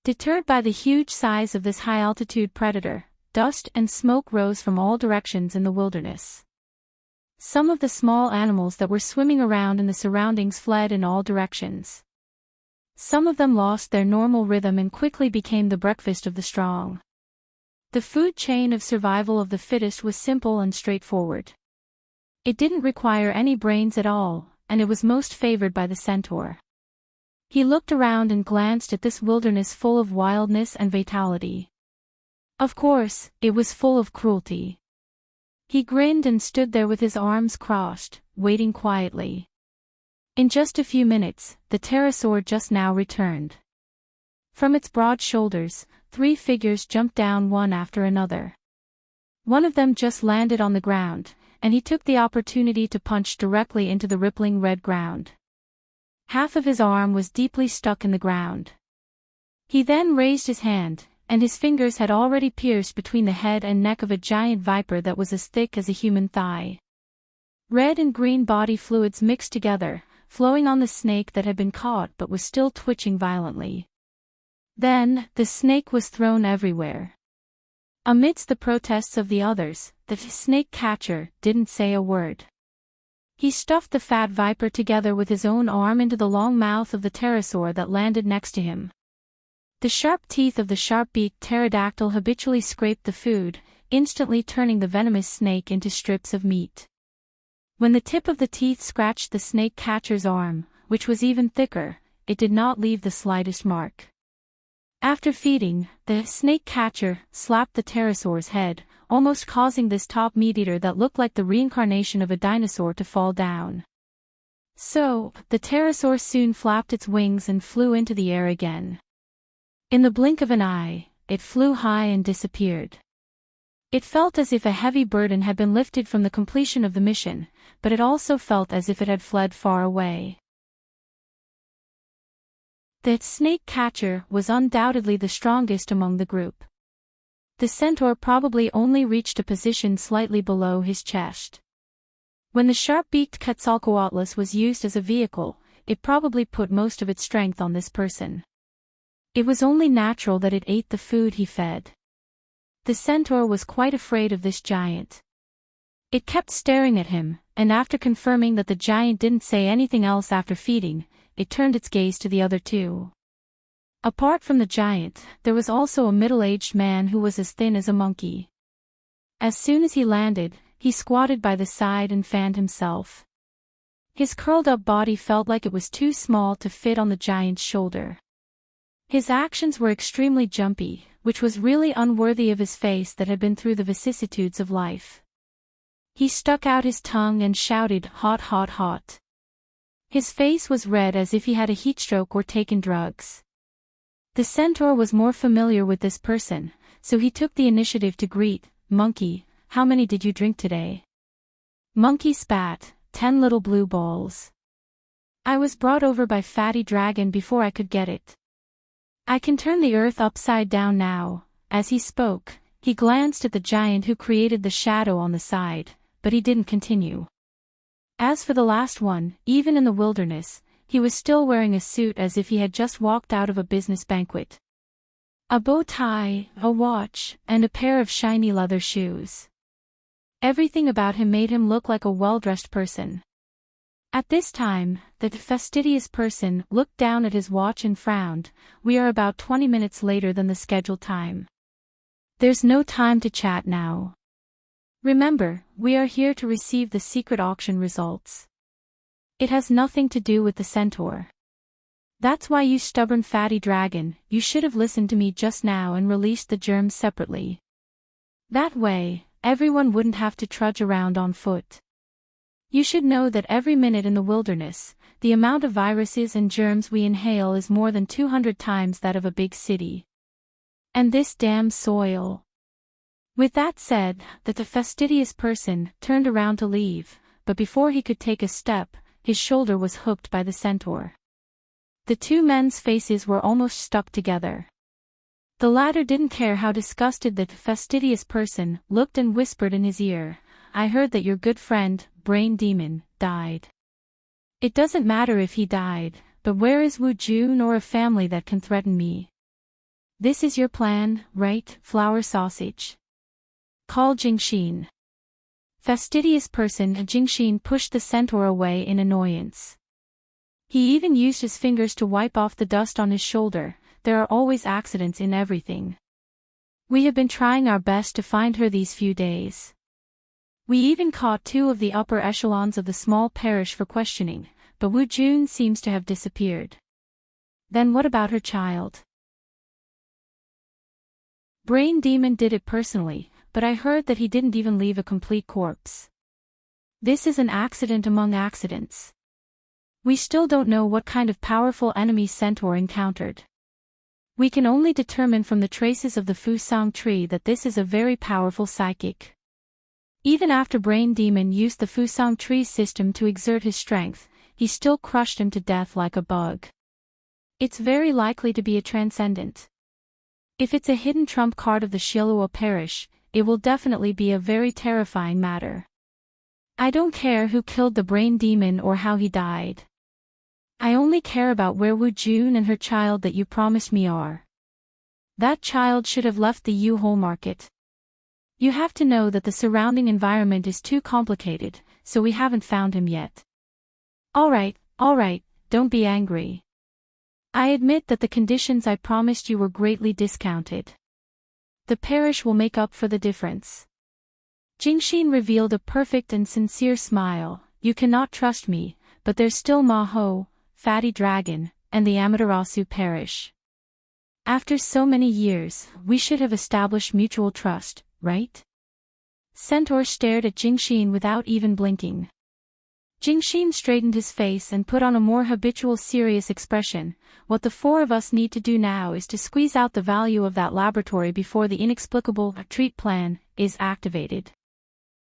Deterred by the huge size of this high-altitude predator, dust and smoke rose from all directions in the wilderness. Some of the small animals that were swimming around in the surroundings fled in all directions. Some of them lost their normal rhythm and quickly became the breakfast of the strong. The food chain of survival of the fittest was simple and straightforward. It didn't require any brains at all, and it was most favored by the centaur. He looked around and glanced at this wilderness full of wildness and vitality. Of course, it was full of cruelty. He grinned and stood there with his arms crossed, waiting quietly. In just a few minutes, the pterosaur just now returned. From its broad shoulders, 3 figures jumped down one after another. One of them just landed on the ground, and he took the opportunity to punch directly into the rippling red ground. Half of his arm was deeply stuck in the ground. He then raised his hand, and his fingers had already pierced between the head and neck of a giant viper that was as thick as a human thigh. Red and green body fluids mixed together, flowing on the snake that had been caught but was still twitching violently. Then, the snake was thrown everywhere. Amidst the protests of the others, the snake catcher didn't say a word. He stuffed the fat viper together with his own arm into the long mouth of the pterosaur that landed next to him. The sharp teeth of the sharp-beaked pterodactyl habitually scraped the food, instantly turning the venomous snake into strips of meat. When the tip of the teeth scratched the snake catcher's arm, which was even thicker, it did not leave the slightest mark. After feeding, the snake catcher slapped the pterosaur's head, almost causing this top meat-eater that looked like the reincarnation of a dinosaur to fall down. So, the pterosaur soon flapped its wings and flew into the air again. In the blink of an eye, it flew high and disappeared. It felt as if a heavy burden had been lifted from the completion of the mission, but it also felt as if it had fled far away. The snake catcher was undoubtedly the strongest among the group. The centaur probably only reached a position slightly below his chest. When the sharp-beaked Quetzalcoatlus was used as a vehicle, it probably put most of its strength on this person. It was only natural that it ate the food he fed. The centaur was quite afraid of this giant. It kept staring at him, and after confirming that the giant didn't say anything else after feeding, it turned its gaze to the other two. Apart from the giant, there was also a middle-aged man who was as thin as a monkey. As soon as he landed, he squatted by the side and fanned himself. His curled-up body felt like it was too small to fit on the giant's shoulder. His actions were extremely jumpy, which was really unworthy of his face that had been through the vicissitudes of life. He stuck out his tongue and shouted, "Hot, hot, hot." His face was red as if he had a heatstroke or taken drugs. The centaur was more familiar with this person, so he took the initiative to greet, "Monkey, how many did you drink today?" Monkey spat, 10 little blue balls. I was brought over by Fatty Dragon before I could get it. I can turn the earth upside down now." As he spoke, he glanced at the giant who created the shadow on the side, but he didn't continue. As for the last one, even in the wilderness, he was still wearing a suit as if he had just walked out of a business banquet. A bow tie, a watch, and a pair of shiny leather shoes. Everything about him made him look like a well-dressed person. At this time, the fastidious person looked down at his watch and frowned. "We are about 20 minutes later than the scheduled time. There's no time to chat now. Remember, we are here to receive the secret auction results. It has nothing to do with the centaur. That's why, you stubborn fatty dragon, you should have listened to me just now and released the germs separately. That way, everyone wouldn't have to trudge around on foot. You should know that every minute in the wilderness, the amount of viruses and germs we inhale is more than 200 times that of a big city. And this damn soil. With that said, the fastidious person turned around to leave, but before he could take a step, his shoulder was hooked by the centaur. The two men's faces were almost stuck together. The latter didn't care how disgusted the fastidious person looked and whispered in his ear, "I heard that your good friend, Brain Demon, died. It doesn't matter if he died, but where is Wu Jun or a family that can threaten me? This is your plan, right, flour sausage? Call Jingxin." Fastidious person Jingxin pushed the centaur away in annoyance. He even used his fingers to wipe off the dust on his shoulder. There are always accidents in everything. We have been trying our best to find her these few days. We even caught two of the upper echelons of the small parish for questioning, but Wu Jun seems to have disappeared. Then what about her child? Brain Demon did it personally, but I heard that he didn't even leave a complete corpse. This is an accident among accidents. We still don't know what kind of powerful enemy Centaur encountered. We can only determine from the traces of the Fusang tree that this is a very powerful psychic. Even after Brain Demon used the Fusang tree system to exert his strength, he still crushed him to death like a bug. It's very likely to be a transcendent. If it's a hidden trump card of the Shilua parish, it will definitely be a very terrifying matter. I don't care who killed the Brain Demon or how he died. I only care about where Wu Jun and her child that you promised me are. That child should have left the U-Hole market. You have to know that the surrounding environment is too complicated, so we haven't found him yet. Alright, don't be angry. I admit that the conditions I promised you were greatly discounted. The parish will make up for the difference. Jingxin revealed a perfect and sincere smile. You cannot trust me, but there's still Maho, Fatty Dragon, and the Amaterasu parish. After so many years, we should have established mutual trust, right? Centaur stared at Jingxin without even blinking. Jingxin straightened his face and put on a more habitual serious expression. What the four of us need to do now is to squeeze out the value of that laboratory before the inexplicable retreat plan is activated.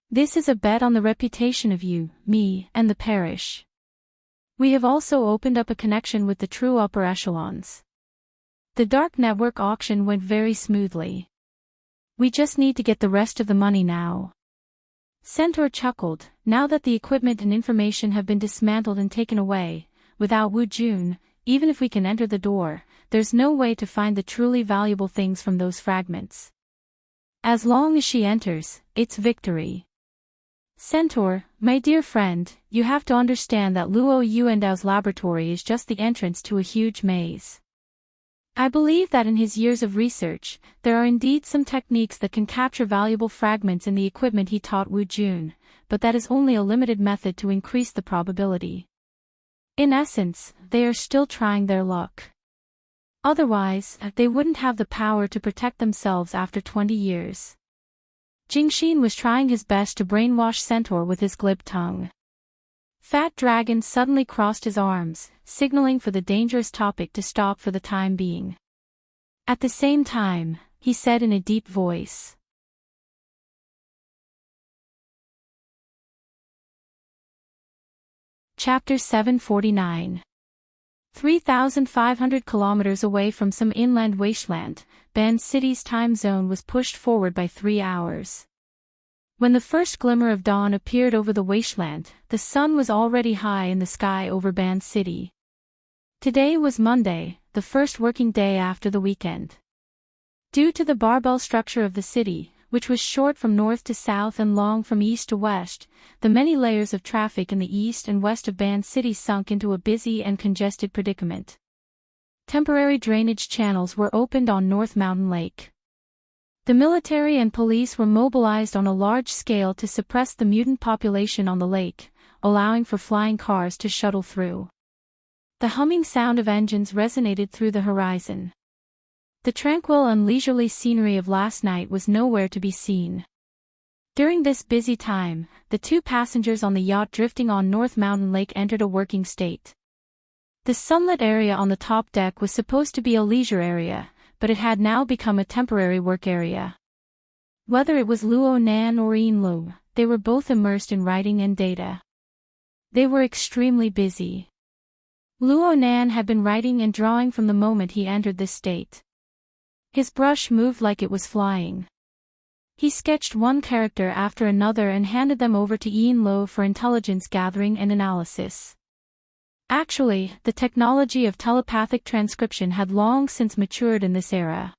This is a bet on the reputation of you, me, and the parish. We have also opened up a connection with the true upper echelons. The dark network auction went very smoothly. We just need to get the rest of the money now. Centaur chuckled. Now that the equipment and information have been dismantled and taken away, without Wu Jun, even if we can enter the door, there's no way to find the truly valuable things from those fragments. As long as she enters, it's victory. Centaur, my dear friend, you have to understand that Luo Yuandao's laboratory is just the entrance to a huge maze. I believe that in his years of research, there are indeed some techniques that can capture valuable fragments in the equipment he taught Wu Jun, but that is only a limited method to increase the probability. In essence, they are still trying their luck. Otherwise, they wouldn't have the power to protect themselves after 20 years. Jingxin was trying his best to brainwash Centaur with his glib tongue. Fat Dragon suddenly crossed his arms, signaling for the dangerous topic to stop for the time being. At the same time, he said in a deep voice. Chapter 749. 3,500 kilometers away from some inland wasteland, Ban City's time zone was pushed forward by 3 hours. When the first glimmer of dawn appeared over the wasteland, the sun was already high in the sky over Ban City. Today was Monday, the first working day after the weekend. Due to the barbell structure of the city, which was short from north to south and long from east to west, the many layers of traffic in the east and west of Ban City sunk into a busy and congested predicament. Temporary drainage channels were opened on North Mountain Lake. The military and police were mobilized on a large scale to suppress the mutant population on the lake, allowing for flying cars to shuttle through. The humming sound of engines resonated through the horizon. The tranquil and leisurely scenery of last night was nowhere to be seen. During this busy time, the two passengers on the yacht drifting on North Mountain Lake entered a working state. The sunlit area on the top deck was supposed to be a leisure area, but it had now become a temporary work area. Whether it was Luo Nan or Yin Lu, they were both immersed in writing and data. They were extremely busy. Luo Nan had been writing and drawing from the moment he entered this state. His brush moved like it was flying. He sketched one character after another and handed them over to Yin Lu for intelligence gathering and analysis. Actually, the technology of telepathic transcription had long since matured in this era.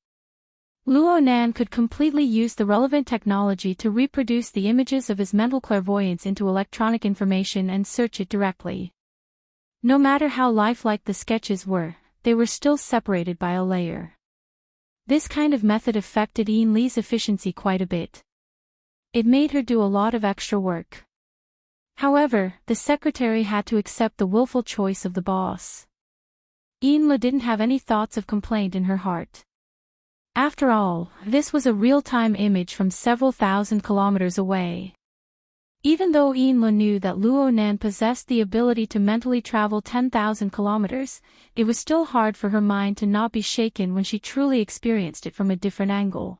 Luo Nan could completely use the relevant technology to reproduce the images of his mental clairvoyance into electronic information and search it directly. No matter how lifelike the sketches were, they were still separated by a layer. This kind of method affected Yin Li's efficiency quite a bit. It made her do a lot of extra work. However, the secretary had to accept the willful choice of the boss. Yin Li didn't have any thoughts of complaint in her heart. After all, this was a real-time image from several thousand kilometers away. Even though Yin Li knew that Luo Nan possessed the ability to mentally travel 10,000 kilometers, it was still hard for her mind to not be shaken when she truly experienced it from a different angle.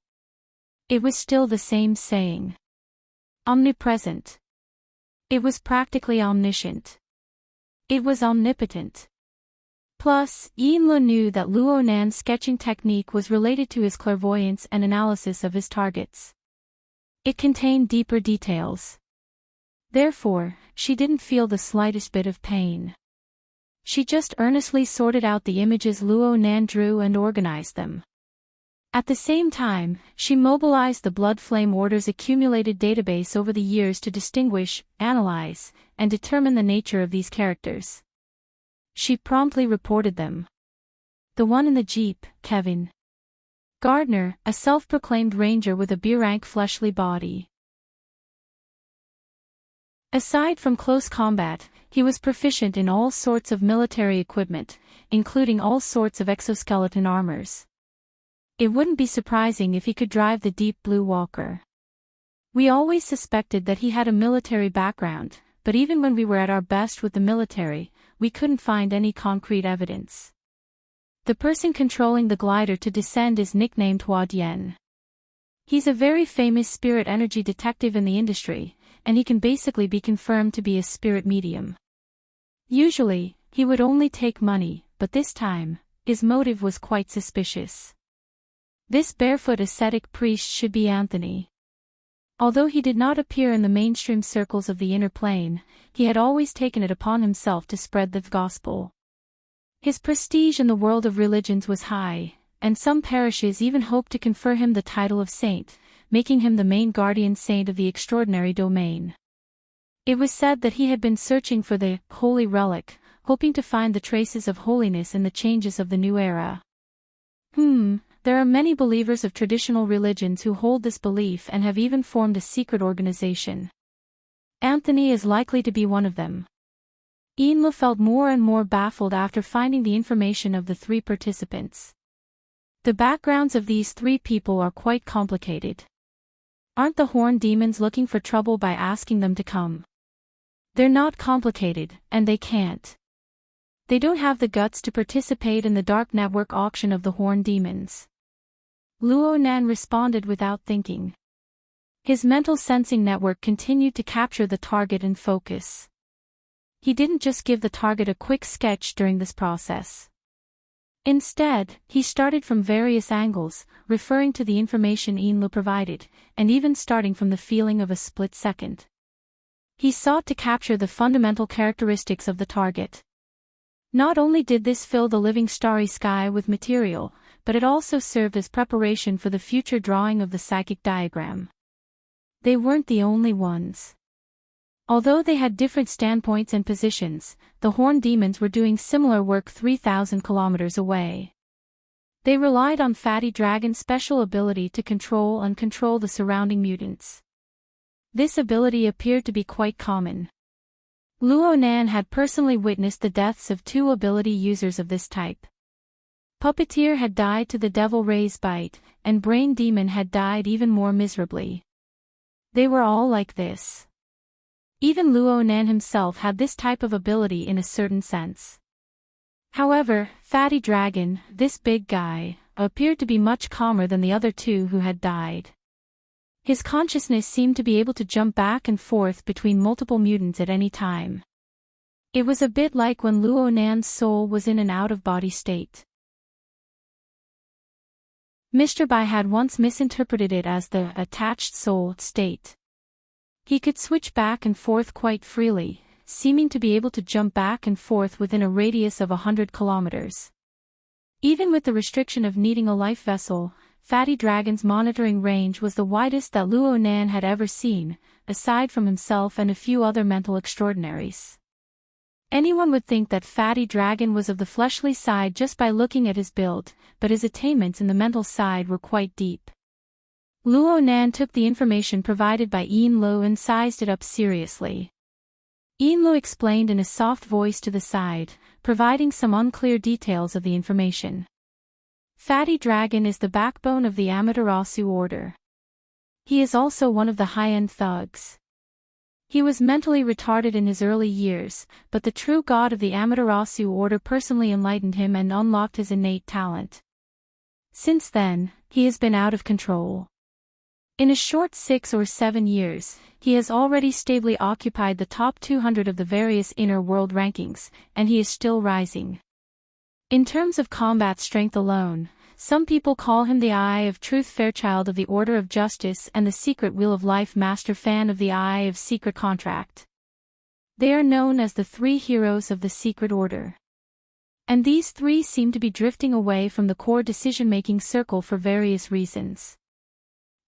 It was still the same saying. Omnipresent. It was practically omniscient. It was omnipotent. Plus, Yin Li knew that Luo Nan's sketching technique was related to his clairvoyance and analysis of his targets. It contained deeper details. Therefore, she didn't feel the slightest bit of pain. She just earnestly sorted out the images Luo Nan drew and organized them. At the same time, she mobilized the Blood Flame Order's accumulated database over the years to distinguish, analyze, and determine the nature of these characters. She promptly reported them. The one in the jeep, Kevin Gardner, a self-proclaimed ranger with a B-rank fleshly body. Aside from close combat, he was proficient in all sorts of military equipment, including all sorts of exoskeleton armors. It wouldn't be surprising if he could drive the Deep Blue Walker. We always suspected that he had a military background, but even when we were at our best with the military, we couldn't find any concrete evidence. The person controlling the glider to descend is nicknamed Hua Dian. He's a very famous spirit energy detective in the industry, and he can basically be confirmed to be a spirit medium. Usually, he would only take money, but this time, his motive was quite suspicious. This barefoot ascetic priest should be Anthony. Although he did not appear in the mainstream circles of the inner plane, he had always taken it upon himself to spread the gospel. His prestige in the world of religions was high, and some parishes even hoped to confer him the title of saint, making him the main guardian saint of the extraordinary domain. It was said that he had been searching for the holy relic, hoping to find the traces of holiness in the changes of the new era. There are many believers of traditional religions who hold this belief and have even formed a secret organization. Anthony is likely to be one of them. Yin Li felt more and more baffled after finding the information of the three participants. The backgrounds of these three people are quite complicated. Aren't the horn demons looking for trouble by asking them to come? They're not complicated, and they can't. They don't have the guts to participate in the dark network auction of the horn demons. Luo Nan responded without thinking. His mental sensing network continued to capture the target and focus. He didn't just give the target a quick sketch during this process. Instead, he started from various angles, referring to the information Yin Li provided, and even starting from the feeling of a split second. He sought to capture the fundamental characteristics of the target. Not only did this fill the living starry sky with material, but it also served as preparation for the future drawing of the psychic diagram. They weren't the only ones. Although they had different standpoints and positions, the horn demons were doing similar work 3,000 kilometers away. They relied on Fatty Dragon's special ability to control the surrounding mutants. This ability appeared to be quite common. Luo Nan had personally witnessed the deaths of 2 ability users of this type. Puppeteer had died to the Devil Ray's bite, and Brain Demon had died even more miserably. They were all like this. Even Luo Nan himself had this type of ability in a certain sense. However, Fatty Dragon, this big guy, appeared to be much calmer than the other 2 who had died. His consciousness seemed to be able to jump back and forth between multiple mutants at any time. It was a bit like when Luo Nan's soul was in an out-of-body state. Mr. Bai had once misinterpreted it as the attached soul state. He could switch back and forth quite freely, seeming to be able to jump back and forth within a radius of 100 kilometers. Even with the restriction of needing a life vessel, Fatty Dragon's monitoring range was the widest that Luo Nan had ever seen, aside from himself and a few other mental extraordinaries. Anyone would think that Fatty Dragon was of the fleshly side just by looking at his build, but his attainments in the mental side were quite deep. Luo Nan took the information provided by Yin Lo and sized it up seriously. Yin Lo explained in a soft voice to the side, providing some unclear details of the information. Fatty Dragon is the backbone of the Amaterasu order. He is also one of the high-end thugs. He was mentally retarded in his early years, but the true god of the Amaterasu order personally enlightened him and unlocked his innate talent. Since then, he has been out of control. In a short 6 or 7 years, he has already stably occupied the top 200 of the various inner world rankings, and he is still rising. In terms of combat strength alone, some people call him the Eye of Truth Fairchild of the Order of Justice and the Secret Wheel of Life Master Fan of the Eye of Secret Contract. They are known as the 3 heroes of the Secret Order. And these 3 seem to be drifting away from the core decision-making circle for various reasons.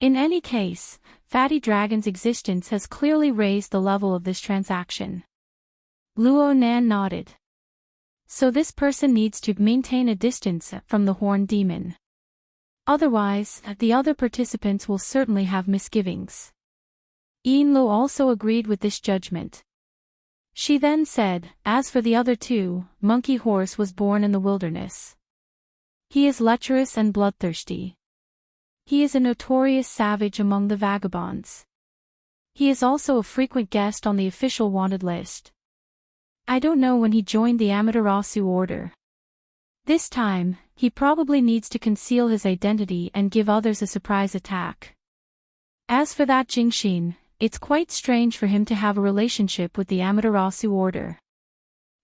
In any case, Fatty Dragon's existence has clearly raised the level of this transaction. Luo Nan nodded. So this person needs to maintain a distance from the Horned Demon. Otherwise, the other participants will certainly have misgivings. Yin Lo also agreed with this judgment. She then said, as for the other 2, Monkey Horse was born in the wilderness. He is lecherous and bloodthirsty. He is a notorious savage among the vagabonds. He is also a frequent guest on the official wanted list. I don't know when he joined the Amaterasu order. This time, he probably needs to conceal his identity and give others a surprise attack. As for that Jingxin, it's quite strange for him to have a relationship with the Amaterasu order.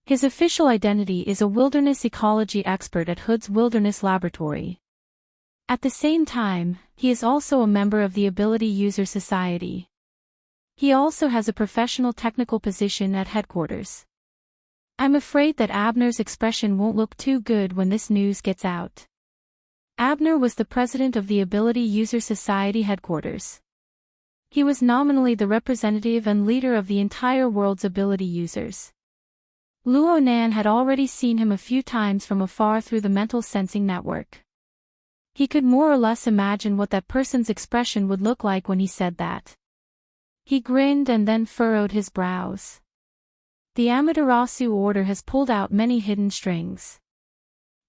His official identity is a wilderness ecology expert at Hood's Wilderness Laboratory. At the same time, he is also a member of the Ability User Society. He also has a professional technical position at headquarters. I'm afraid that Abner's expression won't look too good when this news gets out. Abner was the president of the Ability User Society headquarters. He was nominally the representative and leader of the entire world's ability users. Luo Nan had already seen him a few times from afar through the mental sensing network. He could more or less imagine what that person's expression would look like when he said that. He grinned and then furrowed his brows. The Amaterasu order has pulled out many hidden strings.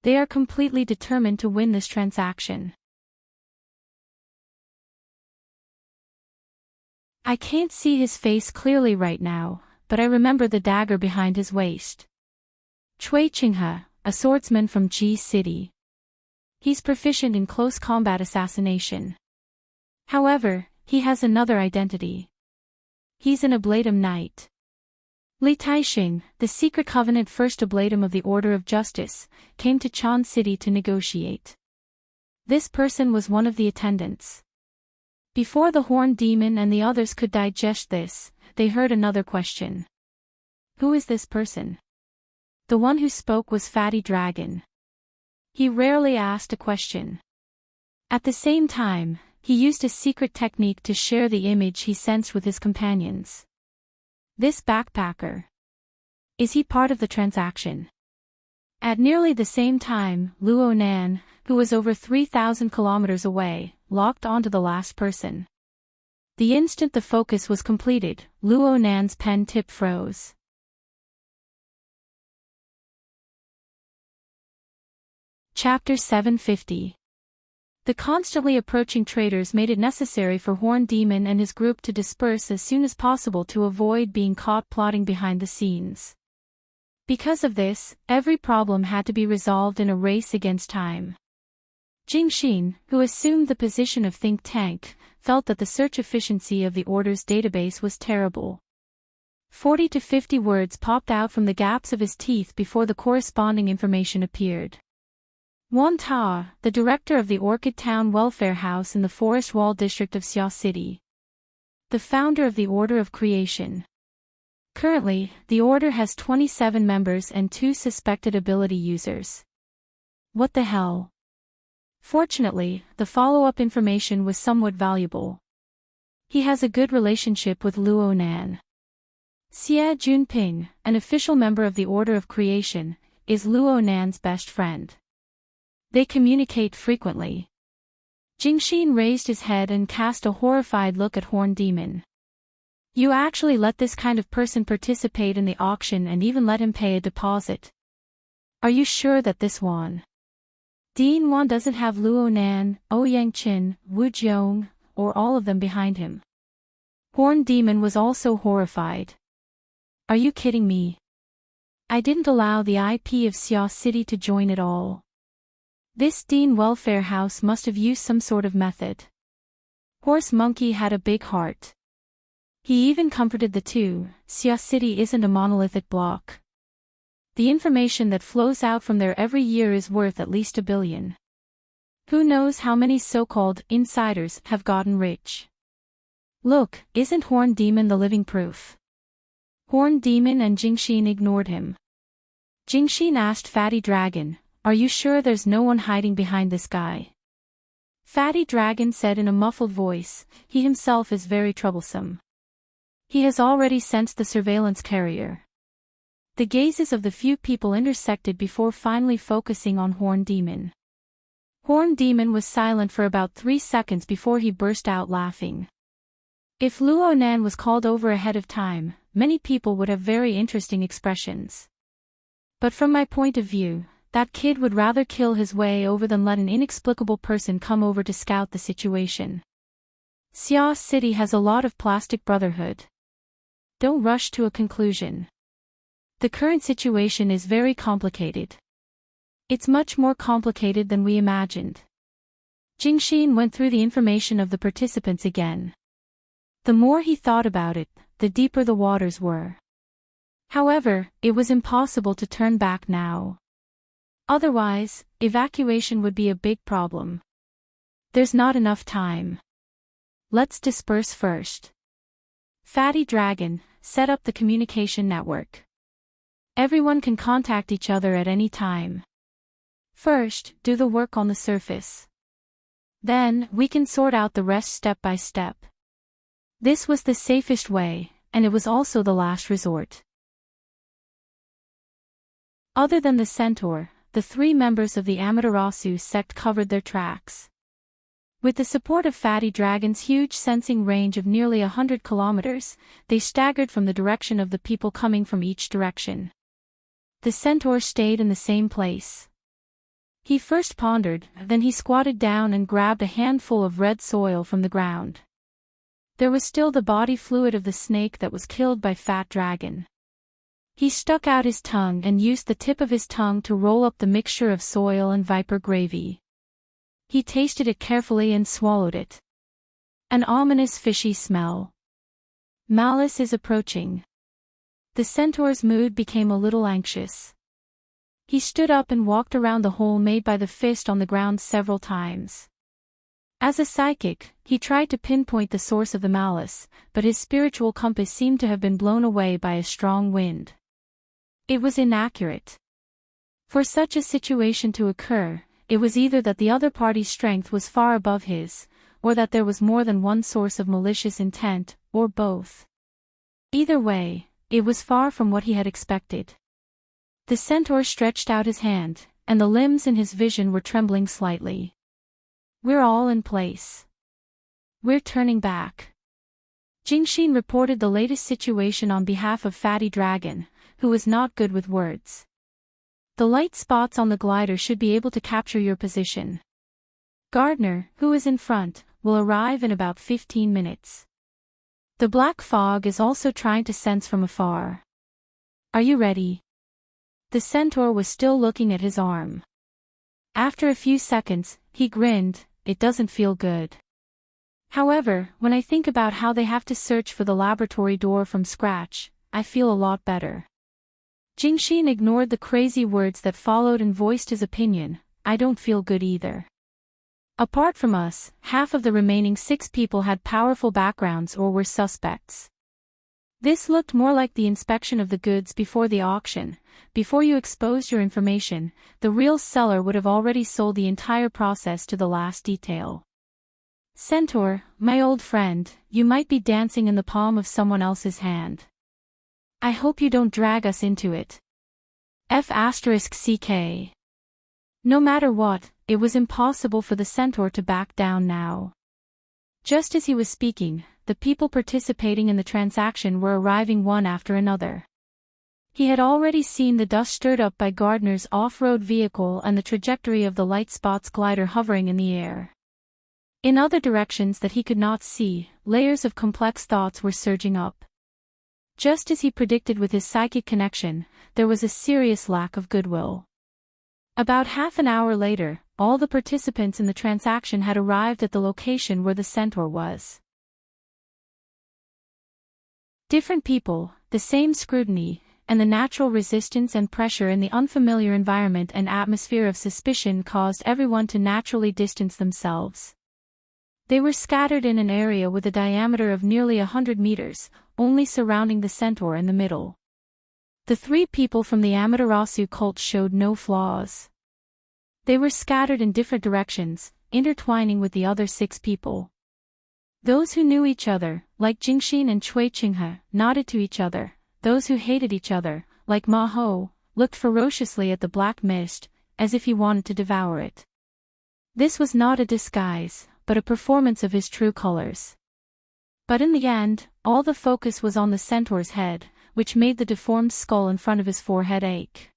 They are completely determined to win this transaction. I can't see his face clearly right now, but I remember the dagger behind his waist. Cui Qinghe, a swordsman from Ji City. He's proficient in close combat assassination. However, he has another identity. He's an Ablatum Knight. Li Taixing, the Secret Covenant First Ablatum of the Order of Justice, came to Chan City to negotiate. This person was one of the attendants. Before the Horned Demon and the others could digest this, they heard another question. Who is this person? The one who spoke was Fatty Dragon. He rarely asked a question. At the same time, he used a secret technique to share the image he sensed with his companions. This backpacker. Is he part of the transaction? At nearly the same time, Luo Nan, who was over 3,000 kilometers away, locked onto the last person. The instant the focus was completed, Luo Nan's pen tip froze. Chapter 750. The constantly approaching traders made it necessary for Horned Demon and his group to disperse as soon as possible to avoid being caught plotting behind the scenes. Because of this, every problem had to be resolved in a race against time. Jingxin, who assumed the position of think tank, felt that the search efficiency of the order's database was terrible. 40 to 50 words popped out from the gaps of his teeth before the corresponding information appeared. Wan Ta, the director of the Orchid Town Welfare House in the Forest Wall district of Xia City. The founder of the Order of Creation. Currently, the Order has 27 members and 2 suspected ability users. What the hell? Fortunately, the follow-up information was somewhat valuable. He has a good relationship with Luo Nan. Xie Junping, an official member of the Order of Creation, is Luo Nan's best friend. They communicate frequently. Jingxin raised his head and cast a horrified look at Horn Demon. You actually let this kind of person participate in the auction and even let him pay a deposit. Are you sure that this Wan Dean Wan doesn't have Luo Nan, Ouyang Qin, Wu Jiong, or all of them behind him? Horn Demon was also horrified. Are you kidding me? I didn't allow the IP of Xia City to join at all. This Dean Welfare House must have used some sort of method. Horse Monkey had a big heart. He even comforted the two. Xia City isn't a monolithic block. The information that flows out from there every year is worth at least $1 billion. Who knows how many so-called insiders have gotten rich? Look, isn't Horn Demon the living proof? Horn Demon and Jingxin ignored him. Jingxin asked Fatty Dragon, "Are you sure there's no one hiding behind this guy?" Fatty Dragon said in a muffled voice, he himself is very troublesome. He has already sensed the surveillance carrier. The gazes of the few people intersected before finally focusing on Horn Demon. Horn Demon was silent for about 3 seconds before he burst out laughing. If Luo Nan was called over ahead of time, many people would have very interesting expressions. But from my point of view, that kid would rather kill his way over than let an inexplicable person come over to scout the situation. Xia City has a lot of plastic brotherhood. Don't rush to a conclusion. The current situation is very complicated. It's much more complicated than we imagined. Jingxin went through the information of the participants again. The more he thought about it, the deeper the waters were. However, it was impossible to turn back now. Otherwise, evacuation would be a big problem. There's not enough time. Let's disperse first. Fatty Dragon, set up the communication network. Everyone can contact each other at any time. First, do the work on the surface. Then, we can sort out the rest step by step. This was the safest way, and it was also the last resort. Other than the Centaur, the 3 members of the Amaterasu sect covered their tracks. With the support of Fatty Dragon's huge sensing range of nearly 100 kilometers, they staggered from the direction of the people coming from each direction. The Centaur stayed in the same place. He first pondered, then he squatted down and grabbed a handful of red soil from the ground. There was still the body fluid of the snake that was killed by Fat Dragon. He stuck out his tongue and used the tip of his tongue to roll up the mixture of soil and viper gravy. He tasted it carefully and swallowed it. An ominous fishy smell. Malice is approaching. The Centaur's mood became a little anxious. He stood up and walked around the hole made by the fist on the ground several times. As a psychic, he tried to pinpoint the source of the malice, but his spiritual compass seemed to have been blown away by a strong wind. It was inaccurate. For such a situation to occur, it was either that the other party's strength was far above his, or that there was more than one source of malicious intent, or both. Either way, it was far from what he had expected. The Centaur stretched out his hand, and the limbs in his vision were trembling slightly. We're all in place. We're turning back. Jingxin reported the latest situation on behalf of Fatty Dragon, who was not good with words. The light spots on the glider should be able to capture your position. Gardner, who is in front, will arrive in about 15 minutes. The black fog is also trying to sense from afar. Are you ready? The Centaur was still looking at his arm. After a few seconds, he grinned. It doesn't feel good. However, when I think about how they have to search for the laboratory door from scratch, I feel a lot better. Jingxin ignored the crazy words that followed and voiced his opinion. I don't feel good either. Apart from us, half of the remaining 6 people had powerful backgrounds or were suspects. This looked more like the inspection of the goods before the auction. Before you exposed your information, the real seller would have already sold the entire process to the last detail. Centaur, my old friend, you might be dancing in the palm of someone else's hand. I hope you don't drag us into it. F***CK. No matter what, it was impossible for the centaur to back down now. Just as he was speaking, the people participating in the transaction were arriving one after another. He had already seen the dust stirred up by Gardner's off-road vehicle and the trajectory of the light spots glider hovering in the air. In other directions that he could not see, layers of complex thoughts were surging up. Just as he predicted with his psychic connection, there was a serious lack of goodwill. About half an hour later, all the participants in the transaction had arrived at the location where the centaur was. Different people, the same scrutiny, and the natural resistance and pressure in the unfamiliar environment and atmosphere of suspicion caused everyone to naturally distance themselves. They were scattered in an area with a diameter of nearly 100 meters, only surrounding the centaur in the middle. The 3 people from the Amaterasu cult showed no flaws. They were scattered in different directions, intertwining with the other 6 people. Those who knew each other, like Jingxin and Cui Qinghe, nodded to each other. Those who hated each other, like Ma Hou, looked ferociously at the black mist, as if he wanted to devour it. This was not a disguise, but a performance of his true colors. But in the end, all the focus was on the centaur's head, which made the deformed skull in front of his forehead ache.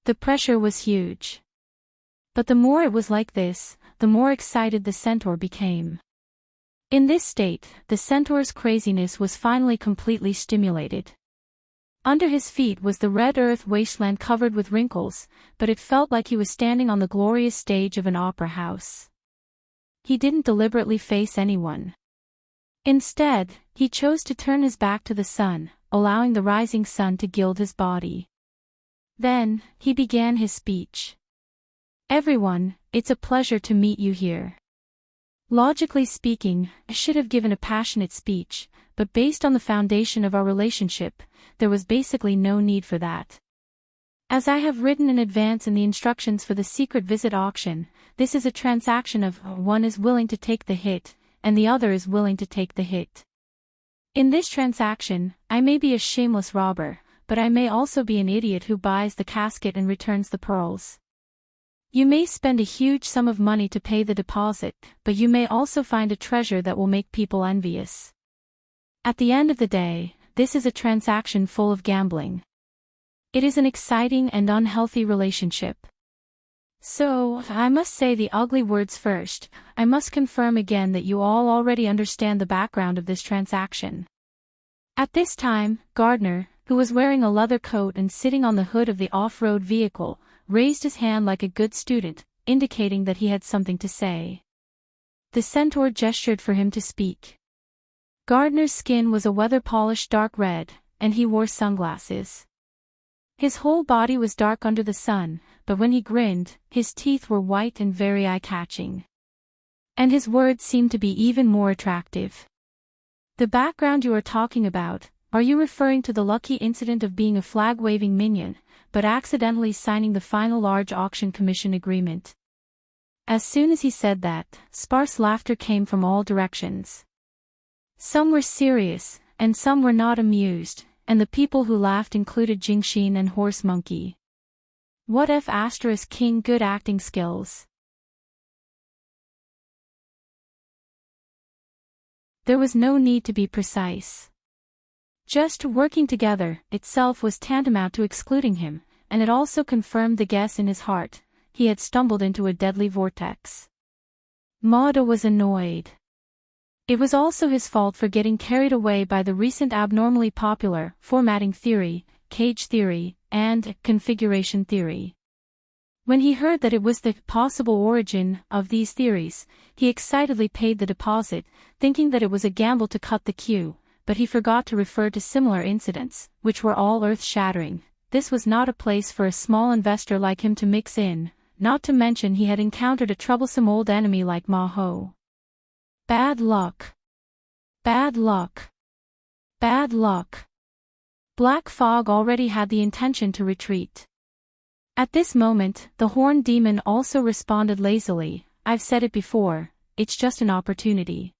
The pressure was huge. But the more it was like this, the more excited the centaur became. In this state, the centaur's craziness was finally completely stimulated. Under his feet was the red earth wasteland covered with wrinkles, but it felt like he was standing on the glorious stage of an opera house. He didn't deliberately face anyone. Instead, he chose to turn his back to the sun, allowing the rising sun to gild his body. Then, he began his speech. Everyone, it's a pleasure to meet you here. Logically speaking, I should have given a passionate speech, but based on the foundation of our relationship, there was basically no need for that. As I have written in advance in the instructions for the secret visit auction, this is a transaction of one is willing to take the hit, and the other is willing to take the hit. In this transaction, I may be a shameless robber, but I may also be an idiot who buys the casket and returns the pearls. You may spend a huge sum of money to pay the deposit, but you may also find a treasure that will make people envious. At the end of the day, this is a transaction full of gambling. It is an exciting and unhealthy relationship. So, I must say the ugly words first. I must confirm again that you all already understand the background of this transaction. At this time, Gardner, who was wearing a leather coat and sitting on the hood of the off-road vehicle, raised his hand like a good student, indicating that he had something to say. The centaur gestured for him to speak. Gardner's skin was a weather-polished dark red, and he wore sunglasses. His whole body was dark under the sun, but when he grinned, his teeth were white and very eye-catching. And his words seemed to be even more attractive. The background you are talking about, are you referring to the lucky incident of being a flag-waving minion, but accidentally signing the final large auction commission agreement? As soon as he said that, sparse laughter came from all directions. Some were serious, and some were not amused, and the people who laughed included Jingxin and Horse Monkey. What F*** King good acting skills. There was no need to be precise. Just working together itself was tantamount to excluding him, and it also confirmed the guess in his heart. He had stumbled into a deadly vortex. Mauda was annoyed. It was also his fault for getting carried away by the recent abnormally popular formatting theory, cage theory, and configuration theory. When he heard that it was the possible origin of these theories, he excitedly paid the deposit, thinking that it was a gamble to cut the queue, but he forgot to refer to similar incidents, which were all earth-shattering. This was not a place for a small investor like him to mix in, not to mention he had encountered a troublesome old enemy like Ma-Ho. Bad luck. Bad luck. Bad luck. Black Fog already had the intention to retreat. At this moment, the horned demon also responded lazily, "I've said it before, it's just an opportunity.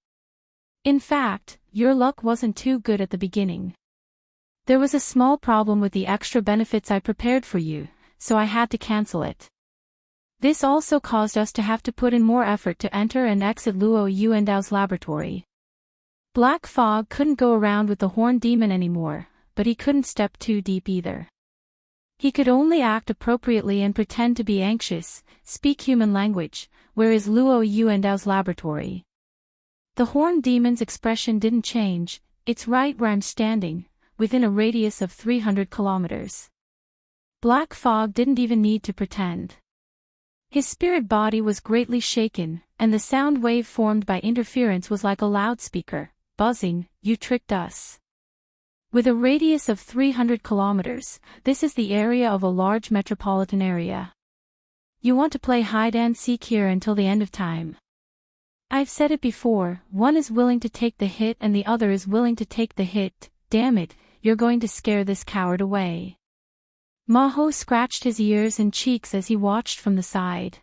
In fact, your luck wasn't too good at the beginning. There was a small problem with the extra benefits I prepared for you, so I had to cancel it. This also caused us to have to put in more effort to enter and exit Luo Yuandao's laboratory." Black Fog couldn't go around with the horned demon anymore, but he couldn't step too deep either. He could only act appropriately and pretend to be anxious, speak human language, where is Luo Yuandao's laboratory? The horned demon's expression didn't change, "It's right where I'm standing, within a radius of 300 kilometers. Black Fog didn't even need to pretend. His spirit body was greatly shaken, and the sound wave formed by interference was like a loudspeaker, buzzing, "You tricked us." With a radius of 300 kilometers, this is the area of a large metropolitan area. You want to play hide-and-seek here until the end of time. I've said it before, one is willing to take the hit and the other is willing to take the hit. Damn it, you're going to scare this coward away. Ma-Ho scratched his ears and cheeks as he watched from the side.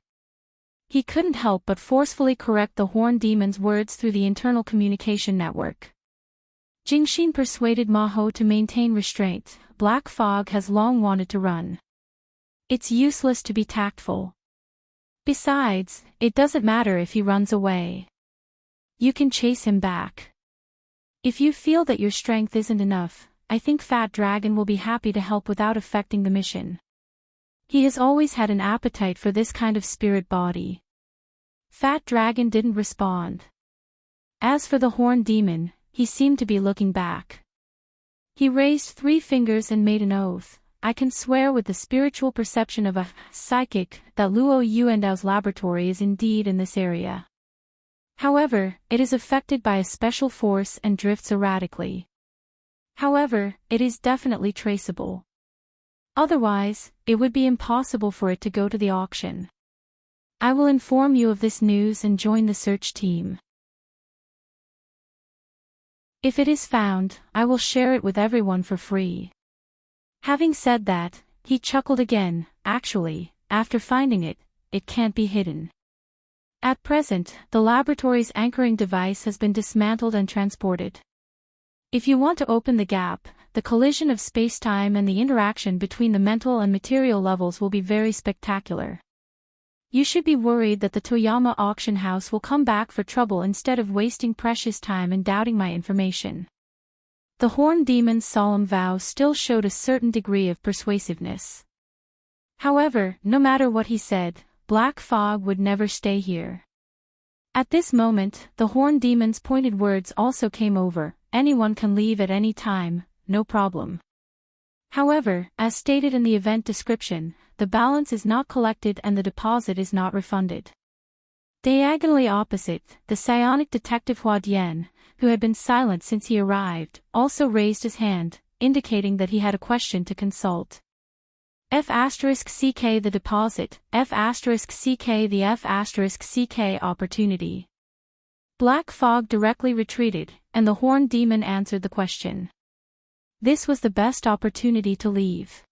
He couldn't help but forcefully correct the horned demon's words through the internal communication network. Jingxin persuaded Ma-Ho to maintain restraint. Black Fog has long wanted to run. It's useless to be tactful. Besides, it doesn't matter if he runs away. You can chase him back. If you feel that your strength isn't enough, I think Fat Dragon will be happy to help without affecting the mission. He has always had an appetite for this kind of spirit body. Fat Dragon didn't respond. As for the horned demon, he seemed to be looking back. He raised 3 fingers and made an oath. "I can swear with the spiritual perception of a psychic that Luo Yuandao's laboratory is indeed in this area. However, it is affected by a special force and drifts erratically. However, it is definitely traceable. Otherwise, it would be impossible for it to go to the auction. I will inform you of this news and join the search team. If it is found, I will share it with everyone for free." Having said that, he chuckled again. Actually, after finding it, it can't be hidden. At present, the laboratory's anchoring device has been dismantled and transported. If you want to open the gap, the collision of space-time and the interaction between the mental and material levels will be very spectacular. You should be worried that the Toyama auction house will come back for trouble instead of wasting precious time and doubting my information. The horned demon's solemn vow still showed a certain degree of persuasiveness. However, no matter what he said, Black Fog would never stay here. At this moment, the horned demon's pointed words also came over. "Anyone can leave at any time, no problem. However, as stated in the event description, the balance is not collected and the deposit is not refunded." Diagonally opposite, the psionic detective Hua Dian, who had been silent since he arrived, also raised his hand, indicating that he had a question to consult. F*CK the deposit, F*CK the F*CK opportunity. Black Fog directly retreated, and the horned demon answered the question. This was the best opportunity to leave.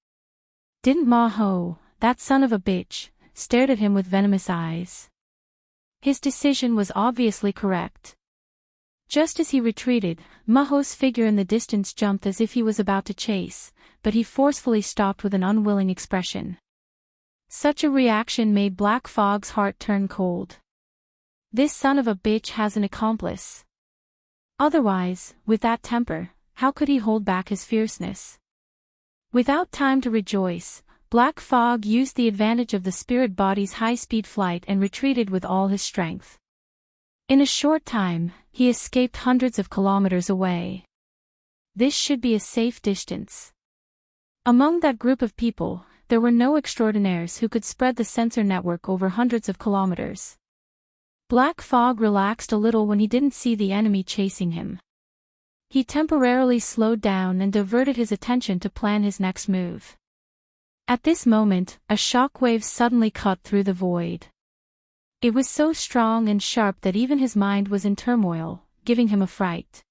Didn't Ma-Ho, that son of a bitch, stared at him with venomous eyes. His decision was obviously correct. Just as he retreated, Ma-Ho's figure in the distance jumped as if he was about to chase, but he forcefully stopped with an unwilling expression. Such a reaction made Black Fog's heart turn cold. This son of a bitch has an accomplice. Otherwise, with that temper, how could he hold back his fierceness? Without time to rejoice, Black Fog used the advantage of the spirit body's high-speed flight and retreated with all his strength. In a short time, he escaped hundreds of kilometers away. This should be a safe distance. Among that group of people, there were no extraordinaires who could spread the sensor network over hundreds of kilometers. Black Fog relaxed a little when he didn't see the enemy chasing him. He temporarily slowed down and diverted his attention to plan his next move. At this moment, a shockwave suddenly cut through the void. It was so strong and sharp that even his mind was in turmoil, giving him a fright.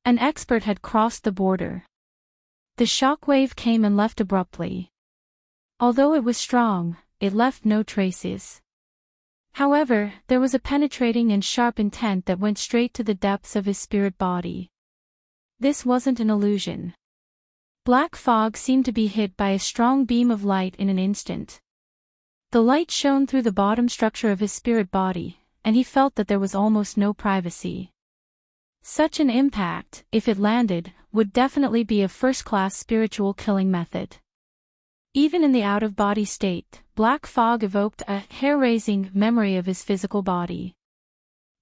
An expert had crossed the border. The shockwave came and left abruptly. Although it was strong, it left no traces. However, there was a penetrating and sharp intent that went straight to the depths of his spirit body. This wasn't an illusion. Black Fog seemed to be hit by a strong beam of light in an instant. The light shone through the bottom structure of his spirit body, and he felt that there was almost no privacy. Such an impact, if it landed, would definitely be a first-class spiritual killing method. Even in the out-of-body state, Black Fog evoked a hair-raising memory of his physical body.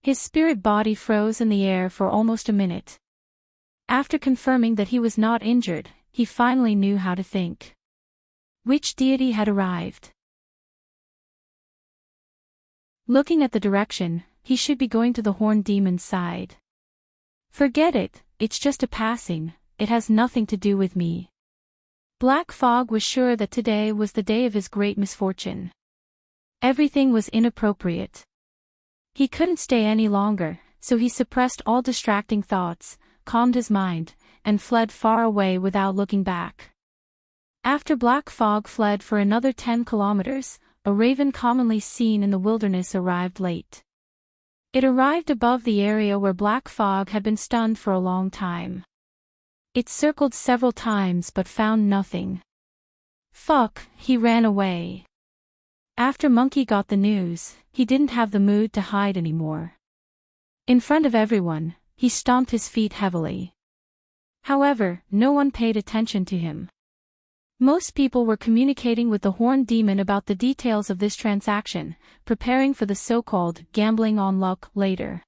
His spirit body froze in the air for almost a minute. After confirming that he was not injured, he finally knew how to think. Which deity had arrived? Looking at the direction, he should be going to the Horned Demon's side. Forget it, it's just a passing, it has nothing to do with me. Black Fog was sure that today was the day of his great misfortune. Everything was inappropriate. He couldn't stay any longer, so he suppressed all distracting thoughts, calmed his mind, and fled far away without looking back. After Black Fog fled for another 10 kilometers, a raven commonly seen in the wilderness arrived late. It arrived above the area where Black Fog had been stunned for a long time. It circled several times but found nothing. Fuck, he ran away. After Monkey got the news, he didn't have the mood to hide anymore. In front of everyone, he stomped his feet heavily. However, no one paid attention to him. Most people were communicating with the Horned Demon about the details of this transaction, preparing for the so-called gambling on luck later.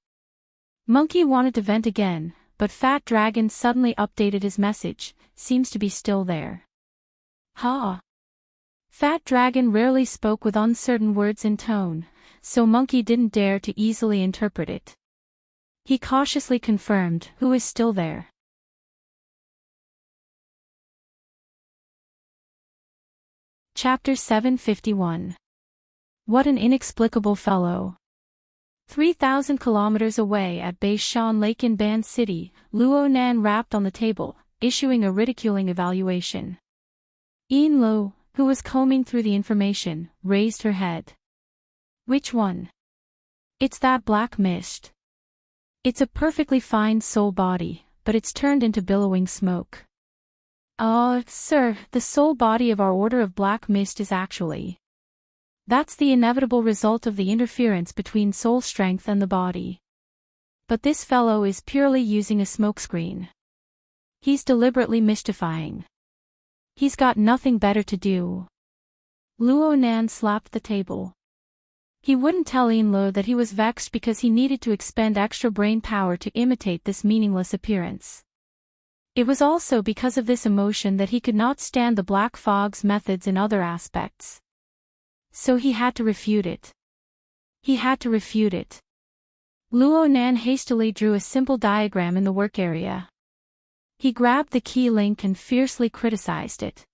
Monkey wanted to vent again, but Fat Dragon suddenly updated his message, seems to be still there. Ha! Fat Dragon rarely spoke with uncertain words in tone, so Monkey didn't dare to easily interpret it. He cautiously confirmed, who is still there? Chapter 751. What an inexplicable fellow. 3,000 kilometers away at Beishan Lake in Ban City, Luo Nan rapped on the table, issuing a ridiculing evaluation. Yin Lo, who was combing through the information, raised her head. Which one? It's that black mist. It's a perfectly fine soul body, but it's turned into billowing smoke. Sir, the soul body of our Order of Black Mist is actually. That's the inevitable result of the interference between soul strength and the body. But this fellow is purely using a smokescreen. He's deliberately mystifying. He's got nothing better to do. Luo Nan slapped the table. He wouldn't tell Yinlo that he was vexed because he needed to expend extra brain power to imitate this meaningless appearance. It was also because of this emotion that he could not stand the Black Fog's methods in other aspects. So he had to refute it. Luo Nan hastily drew a simple diagram in the work area. He grabbed the key link and fiercely criticized it.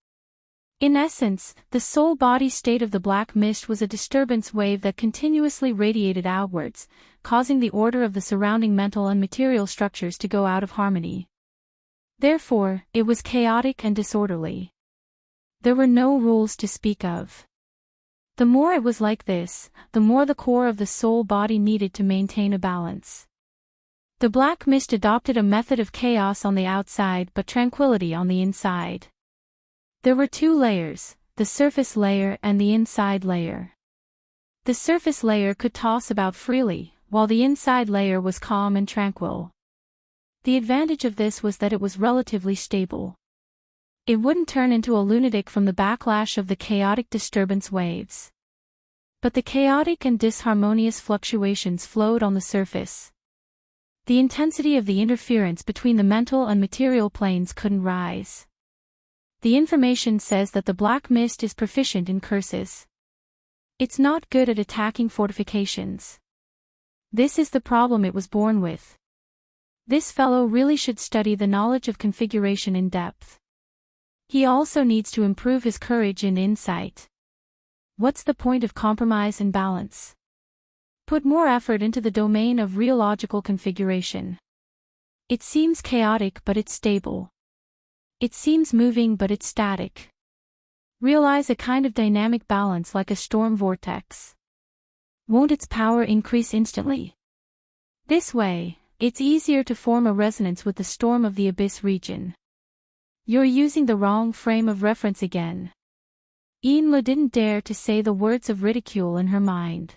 In essence, the soul-body state of the black mist was a disturbance wave that continuously radiated outwards, causing the order of the surrounding mental and material structures to go out of harmony. Therefore, it was chaotic and disorderly. There were no rules to speak of. The more it was like this, the more the core of the soul-body needed to maintain a balance. The black mist adopted a method of chaos on the outside but tranquility on the inside. There were two layers, the surface layer and the inside layer. The surface layer could toss about freely, while the inside layer was calm and tranquil. The advantage of this was that it was relatively stable. It wouldn't turn into a lunatic from the backlash of the chaotic disturbance waves. But the chaotic and disharmonious fluctuations flowed on the surface. The intensity of the interference between the mental and material planes couldn't rise. The information says that the black mist is proficient in curses. It's not good at attacking fortifications. This is the problem it was born with. This fellow really should study the knowledge of configuration in depth. He also needs to improve his courage and insight. What's the point of compromise and balance? Put more effort into the domain of real logical configuration. It seems chaotic but it's stable. It seems moving but it's static. Realize a kind of dynamic balance like a storm vortex. Won't its power increase instantly? This way, it's easier to form a resonance with the storm of the abyss region. You're using the wrong frame of reference again. Enla didn't dare to say the words of ridicule in her mind.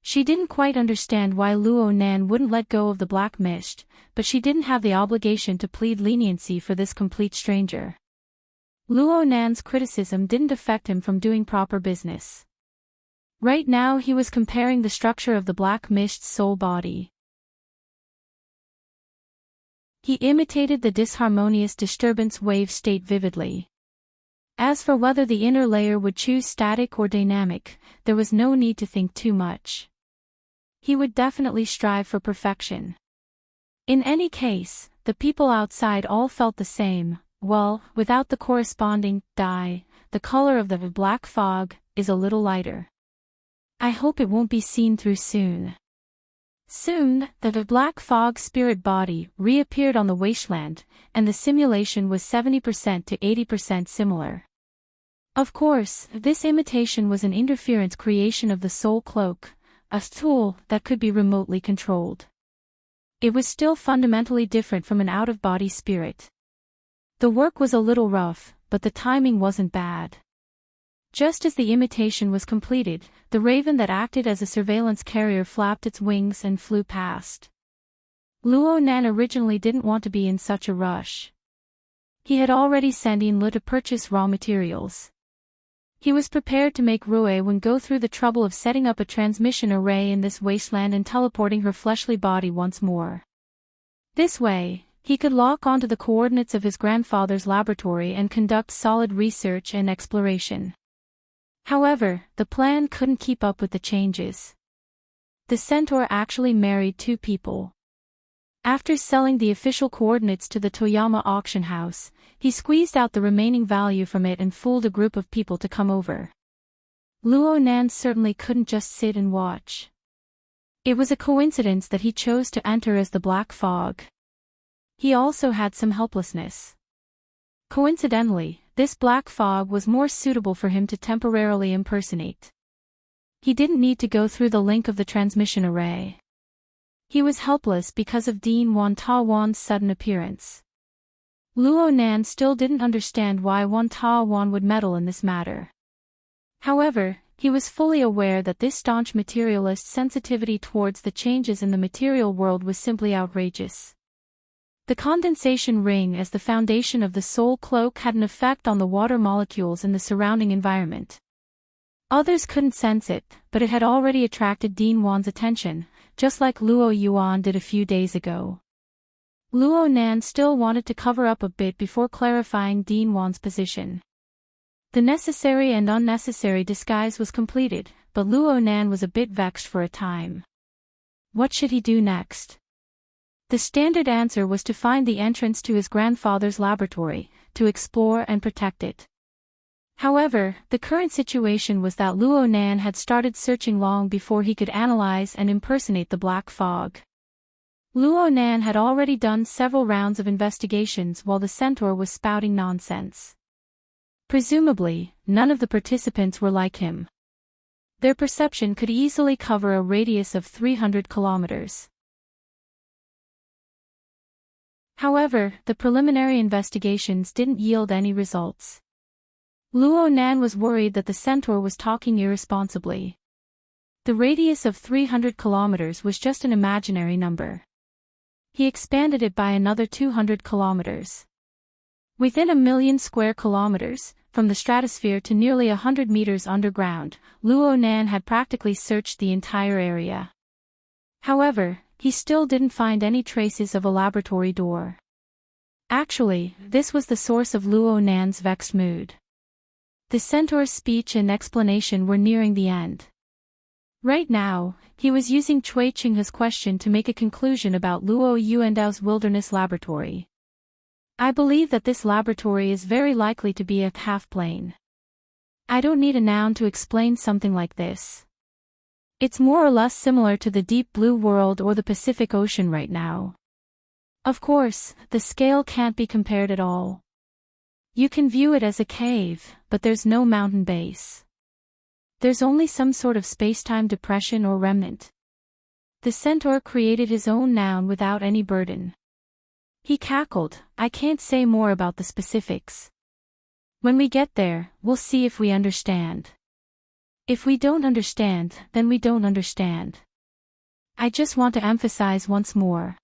She didn't quite understand why Luo Nan wouldn't let go of the black mist, but she didn't have the obligation to plead leniency for this complete stranger. Luo Nan's criticism didn't affect him from doing proper business. Right now he was comparing the structure of the black mist's soul body. He imitated the disharmonious disturbance wave state vividly. As for whether the inner layer would choose static or dynamic, there was no need to think too much. He would definitely strive for perfection. In any case, the people outside all felt the same. Well, without the corresponding dye, the color of the black fog is a little lighter. I hope it won't be seen through soon. Soon, the black fog spirit body reappeared on the wasteland, and the simulation was 70% to 80% similar. Of course, this imitation was an interference creation of the soul cloak, a tool that could be remotely controlled. It was still fundamentally different from an out-of-body spirit. The work was a little rough, but the timing wasn't bad. Just as the imitation was completed, the raven that acted as a surveillance carrier flapped its wings and flew past. Luo Nan originally didn't want to be in such a rush. He had already sent Enla to purchase raw materials. He was prepared to make Ruewen go through the trouble of setting up a transmission array in this wasteland and teleporting her fleshly body once more. This way, he could lock onto the coordinates of his grandfather's laboratory and conduct solid research and exploration. However, the plan couldn't keep up with the changes. The centaur actually married 2 people. After selling the official coordinates to the Toyama auction house, he squeezed out the remaining value from it and fooled a group of people to come over. Luo Nan certainly couldn't just sit and watch. It was a coincidence that he chose to enter as the Black Fog. He also had some helplessness. Coincidentally, this black fog was more suitable for him to temporarily impersonate. He didn't need to go through the link of the transmission array. He was helpless because of Dean Wan Ta Wan's sudden appearance. Luo Nan still didn't understand why Wan Ta Wan would meddle in this matter. However, he was fully aware that this staunch materialist's sensitivity towards the changes in the material world was simply outrageous. The condensation ring as the foundation of the soul cloak had an effect on the water molecules in the surrounding environment. Others couldn't sense it, but it had already attracted Dean Wan's attention, just like Luo Yuan did a few days ago. Luo Nan still wanted to cover up a bit before clarifying Dean Wan's position. The necessary and unnecessary disguise was completed, but Luo Nan was a bit vexed for a time. What should he do next? The standard answer was to find the entrance to his grandfather's laboratory, to explore and protect it. However, the current situation was that Luo Nan had started searching long before he could analyze and impersonate the black fog. Luo Nan had already done several rounds of investigations while the centaur was spouting nonsense. Presumably, none of the participants were like him. Their perception could easily cover a radius of 300 kilometers. However, the preliminary investigations didn't yield any results. Luo Nan was worried that the centaur was talking irresponsibly. The radius of 300 kilometers was just an imaginary number. He expanded it by another 200 kilometers. Within 1,000,000 square kilometers, from the stratosphere to nearly 100 meters underground, Luo Nan had practically searched the entire area. However, he still didn't find any traces of a laboratory door. Actually, this was the source of Luo Nan's vexed mood. The centaur's speech and explanation were nearing the end. Right now, he was using Cui Qinghe's question to make a conclusion about Luo Yuandao's wilderness laboratory. I believe that this laboratory is very likely to be a half-plane. I don't need a noun to explain something like this. It's more or less similar to the deep blue world or the Pacific Ocean right now. Of course, the scale can't be compared at all. You can view it as a cave, but there's no mountain base. There's only some sort of space-time depression or remnant. The centaur created his own noun without any burden. He cackled, I can't say more about the specifics. When we get there, we'll see if we understand. If we don't understand, then we don't understand. I just want to emphasize once more.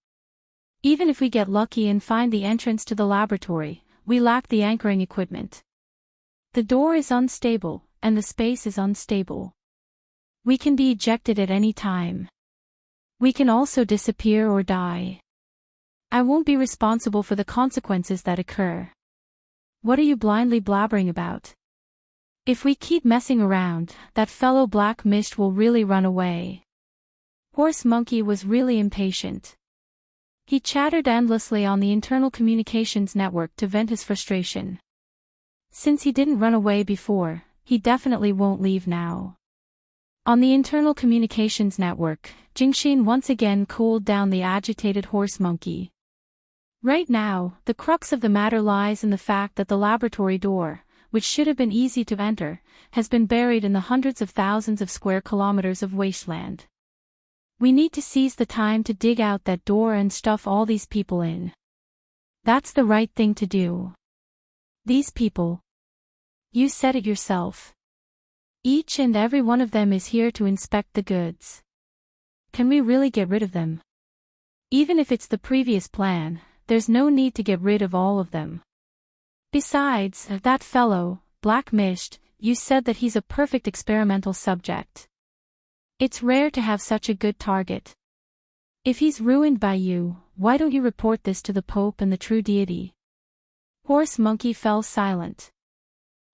Even if we get lucky and find the entrance to the laboratory, we lack the anchoring equipment. The door is unstable, and the space is unstable. We can be ejected at any time. We can also disappear or die. I won't be responsible for the consequences that occur. What are you blindly blabbering about? If we keep messing around, that fellow Black Mist will really run away. Horse Monkey was really impatient. He chattered endlessly on the internal communications network to vent his frustration. Since he didn't run away before, he definitely won't leave now. On the internal communications network, Jingxin once again cooled down the agitated Horse Monkey. Right now, the crux of the matter lies in the fact that the laboratory door, which should have been easy to enter, has been buried in the hundreds of thousands of square kilometers of wasteland. We need to seize the time to dig out that door and stuff all these people in. That's the right thing to do. These people. You said it yourself. Each and every one of them is here to inspect the goods. Can we really get rid of them? Even if it's the previous plan, there's no need to get rid of all of them. Besides, that fellow, Black Mist, you said that he's a perfect experimental subject. It's rare to have such a good target. If he's ruined by you, why don't you report this to the Pope and the true deity? Horse Monkey fell silent.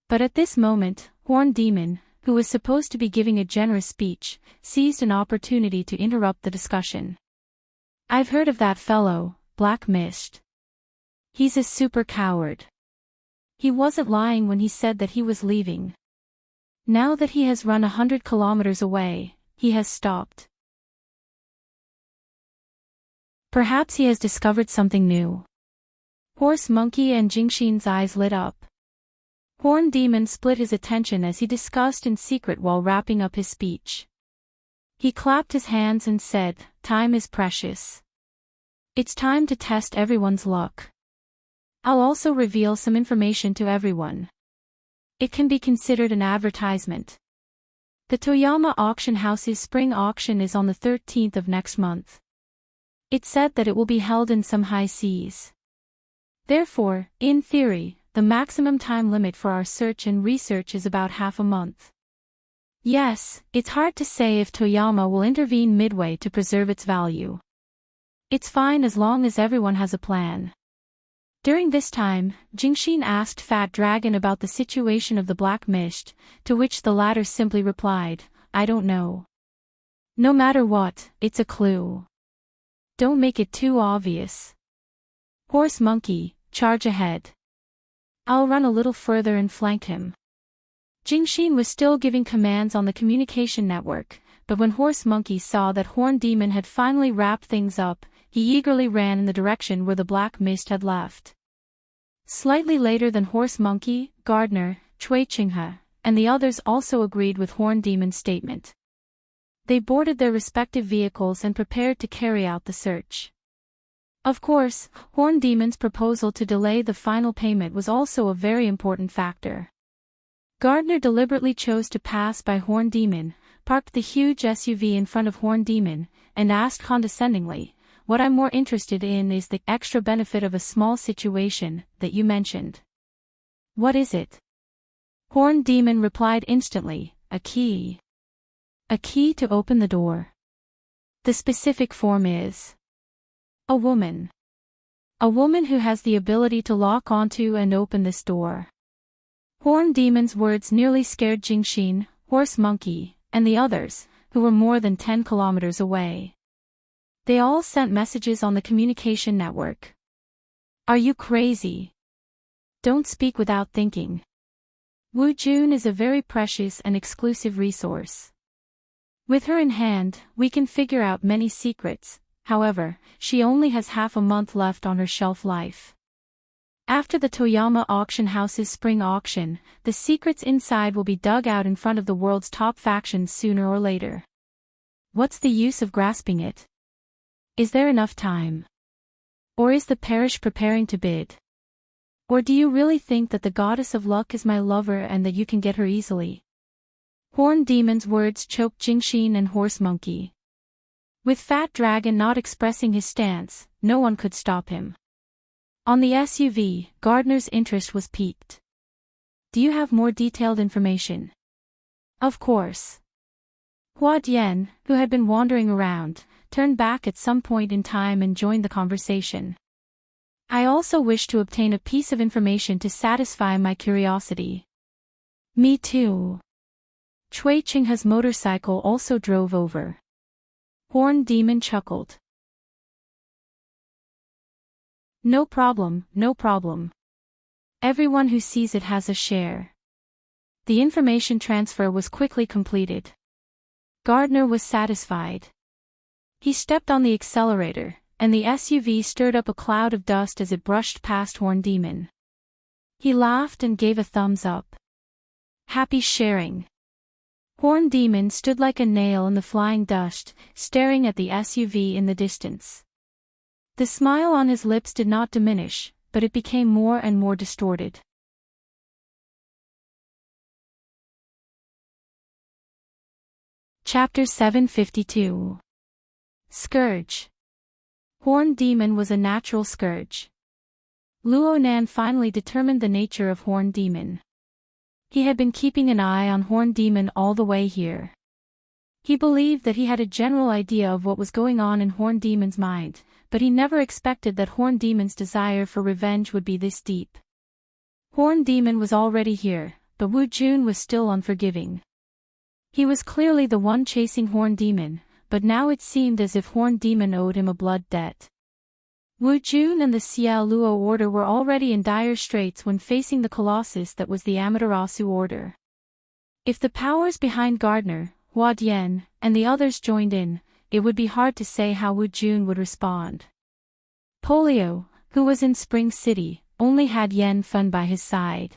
But at this moment, Horned Demon, who was supposed to be giving a generous speech, seized an opportunity to interrupt the discussion. I've heard of that fellow, Black Mist. He's a super coward. He wasn't lying when he said that he was leaving. Now that he has run 100 kilometers away, he has stopped. Perhaps he has discovered something new. Horse Monkey and Jingxin's eyes lit up. Horned Demon split his attention as he discussed in secret while wrapping up his speech. He clapped his hands and said, time is precious. It's time to test everyone's luck. I'll also reveal some information to everyone. It can be considered an advertisement. The Toyama Auction House's spring auction is on the 13th of next month. It said that it will be held in some high seas. Therefore, in theory, the maximum time limit for our search and research is about half a month. Yes, it's hard to say if Toyama will intervene midway to preserve its value. It's fine as long as everyone has a plan. During this time, Jingxin asked Fat Dragon about the situation of the Black Mist, to which the latter simply replied, I don't know. No matter what, it's a clue. Don't make it too obvious. Horse Monkey, charge ahead. I'll run a little further and flank him. Jingxin was still giving commands on the communication network, but when Horse Monkey saw that Horned Demon had finally wrapped things up, he eagerly ran in the direction where the Black Mist had left. Slightly later than Horse Monkey, Gardner, Cui Qinghe, and the others also agreed with Horned Demon's statement. They boarded their respective vehicles and prepared to carry out the search. Of course, Horned Demon's proposal to delay the final payment was also a very important factor. Gardner deliberately chose to pass by Horned Demon, parked the huge SUV in front of Horned Demon, and asked condescendingly, what I'm more interested in is the extra benefit of a small situation that you mentioned. What is it? Horned Demon replied instantly, a key. A key to open the door. The specific form is a woman. A woman who has the ability to lock onto and open this door. Horn Demon's words nearly scared Jingxin, Horse Monkey, and the others, who were more than 10 kilometers away. They all sent messages on the communication network. Are you crazy? Don't speak without thinking. Wu Jun is a very precious and exclusive resource. With her in hand, we can figure out many secrets. However, she only has half a month left on her shelf life. After the Toyama auction house's spring auction, the secrets inside will be dug out in front of the world's top factions sooner or later. What's the use of grasping it? Is there enough time? Or is the parish preparing to bid? Or do you really think that the goddess of luck is my lover and that you can get her easily? Horn Demon's words choked Jingxin and Horse Monkey. With Fat Dragon not expressing his stance, no one could stop him. On the SUV, Gardner's interest was piqued. Do you have more detailed information? Of course. Hua Dian, who had been wandering around, turned back at some point in time and joined the conversation. I also wish to obtain a piece of information to satisfy my curiosity. Me too. Chui Qinghe's motorcycle also drove over. Horn Demon chuckled. No problem, no problem. Everyone who sees it has a share. The information transfer was quickly completed. Gardner was satisfied. He stepped on the accelerator, and the SUV stirred up a cloud of dust as it brushed past Horn Demon. He laughed and gave a thumbs up. Happy sharing. Horn Demon stood like a nail in the flying dust, staring at the SUV in the distance. The smile on his lips did not diminish, but it became more and more distorted. Chapter 752. Scourge. Horn Demon was a natural scourge. Luonan finally determined the nature of Horn Demon. He had been keeping an eye on Horn Demon all the way here. He believed that he had a general idea of what was going on in Horn Demon's mind, but he never expected that Horn Demon's desire for revenge would be this deep. Horn Demon was already here, but Wu Jun was still unforgiving. He was clearly the one chasing Horn Demon, but now it seemed as if Horn Demon owed him a blood debt. Wu Jun and the Xiao Luo order were already in dire straits when facing the colossus that was the Amaterasu order. If the powers behind Gardner, Hua Dian, and the others joined in, it would be hard to say how Wu Jun would respond. Polio, who was in Spring City, only had Yen Fun by his side.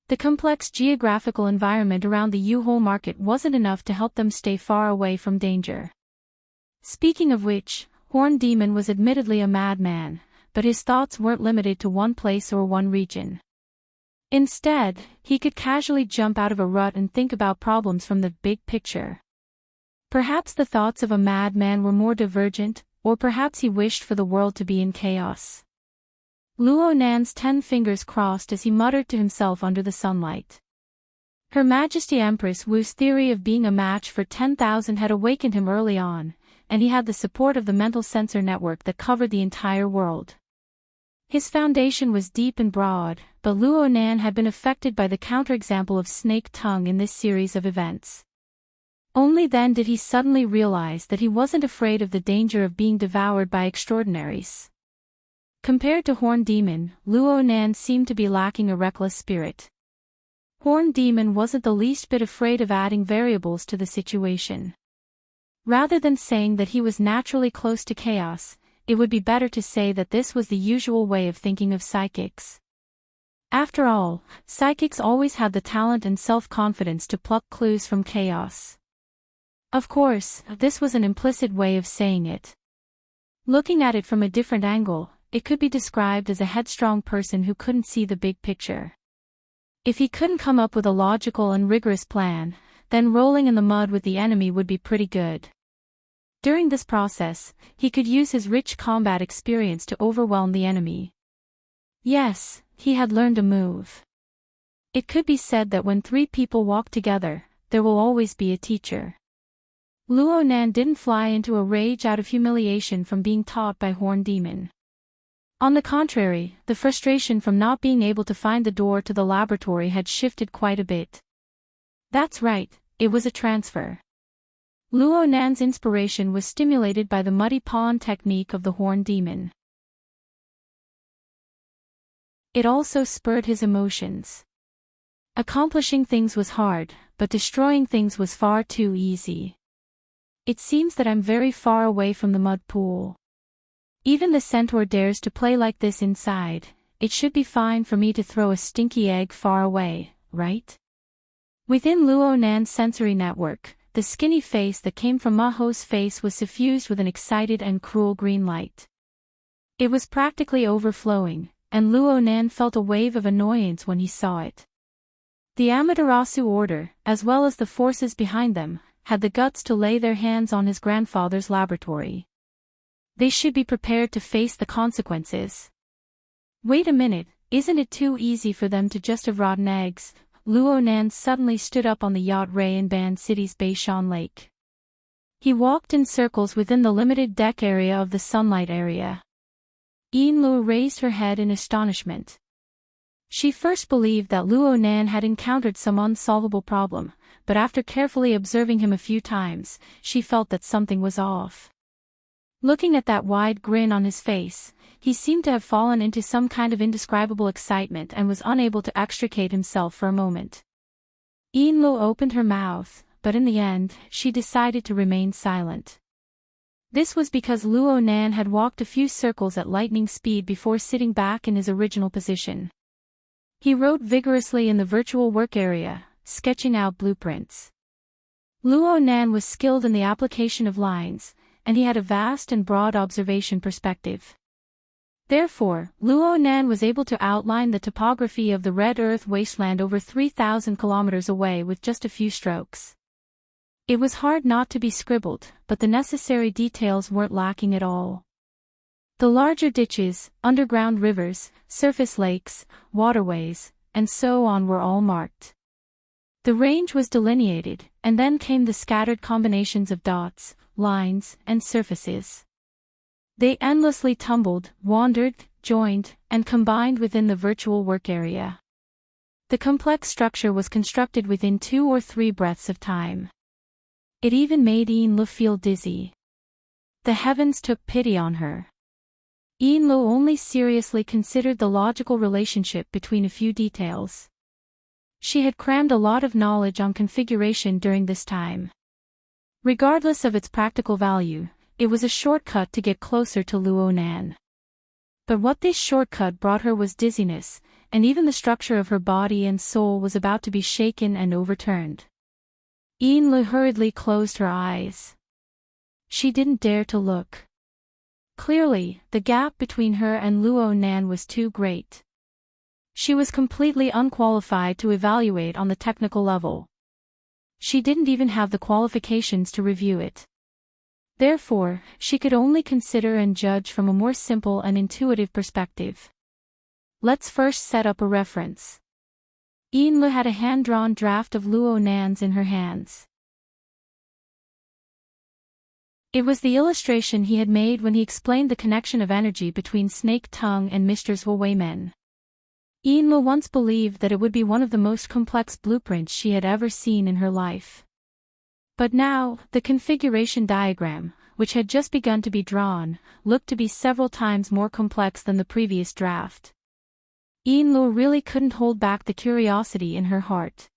The complex geographical environment around the U-Hole market wasn't enough to help them stay far away from danger. Speaking of which, Horn Demon was admittedly a madman, but his thoughts weren't limited to one place or one region. Instead, he could casually jump out of a rut and think about problems from the big picture. Perhaps the thoughts of a madman were more divergent, or perhaps he wished for the world to be in chaos. Luo Nan's 10 fingers crossed as he muttered to himself under the sunlight. Her Majesty Empress Wu's theory of being a match for 10,000 had awakened him early on, and he had the support of the mental sensor network that covered the entire world. His foundation was deep and broad, but Luo Nan had been affected by the counterexample of Snake Tongue in this series of events. Only then did he suddenly realize that he wasn't afraid of the danger of being devoured by extraordinaries. Compared to Horn Demon, Luo Nan seemed to be lacking a reckless spirit. Horn Demon wasn't the least bit afraid of adding variables to the situation. Rather than saying that he was naturally close to chaos, it would be better to say that this was the usual way of thinking of psychics. After all, psychics always had the talent and self-confidence to pluck clues from chaos. Of course, this was an implicit way of saying it. Looking at it from a different angle, it could be described as a headstrong person who couldn't see the big picture. If he couldn't come up with a logical and rigorous plan, then rolling in the mud with the enemy would be pretty good. During this process, he could use his rich combat experience to overwhelm the enemy. Yes, he had learned a move. It could be said that when 3 people walk together, there will always be a teacher. Luo Nan didn't fly into a rage out of humiliation from being taught by Horn Demon. On the contrary, the frustration from not being able to find the door to the laboratory had shifted quite a bit. That's right, it was a transfer. Luo Nan's inspiration was stimulated by the muddy pond technique of the horned demon. It also spurred his emotions. Accomplishing things was hard, but destroying things was far too easy. It seems that I'm very far away from the mud pool. Even the centaur dares to play like this inside. It should be fine for me to throw a stinky egg far away, right? Within Luo Nan's sensory network, the skinny face that came from Maho's face was suffused with an excited and cruel green light. It was practically overflowing, and Luo Nan felt a wave of annoyance when he saw it. The Amaterasu Order, as well as the forces behind them, had the guts to lay their hands on his grandfather's laboratory. They should be prepared to face the consequences. Wait a minute, isn't it too easy for them to just have rotten eggs? Luo Nan suddenly stood up on the yacht Ray in Ban City's Beishan Lake. He walked in circles within the limited deck area of the sunlight area. Yin Luo raised her head in astonishment. She first believed that Luo Nan had encountered some unsolvable problem, but after carefully observing him a few times, she felt that something was off. Looking at that wide grin on his face, he seemed to have fallen into some kind of indescribable excitement and was unable to extricate himself for a moment. Yin Luo opened her mouth, but in the end, she decided to remain silent. This was because Luo Nan had walked a few circles at lightning speed before sitting back in his original position. He wrote vigorously in the virtual work area, sketching out blueprints. Luo Nan was skilled in the application of lines, and he had a vast and broad observation perspective. Therefore, Luo Nan was able to outline the topography of the Red Earth wasteland over 3,000 kilometers away with just a few strokes. It was hard not to be scribbled, but the necessary details weren't lacking at all. The larger ditches, underground rivers, surface lakes, waterways, and so on were all marked. The range was delineated, and then came the scattered combinations of dots, lines, and surfaces. They endlessly tumbled, wandered, joined, and combined within the virtual work area. The complex structure was constructed within 2 or 3 breaths of time. It even made Yin Luo feel dizzy. The heavens took pity on her. Yin Luo only seriously considered the logical relationship between a few details. She had crammed a lot of knowledge on configuration during this time. Regardless of its practical value, it was a shortcut to get closer to Luo Nan. But what this shortcut brought her was dizziness, and even the structure of her body and soul was about to be shaken and overturned. Yin Luo hurriedly closed her eyes. She didn't dare to look. Clearly, the gap between her and Luo Nan was too great. She was completely unqualified to evaluate on the technical level. She didn't even have the qualifications to review it. Therefore, she could only consider and judge from a more simple and intuitive perspective. Let's first set up a reference. Yin Luo had a hand-drawn draft of Luo Nan's in her hands. It was the illustration he had made when he explained the connection of energy between Snake Tongue and Mr. Zweimen. Yin Luo once believed that it would be one of the most complex blueprints she had ever seen in her life. But now, the configuration diagram, which had just begun to be drawn, looked to be several times more complex than the previous draft. Yin Luo really couldn't hold back the curiosity in her heart.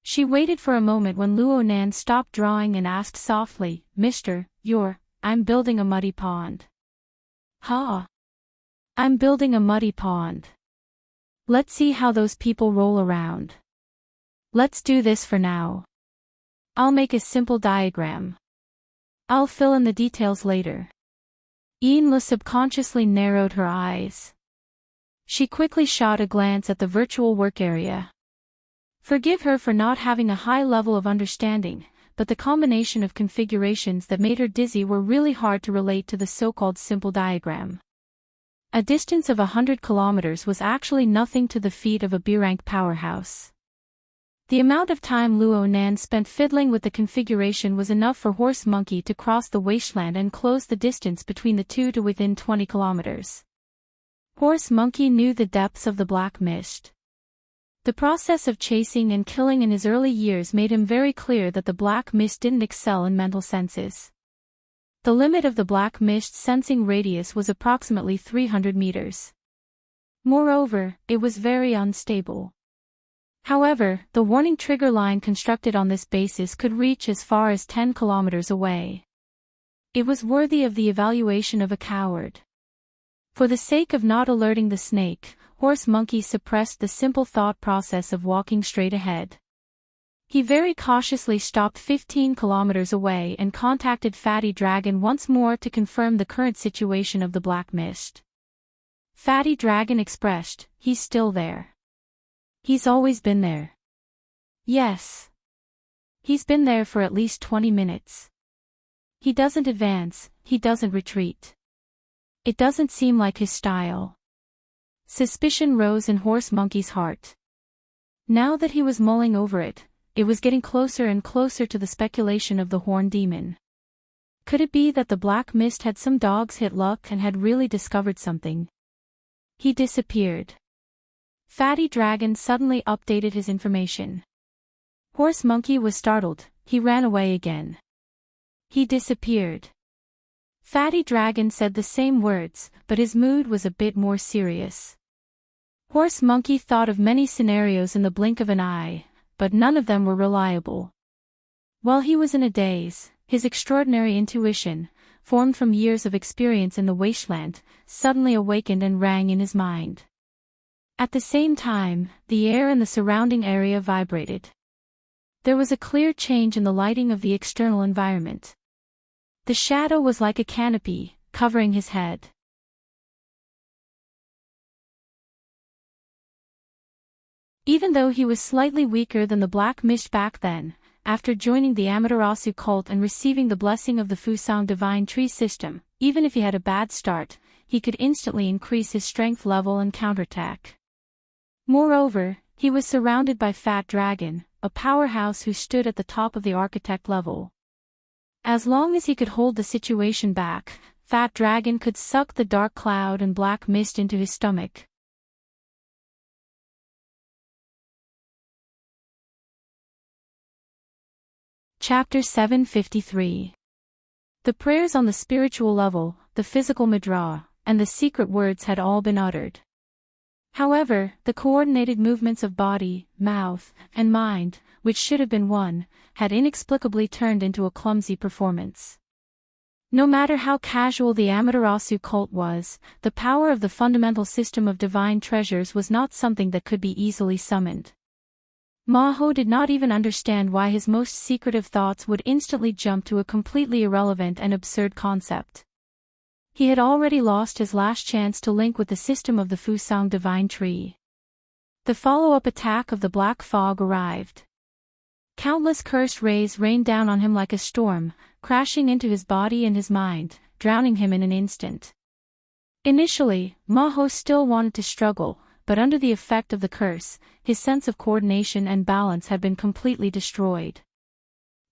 She waited for a moment when Luo Nan stopped drawing and asked softly, I'm building a muddy pond. Huh? I'm building a muddy pond. Let's see how those people roll around. Let's do this for now. I'll make a simple diagram. I'll fill in the details later. Yin Luo subconsciously narrowed her eyes. She quickly shot a glance at the virtual work area. Forgive her for not having a high level of understanding, but the combination of configurations that made her dizzy were really hard to relate to the so-called simple diagram. A distance of 100 kilometers was actually nothing to the feet of a B-rank powerhouse. The amount of time Luo Nan spent fiddling with the configuration was enough for Horse Monkey to cross the wasteland and close the distance between the two to within 20 kilometers. Horse Monkey knew the depths of the black mist. The process of chasing and killing in his early years made him very clear that the black mist didn't excel in mental senses. The limit of the black mist's sensing radius was approximately 300 meters. Moreover, it was very unstable. However, the warning trigger line constructed on this basis could reach as far as 10 kilometers away. It was worthy of the evaluation of a coward. For the sake of not alerting the snake, Horse Monkey suppressed the simple thought process of walking straight ahead. He very cautiously stopped 15 kilometers away and contacted Fatty Dragon once more to confirm the current situation of the black mist. Fatty Dragon expressed, "He's still there. He's always been there." Yes. He's been there for at least 20 minutes. He doesn't advance, he doesn't retreat. It doesn't seem like his style. Suspicion rose in Horse Monkey's heart. Now that he was mulling over it, it was getting closer and closer to the speculation of the Horn Demon. Could it be that the black mist had some dog's hit luck and had really discovered something? He disappeared. Fatty Dragon suddenly updated his information. Horse Monkey was startled, he ran away again. He disappeared. Fatty Dragon said the same words, but his mood was a bit more serious. Horse Monkey thought of many scenarios in the blink of an eye, but none of them were reliable. While he was in a daze, his extraordinary intuition, formed from years of experience in the wasteland, suddenly awakened and rang in his mind. At the same time, the air in the surrounding area vibrated. There was a clear change in the lighting of the external environment. The shadow was like a canopy, covering his head. Even though he was slightly weaker than the black mist back then, after joining the Amaterasu cult and receiving the blessing of the Fusang Divine Tree system, even if he had a bad start, he could instantly increase his strength level and counterattack. Moreover, he was surrounded by Fat Dragon, a powerhouse who stood at the top of the architect level. As long as he could hold the situation back, Fat Dragon could suck the dark cloud and black mist into his stomach. Chapter 753. The prayers on the spiritual level, the physical Madra, and the secret words had all been uttered. However, the coordinated movements of body, mouth, and mind, which should have been one, had inexplicably turned into a clumsy performance. No matter how casual the Amaterasu cult was, the power of the fundamental system of divine treasures was not something that could be easily summoned. Maho did not even understand why his most secretive thoughts would instantly jump to a completely irrelevant and absurd concept. He had already lost his last chance to link with the system of the Fusang Divine Tree. The follow-up attack of the Black Fog arrived. Countless cursed rays rained down on him like a storm, crashing into his body and his mind, drowning him in an instant. Initially, Maho still wanted to struggle, but under the effect of the curse, his sense of coordination and balance had been completely destroyed.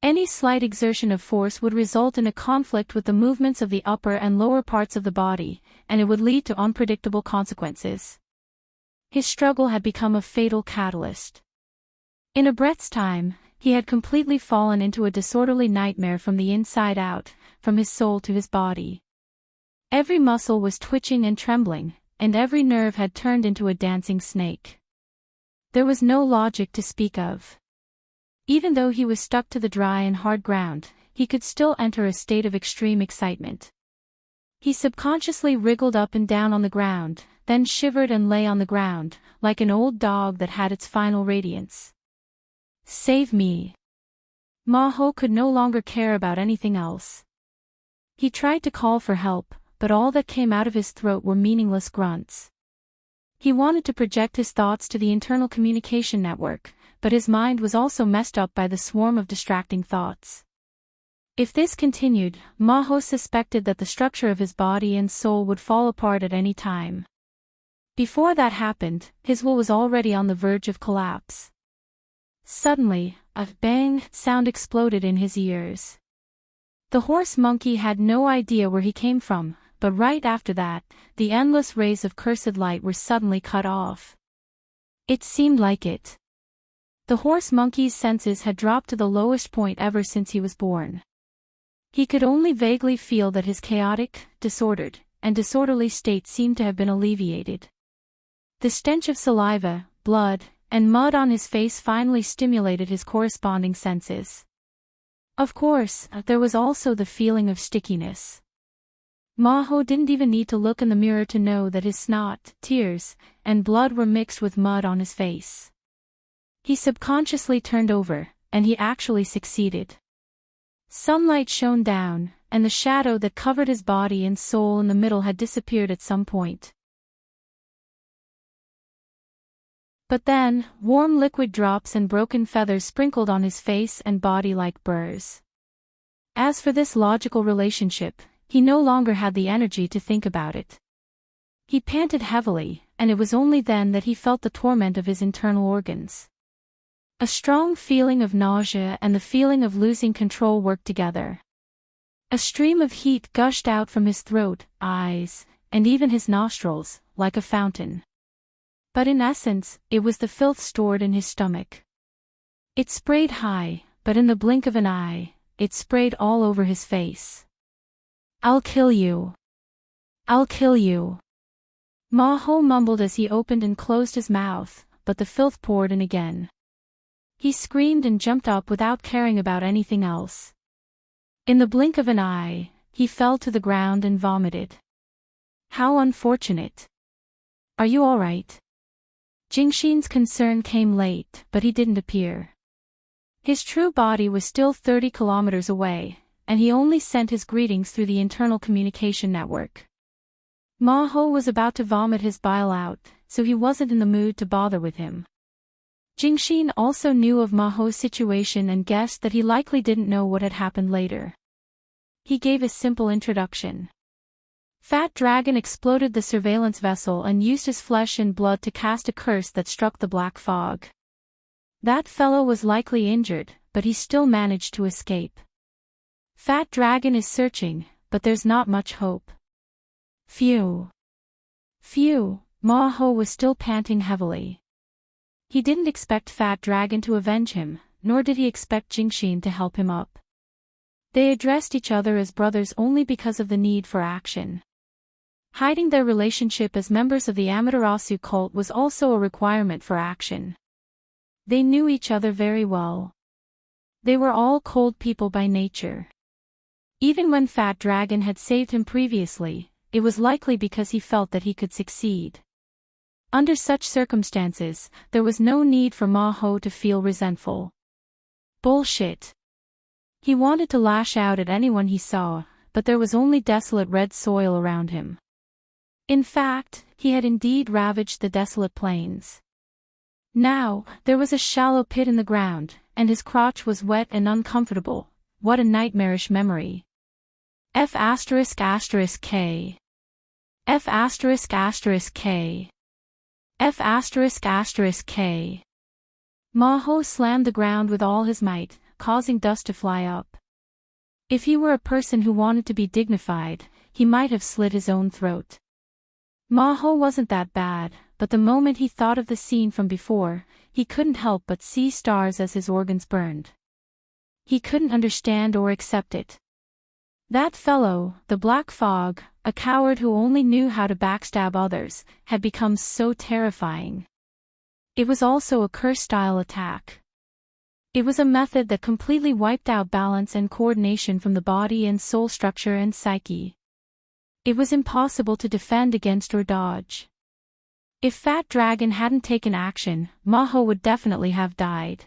Any slight exertion of force would result in a conflict with the movements of the upper and lower parts of the body, and it would lead to unpredictable consequences. His struggle had become a fatal catalyst. In a breath's time, he had completely fallen into a disorderly nightmare from the inside out, from his soul to his body. Every muscle was twitching and trembling, and every nerve had turned into a dancing snake. There was no logic to speak of. Even though he was stuck to the dry and hard ground, he could still enter a state of extreme excitement. He subconsciously wriggled up and down on the ground, then shivered and lay on the ground, like an old dog that had its final radiance. Save me! Maho could no longer care about anything else. He tried to call for help, but all that came out of his throat were meaningless grunts. He wanted to project his thoughts to the internal communication network, but his mind was also messed up by the swarm of distracting thoughts. If this continued, Maho suspected that the structure of his body and soul would fall apart at any time. Before that happened, his will was already on the verge of collapse. Suddenly, a bang sound exploded in his ears. The horse monkey had no idea where he came from, but right after that, the endless rays of cursed light were suddenly cut off. It seemed like it. The horse monkey's senses had dropped to the lowest point ever since he was born. He could only vaguely feel that his chaotic, disordered, and disorderly state seemed to have been alleviated. The stench of saliva, blood, and mud on his face finally stimulated his corresponding senses. Of course, there was also the feeling of stickiness. Maho didn't even need to look in the mirror to know that his snot, tears, and blood were mixed with mud on his face. He subconsciously turned over, and he actually succeeded. Sunlight shone down, and the shadow that covered his body and soul in the middle had disappeared at some point. But then, warm liquid drops and broken feathers sprinkled on his face and body like burrs. As for this logical relationship, he no longer had the energy to think about it. He panted heavily, and it was only then that he felt the torment of his internal organs. A strong feeling of nausea and the feeling of losing control worked together. A stream of heat gushed out from his throat, eyes, and even his nostrils, like a fountain. But in essence, it was the filth stored in his stomach. It sprayed high, but in the blink of an eye, it sprayed all over his face. "I'll kill you. I'll kill you." Maho mumbled as he opened and closed his mouth, but the filth poured in again. He screamed and jumped up without caring about anything else. In the blink of an eye, he fell to the ground and vomited. How unfortunate. "Are you all right?" Jingxin's concern came late, but he didn't appear. His true body was still 30 kilometers away, and he only sent his greetings through the internal communication network. Maho was about to vomit his bile out, so he wasn't in the mood to bother with him. Jingxin also knew of Maho's situation and guessed that he likely didn't know what had happened later. He gave a simple introduction. Fat Dragon exploded the surveillance vessel and used his flesh and blood to cast a curse that struck the black fog. That fellow was likely injured, but he still managed to escape. Fat Dragon is searching, but there's not much hope. Phew. Phew, Maho was still panting heavily. He didn't expect Fat Dragon to avenge him, nor did he expect Jingxin to help him up. They addressed each other as brothers only because of the need for action. Hiding their relationship as members of the Amaterasu cult was also a requirement for action. They knew each other very well. They were all cold people by nature. Even when Fat Dragon had saved him previously, it was likely because he felt that he could succeed. Under such circumstances, there was no need for Maho to feel resentful. Bullshit. He wanted to lash out at anyone he saw, but there was only desolate red soil around him. In fact, he had indeed ravaged the desolate plains. Now, there was a shallow pit in the ground, and his crotch was wet and uncomfortable. What a nightmarish memory. F***K. F***K. F***K. Maho slammed the ground with all his might, causing dust to fly up. If he were a person who wanted to be dignified, he might have slit his own throat. Maho wasn't that bad, but the moment he thought of the scene from before, he couldn't help but see stars as his organs burned. He couldn't understand or accept it. That fellow, the Black Fog, a coward who only knew how to backstab others, had become so terrifying. It was also a curse-style attack. It was a method that completely wiped out balance and coordination from the body and soul structure and psyche. It was impossible to defend against or dodge. If Fat Dragon hadn't taken action, Maho would definitely have died.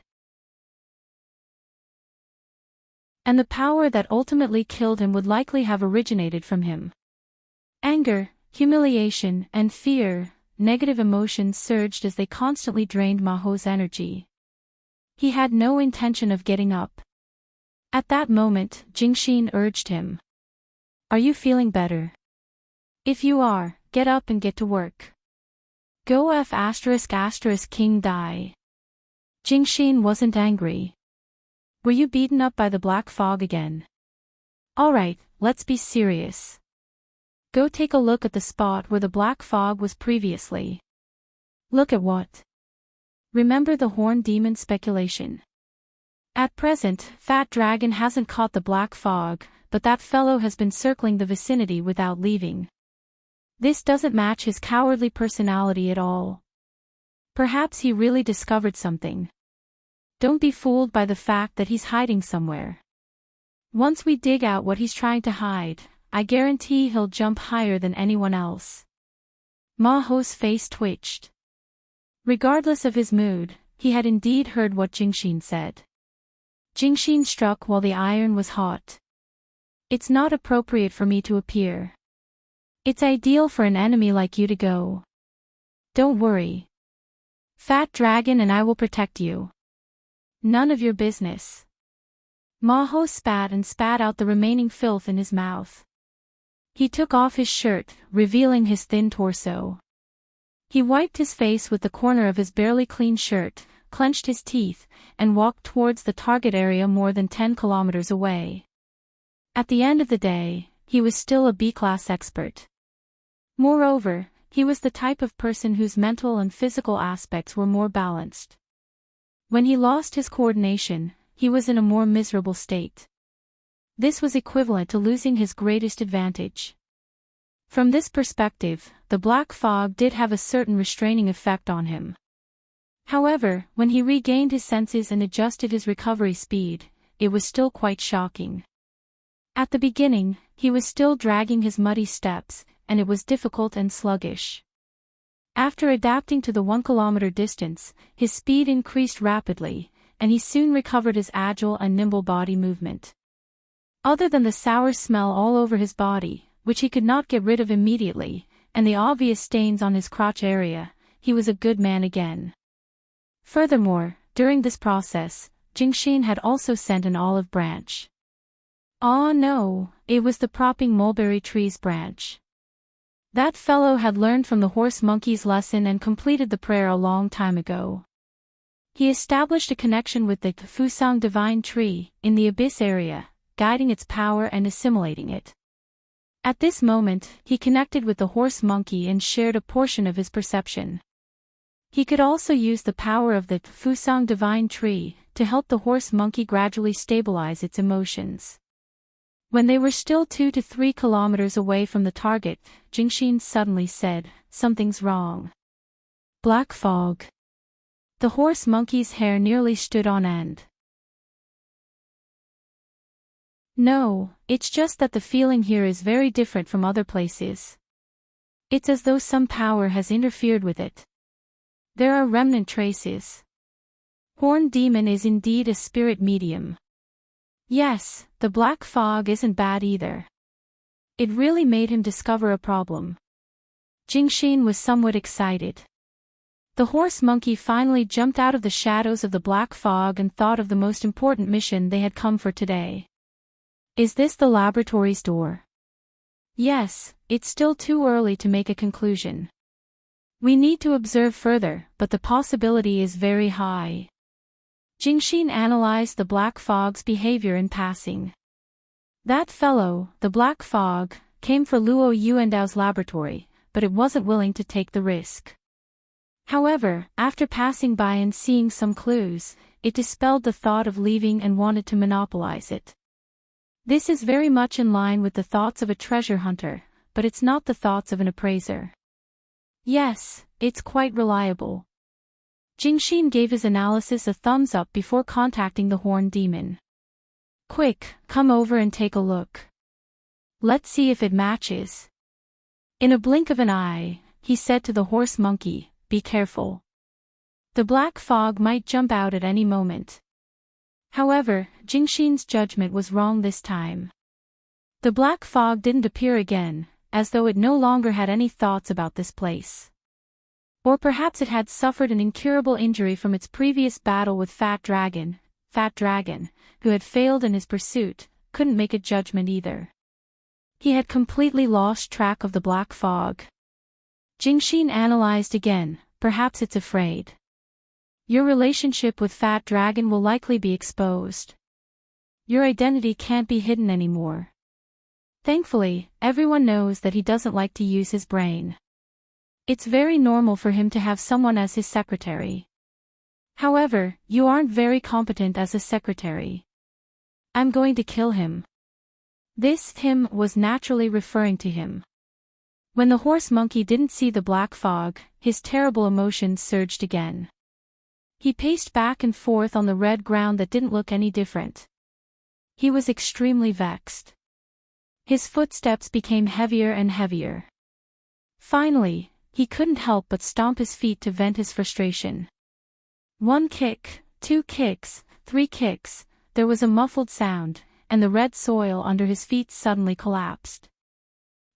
And the power that ultimately killed him would likely have originated from him. Anger, humiliation, and fear, negative emotions surged as they constantly drained Maho's energy. He had no intention of getting up. At that moment, Jingxin urged him. "Are you feeling better? If you are, get up and get to work. Go King die." Jingxin wasn't angry. "Were you beaten up by the Black Fog again? Alright, let's be serious. Go take a look at the spot where the black fog was previously. Look at what? Remember the horn demon speculation. At present, Fat Dragon hasn't caught the black fog, but that fellow has been circling the vicinity without leaving. This doesn't match his cowardly personality at all. Perhaps he really discovered something. Don't be fooled by the fact that he's hiding somewhere. Once we dig out what he's trying to hide, I guarantee he'll jump higher than anyone else. Ma-Ho's face twitched. Regardless of his mood, he had indeed heard what Jingxin said. Jingxin struck while the iron was hot. It's not appropriate for me to appear. It's ideal for an enemy like you to go. Don't worry. Fat Dragon and I will protect you. None of your business. Ma-Ho spat and spat out the remaining filth in his mouth. He took off his shirt, revealing his thin torso. He wiped his face with the corner of his barely clean shirt, clenched his teeth, and walked towards the target area more than 10 kilometers away. At the end of the day, he was still a B-class expert. Moreover, he was the type of person whose mental and physical aspects were more balanced. When he lost his coordination, he was in a more miserable state. This was equivalent to losing his greatest advantage. From this perspective, the black fog did have a certain restraining effect on him. However, when he regained his senses and adjusted his recovery speed, it was still quite shocking. At the beginning, he was still dragging his muddy steps, and it was difficult and sluggish. After adapting to the 1-kilometer distance, his speed increased rapidly, and he soon recovered his agile and nimble body movement. Other than the sour smell all over his body, which he could not get rid of immediately, and the obvious stains on his crotch area, he was a good man again. Furthermore, during this process, Jingxin had also sent an olive branch. Ah no, it was the propping mulberry tree's branch. That fellow had learned from the horse monkey's lesson and completed the prayer a long time ago. He established a connection with the Fusang divine tree, in the abyss area, guiding its power and assimilating it. At this moment, he connected with the horse monkey and shared a portion of his perception. He could also use the power of the Fusang divine tree to help the horse monkey gradually stabilize its emotions. When they were still 2 to 3 kilometers away from the target, Jingxin suddenly said, "Something's wrong." Black fog. The horse monkey's hair nearly stood on end. No, it's just that the feeling here is very different from other places. It's as though some power has interfered with it. There are remnant traces. Horn Demon is indeed a spirit medium. Yes, the black fog isn't bad either. It really made him discover a problem. Jingxin was somewhat excited. The horse monkey finally jumped out of the shadows of the black fog and thought of the most important mission they had come for today. Is this the laboratory's door? Yes, it's still too early to make a conclusion. We need to observe further, but the possibility is very high. Jingxin analyzed the black fog's behavior in passing. That fellow, the black fog, came for Luo Yuandao's laboratory, but it wasn't willing to take the risk. However, after passing by and seeing some clues, it dispelled the thought of leaving and wanted to monopolize it. This is very much in line with the thoughts of a treasure hunter, but it's not the thoughts of an appraiser. Yes, it's quite reliable. Jingxin gave his analysis a thumbs up before contacting the horn demon. Quick, come over and take a look. Let's see if it matches. In a blink of an eye, he said to the horse monkey, "Be careful. The black fog might jump out at any moment." However, Jingxin's judgment was wrong this time. The black fog didn't appear again, as though it no longer had any thoughts about this place. Or perhaps it had suffered an incurable injury from its previous battle with Fat Dragon, who had failed in his pursuit, couldn't make a judgment either. He had completely lost track of the black fog. Jingxin analyzed again, perhaps it's afraid. Your relationship with Fat Dragon will likely be exposed. Your identity can't be hidden anymore. Thankfully, everyone knows that he doesn't like to use his brain. It's very normal for him to have someone as his secretary. However, you aren't very competent as a secretary. I'm going to kill him. This him was naturally referring to him. When the horse monkey didn't see the black fog, his terrible emotions surged again. He paced back and forth on the red ground that didn't look any different. He was extremely vexed. His footsteps became heavier and heavier. Finally, he couldn't help but stomp his feet to vent his frustration. 1 kick, 2 kicks, 3 kicks, there was a muffled sound, and the red soil under his feet suddenly collapsed.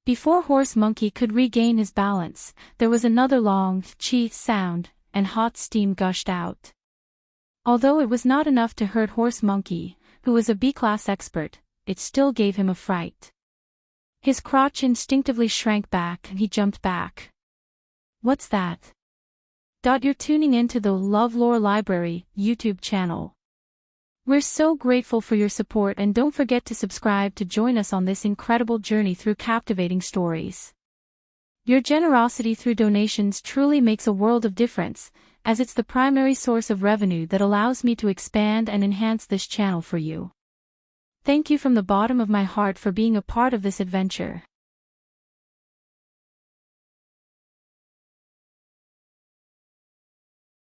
Before Horse Monkey could regain his balance, there was another long "chee" sound, and hot steam gushed out. Although it was not enough to hurt Horse Monkey, who was a B-class expert, it still gave him a fright. His crotch instinctively shrank back and he jumped back. What's that? You're tuning into the LoveLore Library YouTube channel. We're so grateful for your support, and don't forget to subscribe to join us on this incredible journey through captivating stories. Your generosity through donations truly makes a world of difference, as it's the primary source of revenue that allows me to expand and enhance this channel for you. Thank you from the bottom of my heart for being a part of this adventure.